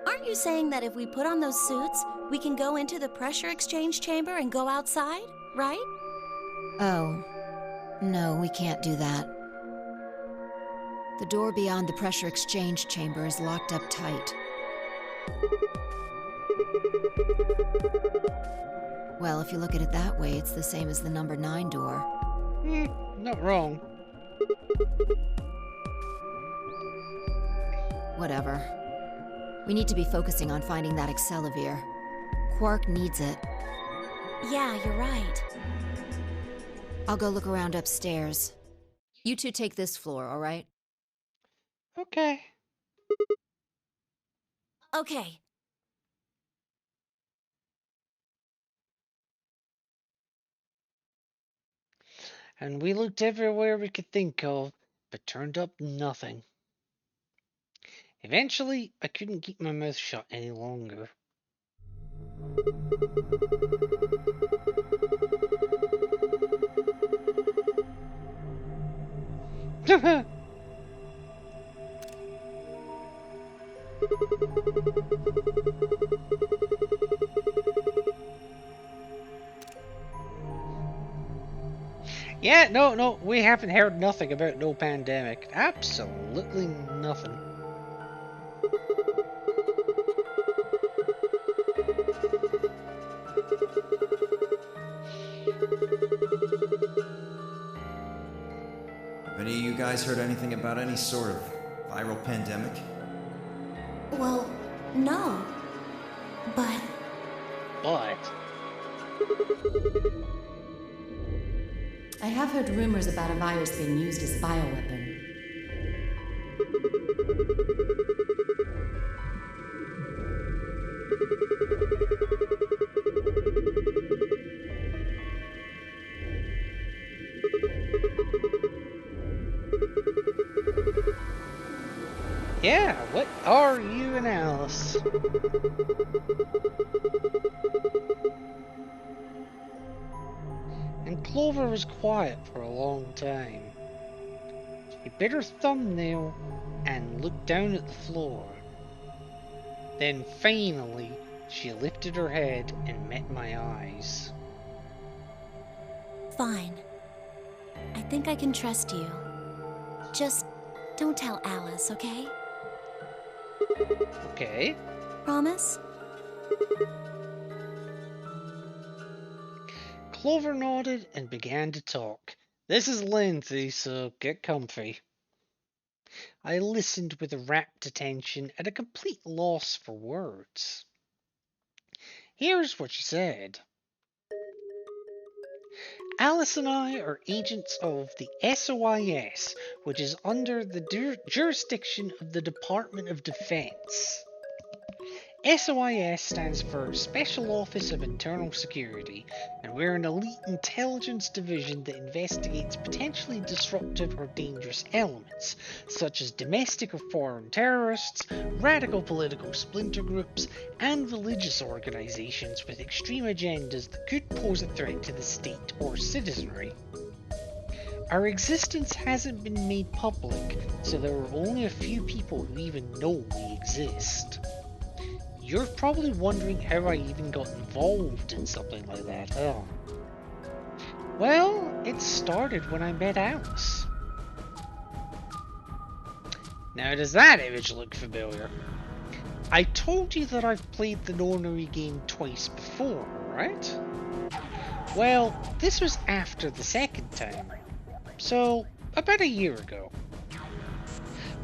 Aren't you saying that if we put on those suits, we can go into the pressure exchange chamber and go outside, right? Oh. No, we can't do that. The door beyond the pressure exchange chamber is locked up tight. Well, if you look at it that way, it's the same as the number 9 door. Not wrong. Whatever. We need to be focusing on finding that Accelavir. Quark needs it. Yeah, you're right. I'll go look around upstairs. You two take this floor, all right? Okay. Okay. And we looked everywhere we could think of, but turned up nothing. Eventually, I couldn't keep my mouth shut any longer. Yeah, no, we haven't heard nothing about no pandemic. Absolutely nothing. Have any of you guys heard anything about any sort of viral pandemic? Well, no. But... I have heard rumors about a virus being used as a bioweapon. Yeah, what are you and Alice? And Clover was quiet for a long time. She bit her thumbnail and looked down at the floor. Then finally, she lifted her head and met my eyes. Fine. I think I can trust you. Just don't tell Alice, okay? Okay. Promise? Clover nodded and began to talk. This is lengthy, so get comfy. I listened with rapt attention, at a complete loss for words. Here's what she said. Alice and I are agents of the SOIS, which is under the jurisdiction of the Department of Defense. SOIS stands for Special Office of Internal Security, and we're an elite intelligence division that investigates potentially disruptive or dangerous elements, such as domestic or foreign terrorists, radical political splinter groups, and religious organizations with extreme agendas that could pose a threat to the state or citizenry. Our existence hasn't been made public, so there are only a few people who even know we exist. You're probably wondering how I even got involved in something like that, huh? Well, it started when I met Alice. Now, does that image look familiar? I told you that I've played the Nonary game twice before, right? Well, this was after the second time, so about a year ago.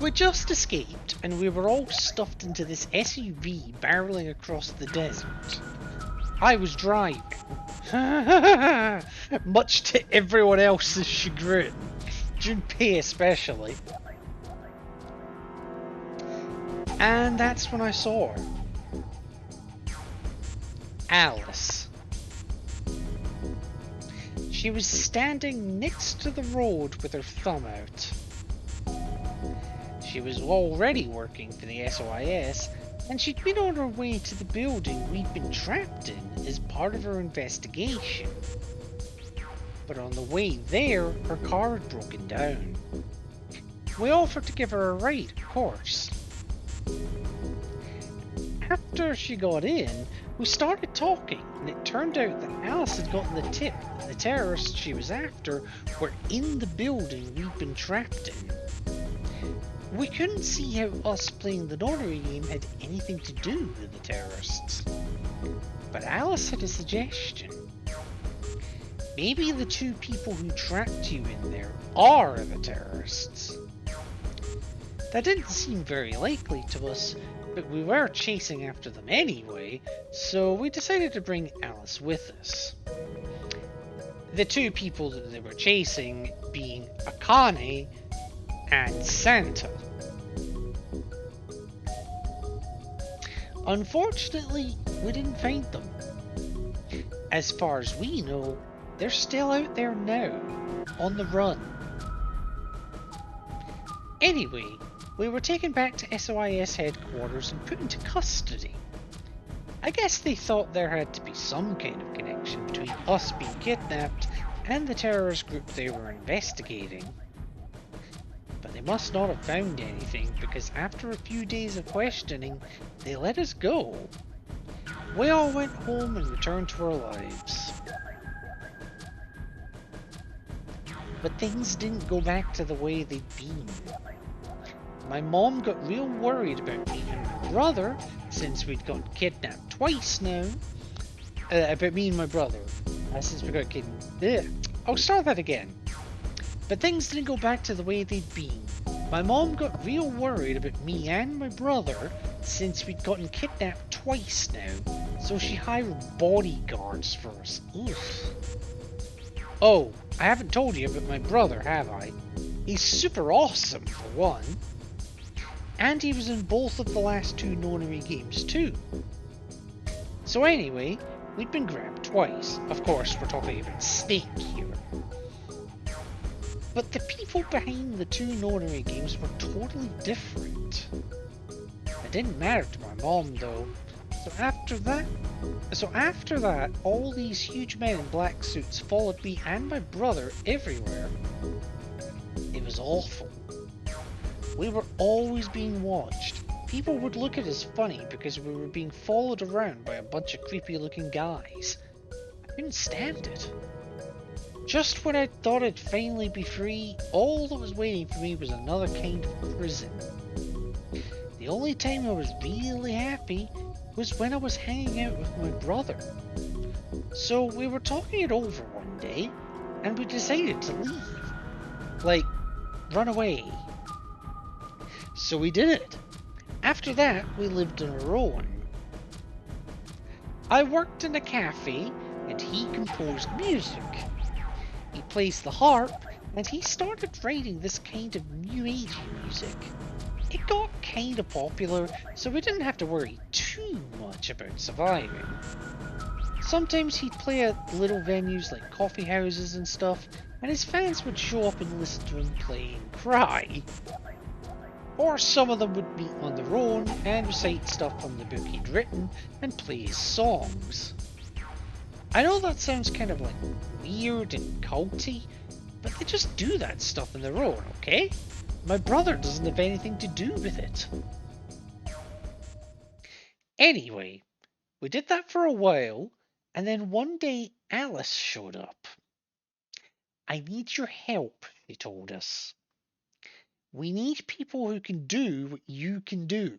We just escaped, and we were all stuffed into this SUV barreling across the desert. I was driving, much to everyone else's chagrin, Junpei especially. And that's when I saw her. Alice. She was standing next to the road with her thumb out. She was already working for the SOIS, and she'd been on her way to the building we'd been trapped in as part of her investigation. But on the way there, her car had broken down. We offered to give her a ride, of course. After she got in, we started talking, and it turned out that Alice had gotten the tip that the terrorists she was after were in the building we'd been trapped in. We couldn't see how us playing the Nonary game had anything to do with the terrorists. But Alice had a suggestion. Maybe the two people who trapped you in there are the terrorists. That didn't seem very likely to us, but we were chasing after them anyway, so we decided to bring Alice with us. The two people that they were chasing being Akane and Santa. Unfortunately, we didn't find them. As far as we know, they're still out there now, on the run. Anyway, we were taken back to SOIS headquarters and put into custody. I guess they thought there had to be some kind of connection between us being kidnapped and the terrorist group they were investigating. But they must not have found anything, because after a few days of questioning, they let us go. We all went home and returned to our lives. But things didn't go back to the way they'd been. My mom got real worried about me and my brother, since we'd gotten kidnapped twice now. About me and my brother. Since we got kidnapped. I'll start that again. But things didn't go back to the way they'd been. My mom got real worried about me and my brother, since we'd gotten kidnapped twice now, so she hired bodyguards for us. Oof. Oh, I haven't told you about my brother, have I? He's super awesome, for one. And he was in both of the last two Nonary games too. So anyway, we'd been grabbed twice. Of course, we're talking about Snake here. But the people behind the two Nonary games were totally different. It didn't matter to my mom though. So after that, all these huge men in black suits followed me and my brother everywhere. It was awful. We were always being watched. People would look at us funny because we were being followed around by a bunch of creepy looking guys. I couldn't stand it. Just when I thought I'd finally be free, all that was waiting for me was another kind of prison. The only time I was really happy was when I was hanging out with my brother. So we were talking it over one day, and we decided to leave. Like, run away. So we did it. After that, we lived on our own. I worked in a cafe, and he composed music. He plays the harp, and he started writing this kind of new agey music. It got kinda popular, so we didn't have to worry too much about surviving. Sometimes he'd play at little venues like coffee houses and stuff, and his fans would show up and listen to him play and cry. Or some of them would meet on their own and recite stuff from the book he'd written and play his songs. I know that sounds kind of like weird and culty, but they just do that stuff on their own, okay? My brother doesn't have anything to do with it. Anyway, we did that for a while, and then one day Alice showed up. I need your help, he told us. We need people who can do what you can do.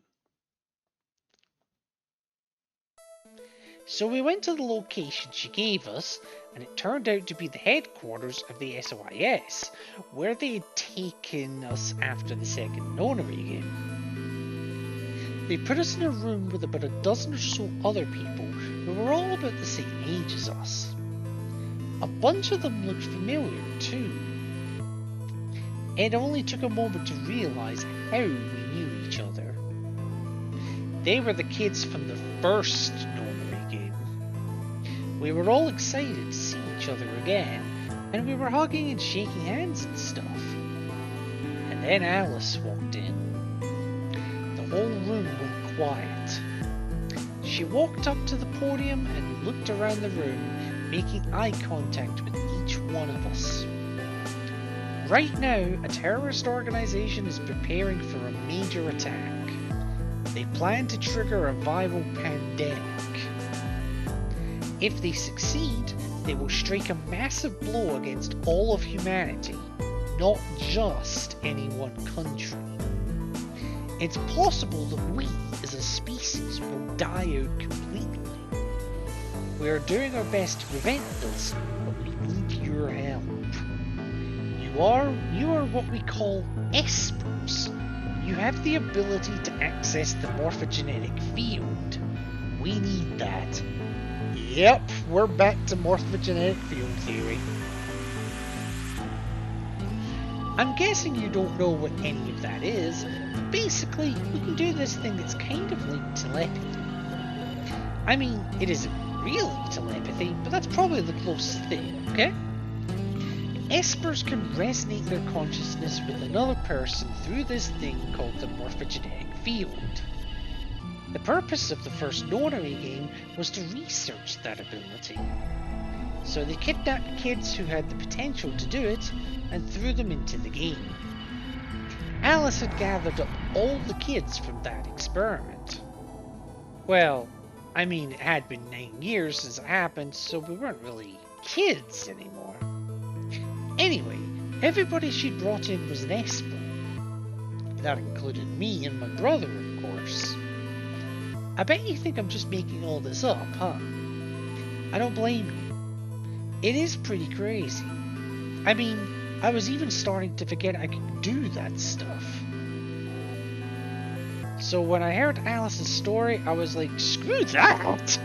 So we went to the location she gave us, and it turned out to be the headquarters of the SOIS, where they had taken us after the second Nonary game. They put us in a room with about a dozen or so other people who were all about the same age as us. A bunch of them looked familiar too. It only took a moment to realise how we knew each other. They were the kids from the first Nonary game. We were all excited to see each other again, and we were hugging and shaking hands and stuff. And then Alice walked in. whole room went quiet. She walked up to the podium and looked around the room, making eye contact with each one of us. Right now, a terrorist organization is preparing for a major attack. They plan to trigger a viral pandemic. If they succeed, they will strike a massive blow against all of humanity, not just any one country. It's possible that we, as a species, will die out completely. We are doing our best to prevent this, but we need your help. You are what we call espers. You have the ability to access the morphogenetic field. We need that. Yep, we're back to morphogenetic field theory. I'm guessing you don't know what any of that is, but basically, we can do this thing that's kind of like telepathy. I mean, it isn't really telepathy, but that's probably the closest thing, okay? Espers can resonate their consciousness with another person through this thing called the morphogenetic field. The purpose of the first Nonary game was to research that ability. So they kidnapped kids who had the potential to do it and threw them into the game. Alice had gathered up all the kids from that experiment. Well, I mean, it had been 9 years since it happened, so we weren't really kids anymore. Anyway, everybody she'd brought in was an Esper. That included me and my brother, of course. I bet you think I'm just making all this up, huh? I don't blame you. It is pretty crazy. I mean, I was even starting to forget I could do that stuff. So when I heard Alice's story, I was like, screw that!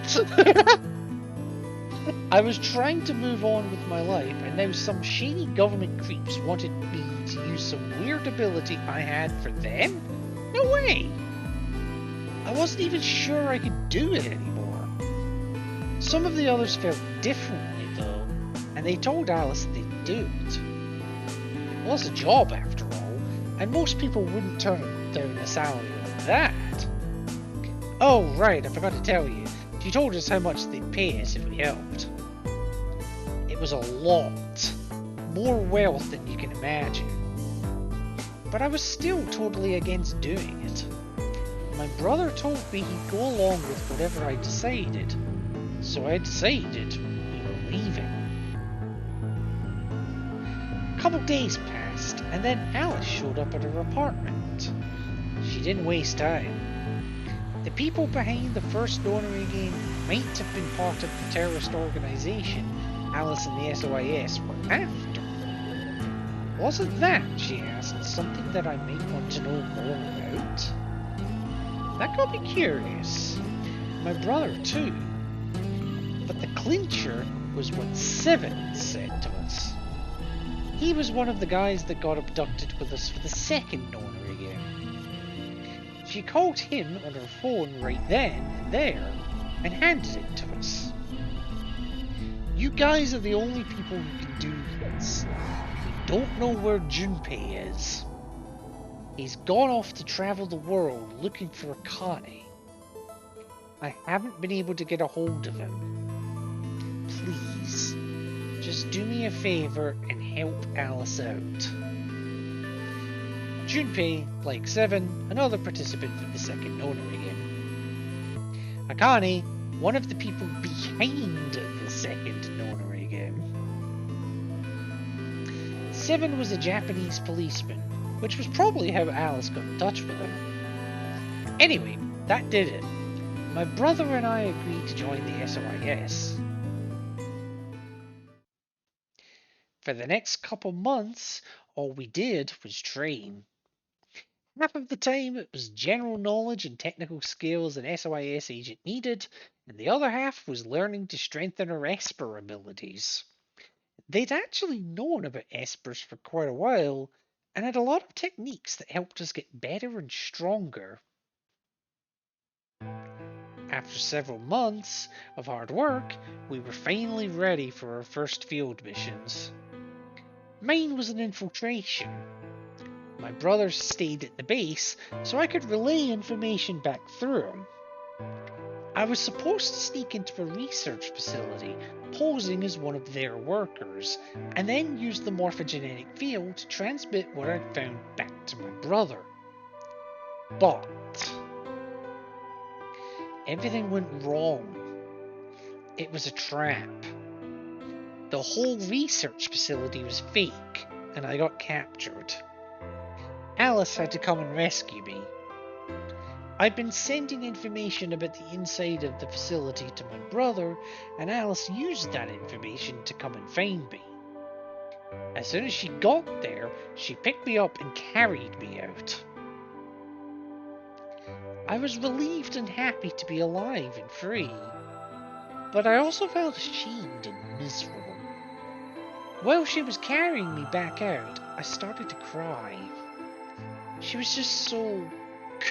I was trying to move on with my life, and now some shady government creeps wanted me to use some weird ability I had for them? No way! I wasn't even sure I could do it anymore. Some of the others felt differently though, and they told Alice they'd do it. Well, it's a job after all, and most people wouldn't turn down a salary like that. Oh right, I forgot to tell you. She told us how much they'd pay us if we helped. It was a lot. More wealth than you can imagine. But I was still totally against doing it. My brother told me he'd go along with whatever I decided. So I decided we were leaving. A couple days passed, and then Alice showed up at her apartment. She didn't waste time. The people behind the first Nonary game might have been part of the terrorist organization Alice and the SOIS were after. Wasn't that, she asked, something that I might want to know more about? That got me curious. My brother too. But the clincher was what Seven said to us. He was one of the guys that got abducted with us for the second Nonary game. She called him on her phone right then and there and handed it to us. You guys are the only people who can do this. We don't know where Junpei is. He's gone off to travel the world looking for Akane. I haven't been able to get a hold of him. Please, just do me a favor and help Alice out. Junpei, like Seven, another participant for the second Nonary game. Akane, one of the people behind the second Nonary game. Seven was a Japanese policeman, which was probably how Alice got in touch with him. Anyway, that did it. My brother and I agreed to join the SOIS. For the next couple months, all we did was train. Half of the time it was general knowledge and technical skills an SOIS agent needed, and the other half was learning to strengthen our Esper abilities. They'd actually known about Espers for quite a while, and had a lot of techniques that helped us get better and stronger. After several months of hard work, we were finally ready for our first field missions. Mine was an infiltration. My brother stayed at the base so I could relay information back through him. I was supposed to sneak into a research facility, posing as one of their workers, and then use the morphogenetic field to transmit what I'd found back to my brother. But everything went wrong. It was a trap. The whole research facility was fake, and I got captured. Alice had to come and rescue me. I'd been sending information about the inside of the facility to my brother, and Alice used that information to come and find me. As soon as she got there, she picked me up and carried me out. I was relieved and happy to be alive and free, but I also felt ashamed and miserable. While she was carrying me back out, I started to cry. She was just so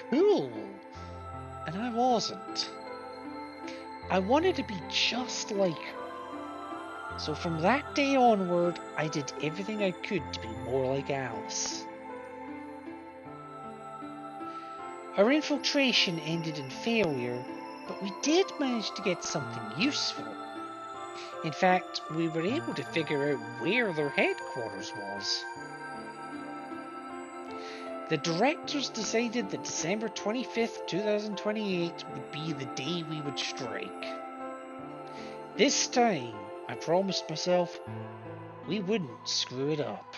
cool, and I wasn't. I wanted to be just like her. So from that day onward, I did everything I could to be more like Alice. Our infiltration ended in failure, but we did manage to get something useful. In fact, we were able to figure out where their headquarters was. The directors decided that December 25th, 2028 would be the day we would strike. This time, I promised myself we wouldn't screw it up.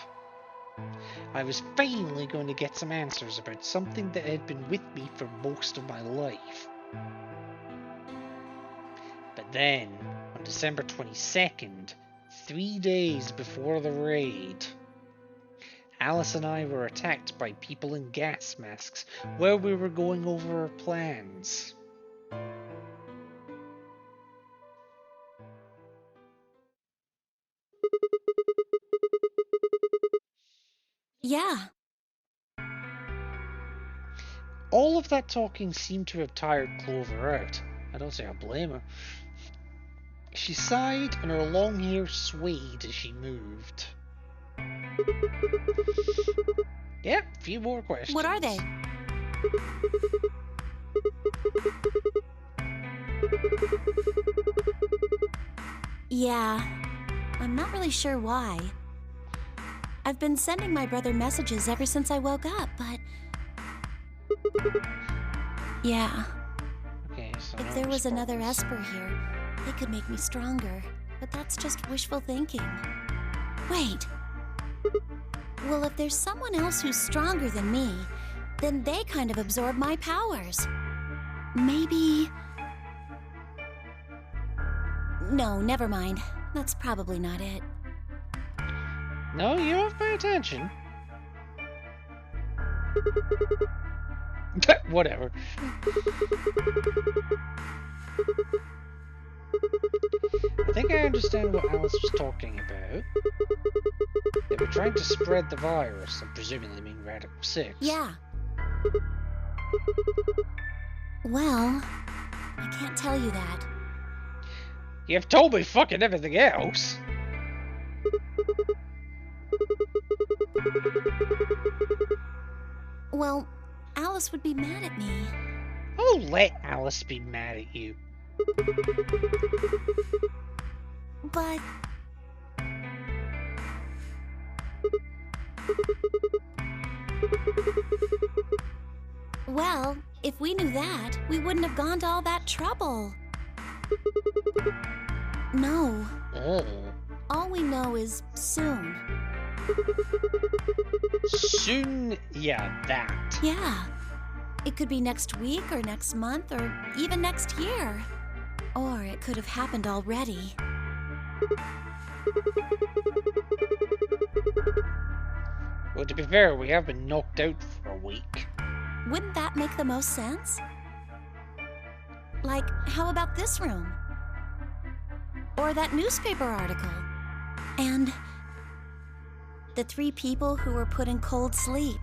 I was finally going to get some answers about something that had been with me for most of my life. But then, on December 22nd, 3 days before the raid, Alice and I were attacked by people in gas masks while we were going over our plans. Yeah. All of that talking seemed to have tired Clover out. I don't say I blame her. She sighed and her long hair swayed as she moved. Yep, a few more questions. What are they? Yeah, I'm not really sure why. I've been sending my brother messages ever since I woke up, but... Yeah. Okay, so if there was another Esper here, they could make me stronger. But that's just wishful thinking. Wait. Well, if there's someone else who's stronger than me, then they kind of absorb my powers. Maybe... No, never mind. That's probably not it. No, you have my attention. Whatever. I think I understand what Alice was talking about. They were trying to spread the virus, I'm presuming they mean Radical 6. Yeah. Well, I can't tell you that. You've told me fucking everything else. Well, Alice would be mad at me. Oh, let Alice be mad at you. But... Well, if we knew that, we wouldn't have gone to all that trouble. No. All we know is soon. Soon? Yeah, that. Yeah. It could be next week or next month or even next year. Or it could have happened already. Well, to be fair, we have been knocked out for a week. Wouldn't that make the most sense? Like, how about this room? Or that newspaper article? And the 3 people who were put in cold sleep.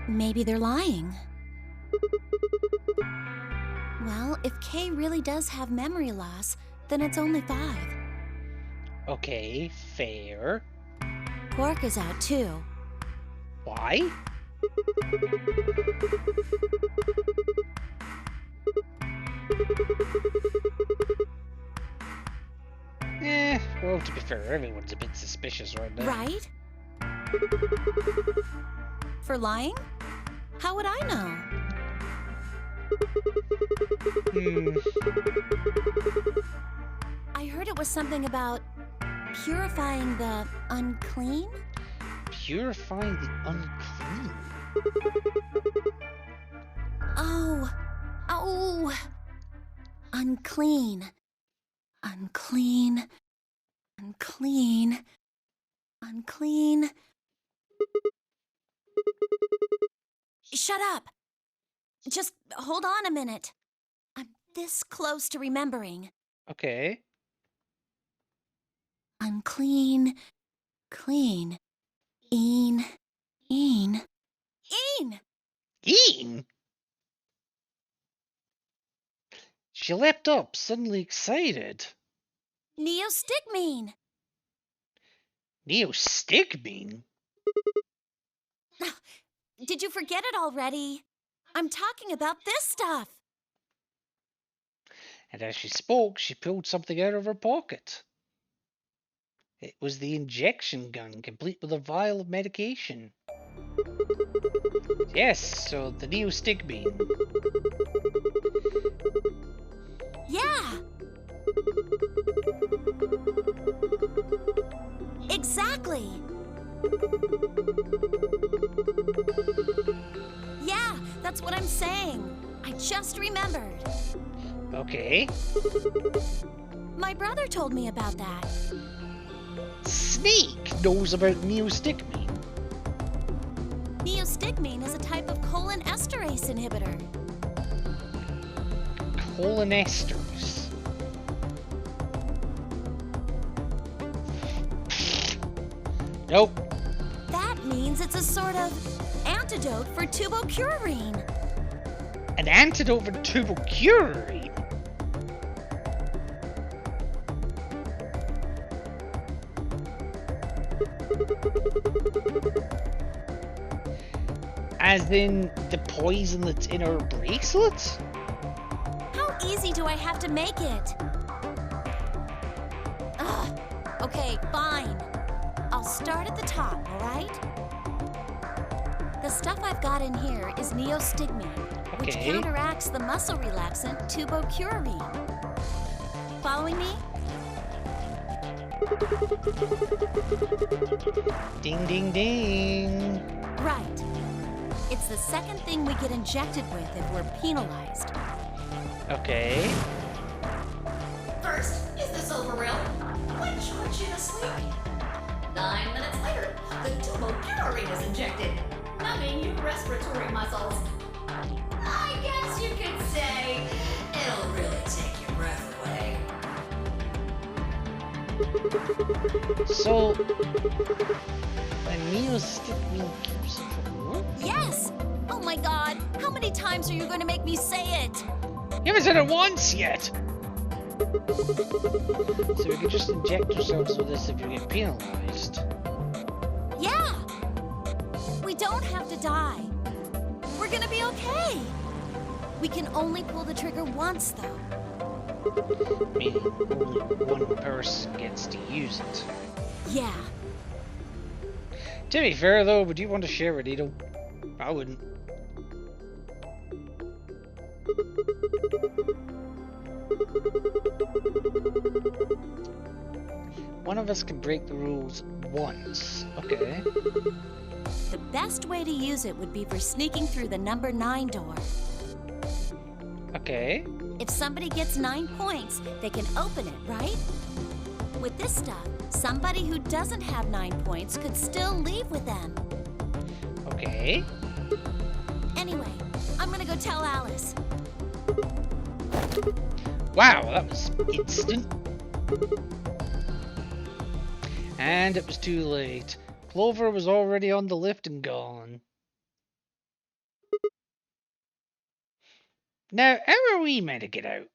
Maybe they're lying. Well, if Kay really does have memory loss, then it's only 5. Okay, fair. Quark is out too. Why? Well, to be fair, everyone's a bit suspicious right now. Right? For lying? How would I know? I heard it was something about purifying the unclean? Purifying the unclean? Oh. Unclean. Unclean. Unclean. Unclean. Shut up. Just hold on a minute. I'm this close to remembering. Okay. Unclean. Clean. Een. Een. Een? She leapt up, suddenly excited. Neostigmine. Neostigmine? Did you forget it already? I'm talking about this stuff. And as she spoke, she pulled something out of her pocket. It was the injection gun, complete with a vial of medication. Yes, so the neostigmine. Yeah. Exactly. Yeah, that's what I'm saying. I just remembered. Okay. My brother told me about that. Snake knows about neostigmine. Neostigmine is a type of cholinesterase inhibitor. Cholinesters. Nope. That means it's a sort of antidote for tubocurarine. An antidote for tubocurarine? As in the poison that's in her bracelet? How easy do I have to make it? Ugh. Okay, fine. I'll start at the top, alright? The stuff I've got in here is neostigmine, which counteracts the muscle relaxant tubocurarine. Following me? Ding, ding, ding. Right. It's the second thing we get injected with if we're penalized. Okay. First, is this over real? Quit charging asleep. 9 minutes later, the tubocurarine is injected, numbing your respiratory muscles. I guess you could say it'll really take your breath away. So, a neostigmine keeps it from what? Yes! Oh my god, how many times are you going to make me say it? You haven't said it once yet! So we can just inject ourselves with this if you get penalized. Yeah! We don't have to die. We're gonna be okay. We can only pull the trigger once, though. Meaning only one person gets to use it. Yeah. To be fair though, would you want to share a needle? I wouldn't. One of us can break the rules once. Okay. The best way to use it would be for sneaking through the number 9 door. Okay. If somebody gets 9 points, they can open it, right? With this stuff, somebody who doesn't have 9 points could still leave with them. Okay. Anyway, I'm gonna go tell Alice. Wow, that was instant. And it was too late. Clover was already on the lift and gone. Now, how are we meant to get out?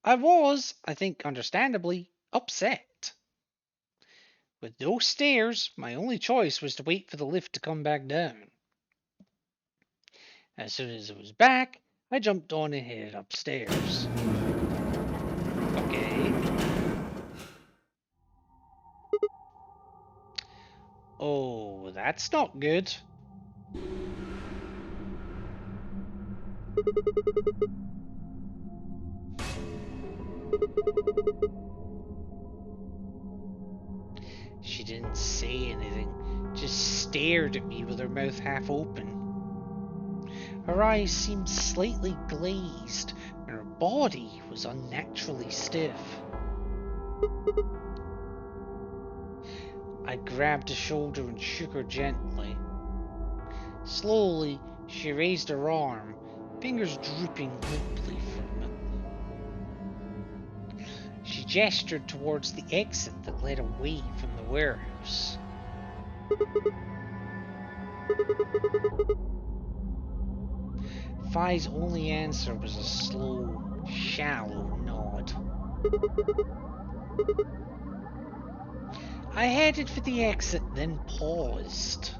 I was, I think understandably, upset. With no stairs, my only choice was to wait for the lift to come back down. As soon as it was back, I jumped on and headed upstairs. Okay. Oh, that's not good. She didn't say anything, just stared at me with her mouth half open. Her eyes seemed slightly glazed, and her body was unnaturally stiff. I grabbed her shoulder and shook her gently. Slowly, she raised her arm, fingers drooping limply from it. She gestured towards the exit that led away from the warehouse. Phi's only answer was a slow, shallow nod. I headed for the exit, then paused.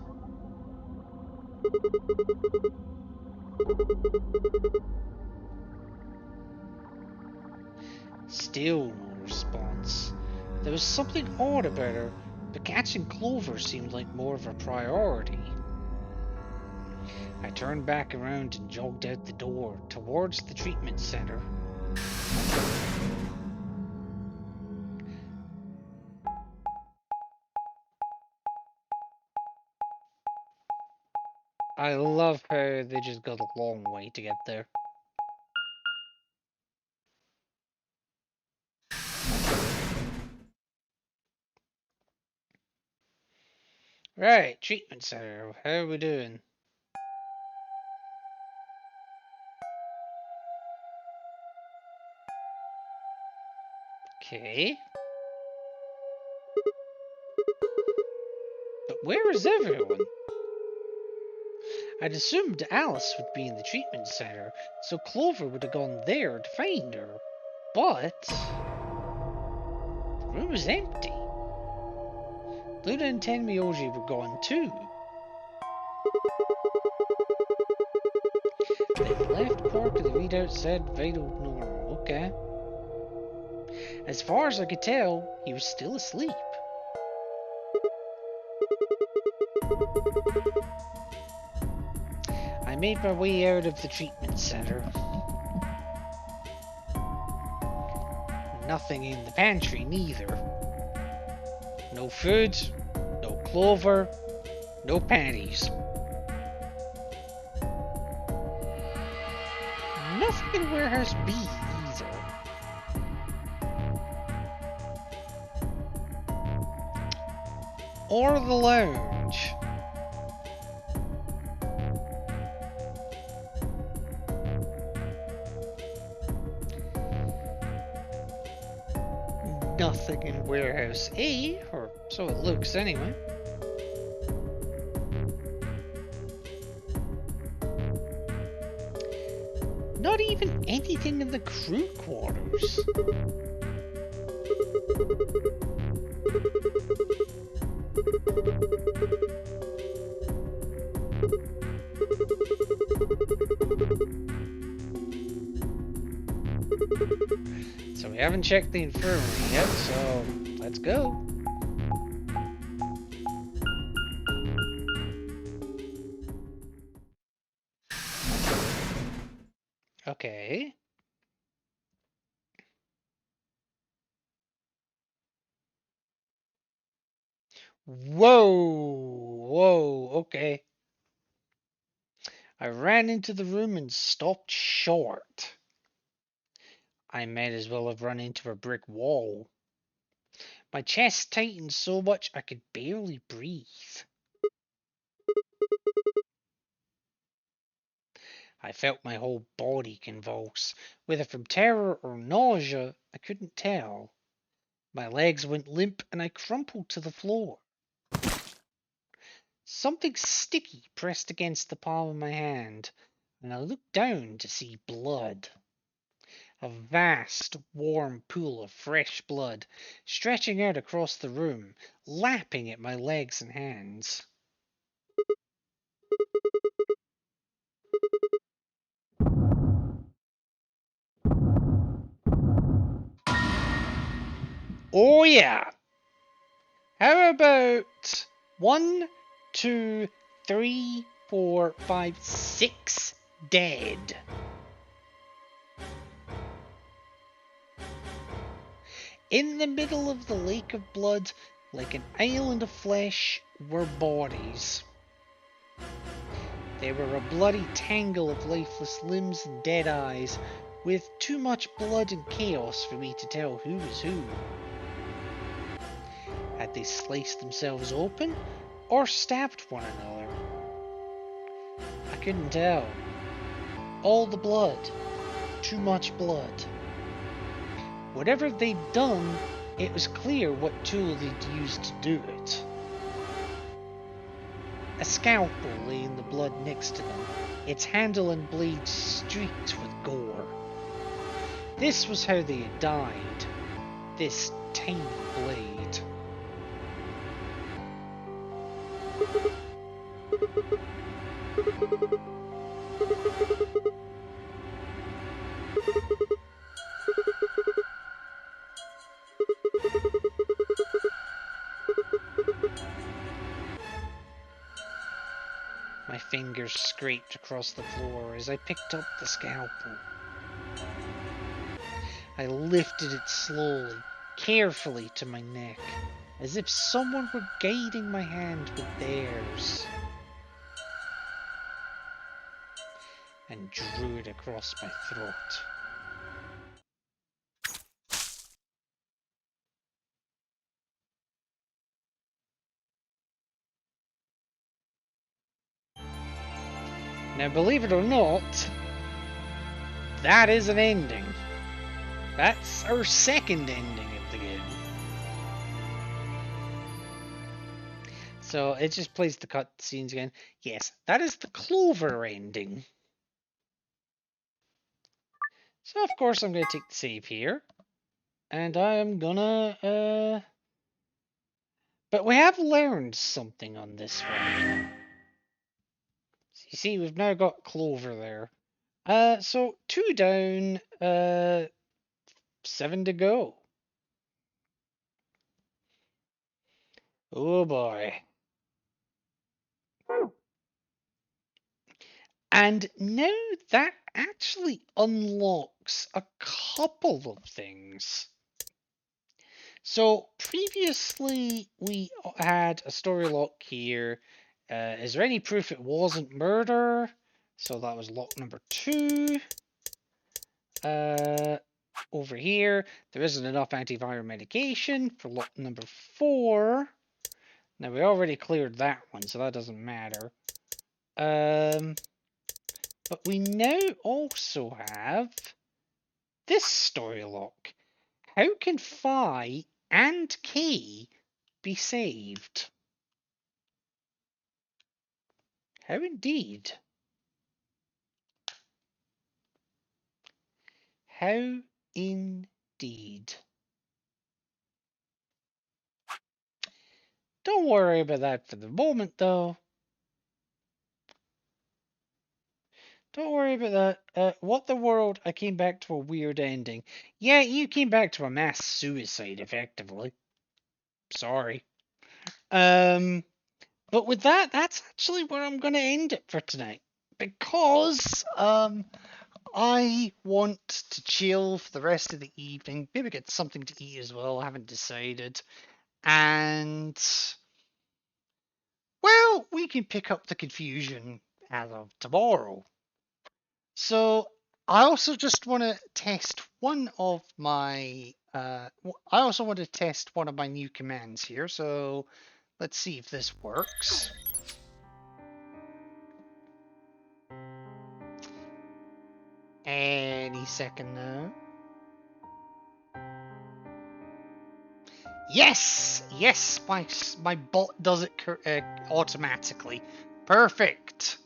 Still no response. There was something odd about her, but catching Clover seemed like more of a priority. I turned back around and jogged out the door towards the treatment center. I love how they just got a long way to get there. Right, treatment center. How are we doing? Okay. But where is everyone? I'd assumed Alice would be in the treatment center, so Clover would have gone there to find her. But the room was empty. Luna and Tenmyoji were gone too. They'd left Quark and the readout said vital normal. Okay. As far as I could tell, he was still asleep. I made my way out of the treatment center. Nothing in the pantry, neither. No food, no Clover, no panties. Nothing in Warehouse B either. Or the lounge. Nothing in Warehouse A, or so it looks anyway. Not even anything in the crew quarters. So we haven't checked the infirmary yet, so let's go. Okay. Whoa, okay. I ran into the room and stopped short. I might as well have run into a brick wall. My chest tightened so much I could barely breathe. I felt my whole body convulse, whether from terror or nausea, I couldn't tell. My legs went limp and I crumpled to the floor. Something sticky pressed against the palm of my hand, and I looked down to see blood. A vast, warm pool of fresh blood stretching out across the room, lapping at my legs and hands. Oh yeah! How about 1, 2, 3, 4, 5, 6 dead? In the middle of the lake of blood, like an island of flesh, were bodies. They were a bloody tangle of lifeless limbs and dead eyes, with too much blood and chaos for me to tell who was who. Had they sliced themselves open, or stabbed one another? I couldn't tell. All the blood. Too much blood. Whatever they'd done, it was clear what tool they'd used to do it. A scalpel lay in the blood next to them, its handle and blade streaked with gore. This was how they had died. This tiny blade. My fingers scraped across the floor as I picked up the scalpel. I lifted it slowly, carefully to my neck, as if someone were guiding my hand with theirs, and drew it across my throat. Now, believe it or not, that is an ending. That's our second ending of the game. So it just plays the cutscenes again. Yes, that is the Clover ending. So of course I'm going to take the save here. And I am gonna, But we have learned something on this one. So you see, we've now got Clover there. So 2 down, 7 to go. Oh boy. And now that actually unlocks a couple of things. So previously we had a story lock here. Is there any proof it wasn't murder? So that was lock number 2. Over here, there isn't enough antiviral medication for lock number 4. Now we already cleared that one, so that doesn't matter. But we now also have this story lock. How can Phi and K be saved? How indeed? How indeed? Don't worry about that for the moment, though. Don't worry about that. What the world? I came back to a weird ending. Yeah, you came back to a mass suicide, effectively. Sorry. But with that, that's actually where I'm going to end it for tonight. Because, I want to chill for the rest of the evening. Maybe get something to eat as well. I haven't decided. And, well, we can pick up the confusion as of tomorrow. So, I also just want to test one of my, I also want to test one of my new commands here. So, let's see if this works. Any second now. Yes! Yes! My bot does it automatically. Perfect.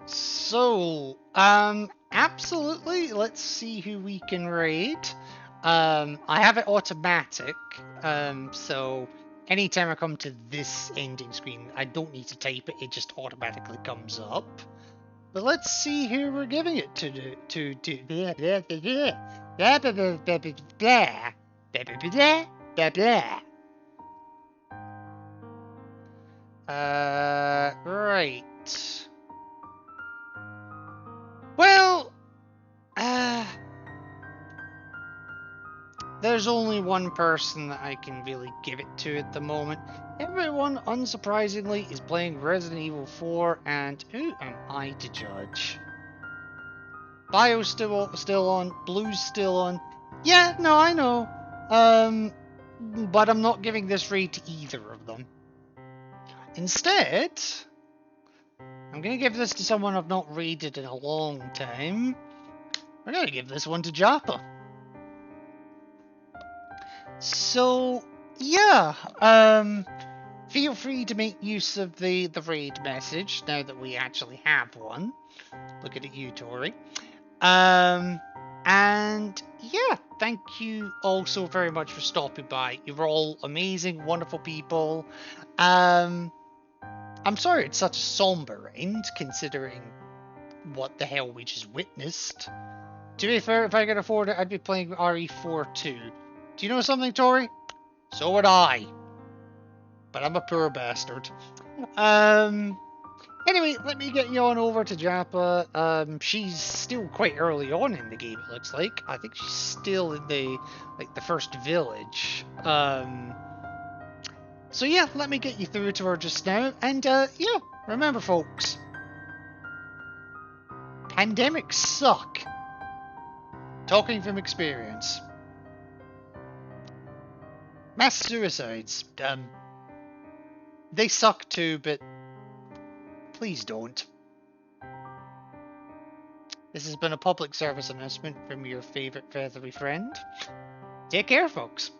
So, absolutely. Let's see who we can raid. I have it automatic, so anytime I come to this ending screen, I don't need to type it, it just automatically comes up. But let's see who we're giving it to. Blah, blah, blah, blah, blah, blah, blah, blah, blah, blah, blah. Right. Well, there's only one person that I can really give it to at the moment. Everyone, unsurprisingly, is playing Resident Evil 4, and who am I to judge? Bio's still on, Blue's still on. Yeah, no, I know. But I'm not giving this raid to either of them. Instead, I'm gonna give this to someone I've not raided in a long time. We're gonna give this one to Japa. So, yeah, feel free to make use of the raid message now that we actually have one. Looking at you, Tori. And yeah, thank you all so very much for stopping by. You're all amazing, wonderful people. I'm sorry it's such a somber end, considering what the hell we just witnessed. To be fair, if I could afford it, I'd be playing RE4 too. Do you know something, Tori? So would I. But I'm a poor bastard. Anyway, let me get you on over to Japa. She's still quite early on in the game, it looks like. I think she's still in the first village. So yeah, let me get you through to her just now. And yeah, remember folks, pandemics suck. Talking from experience. Mass suicides, they suck too, but please don't. This has been a public service announcement from your favourite feathery friend. Take care, folks.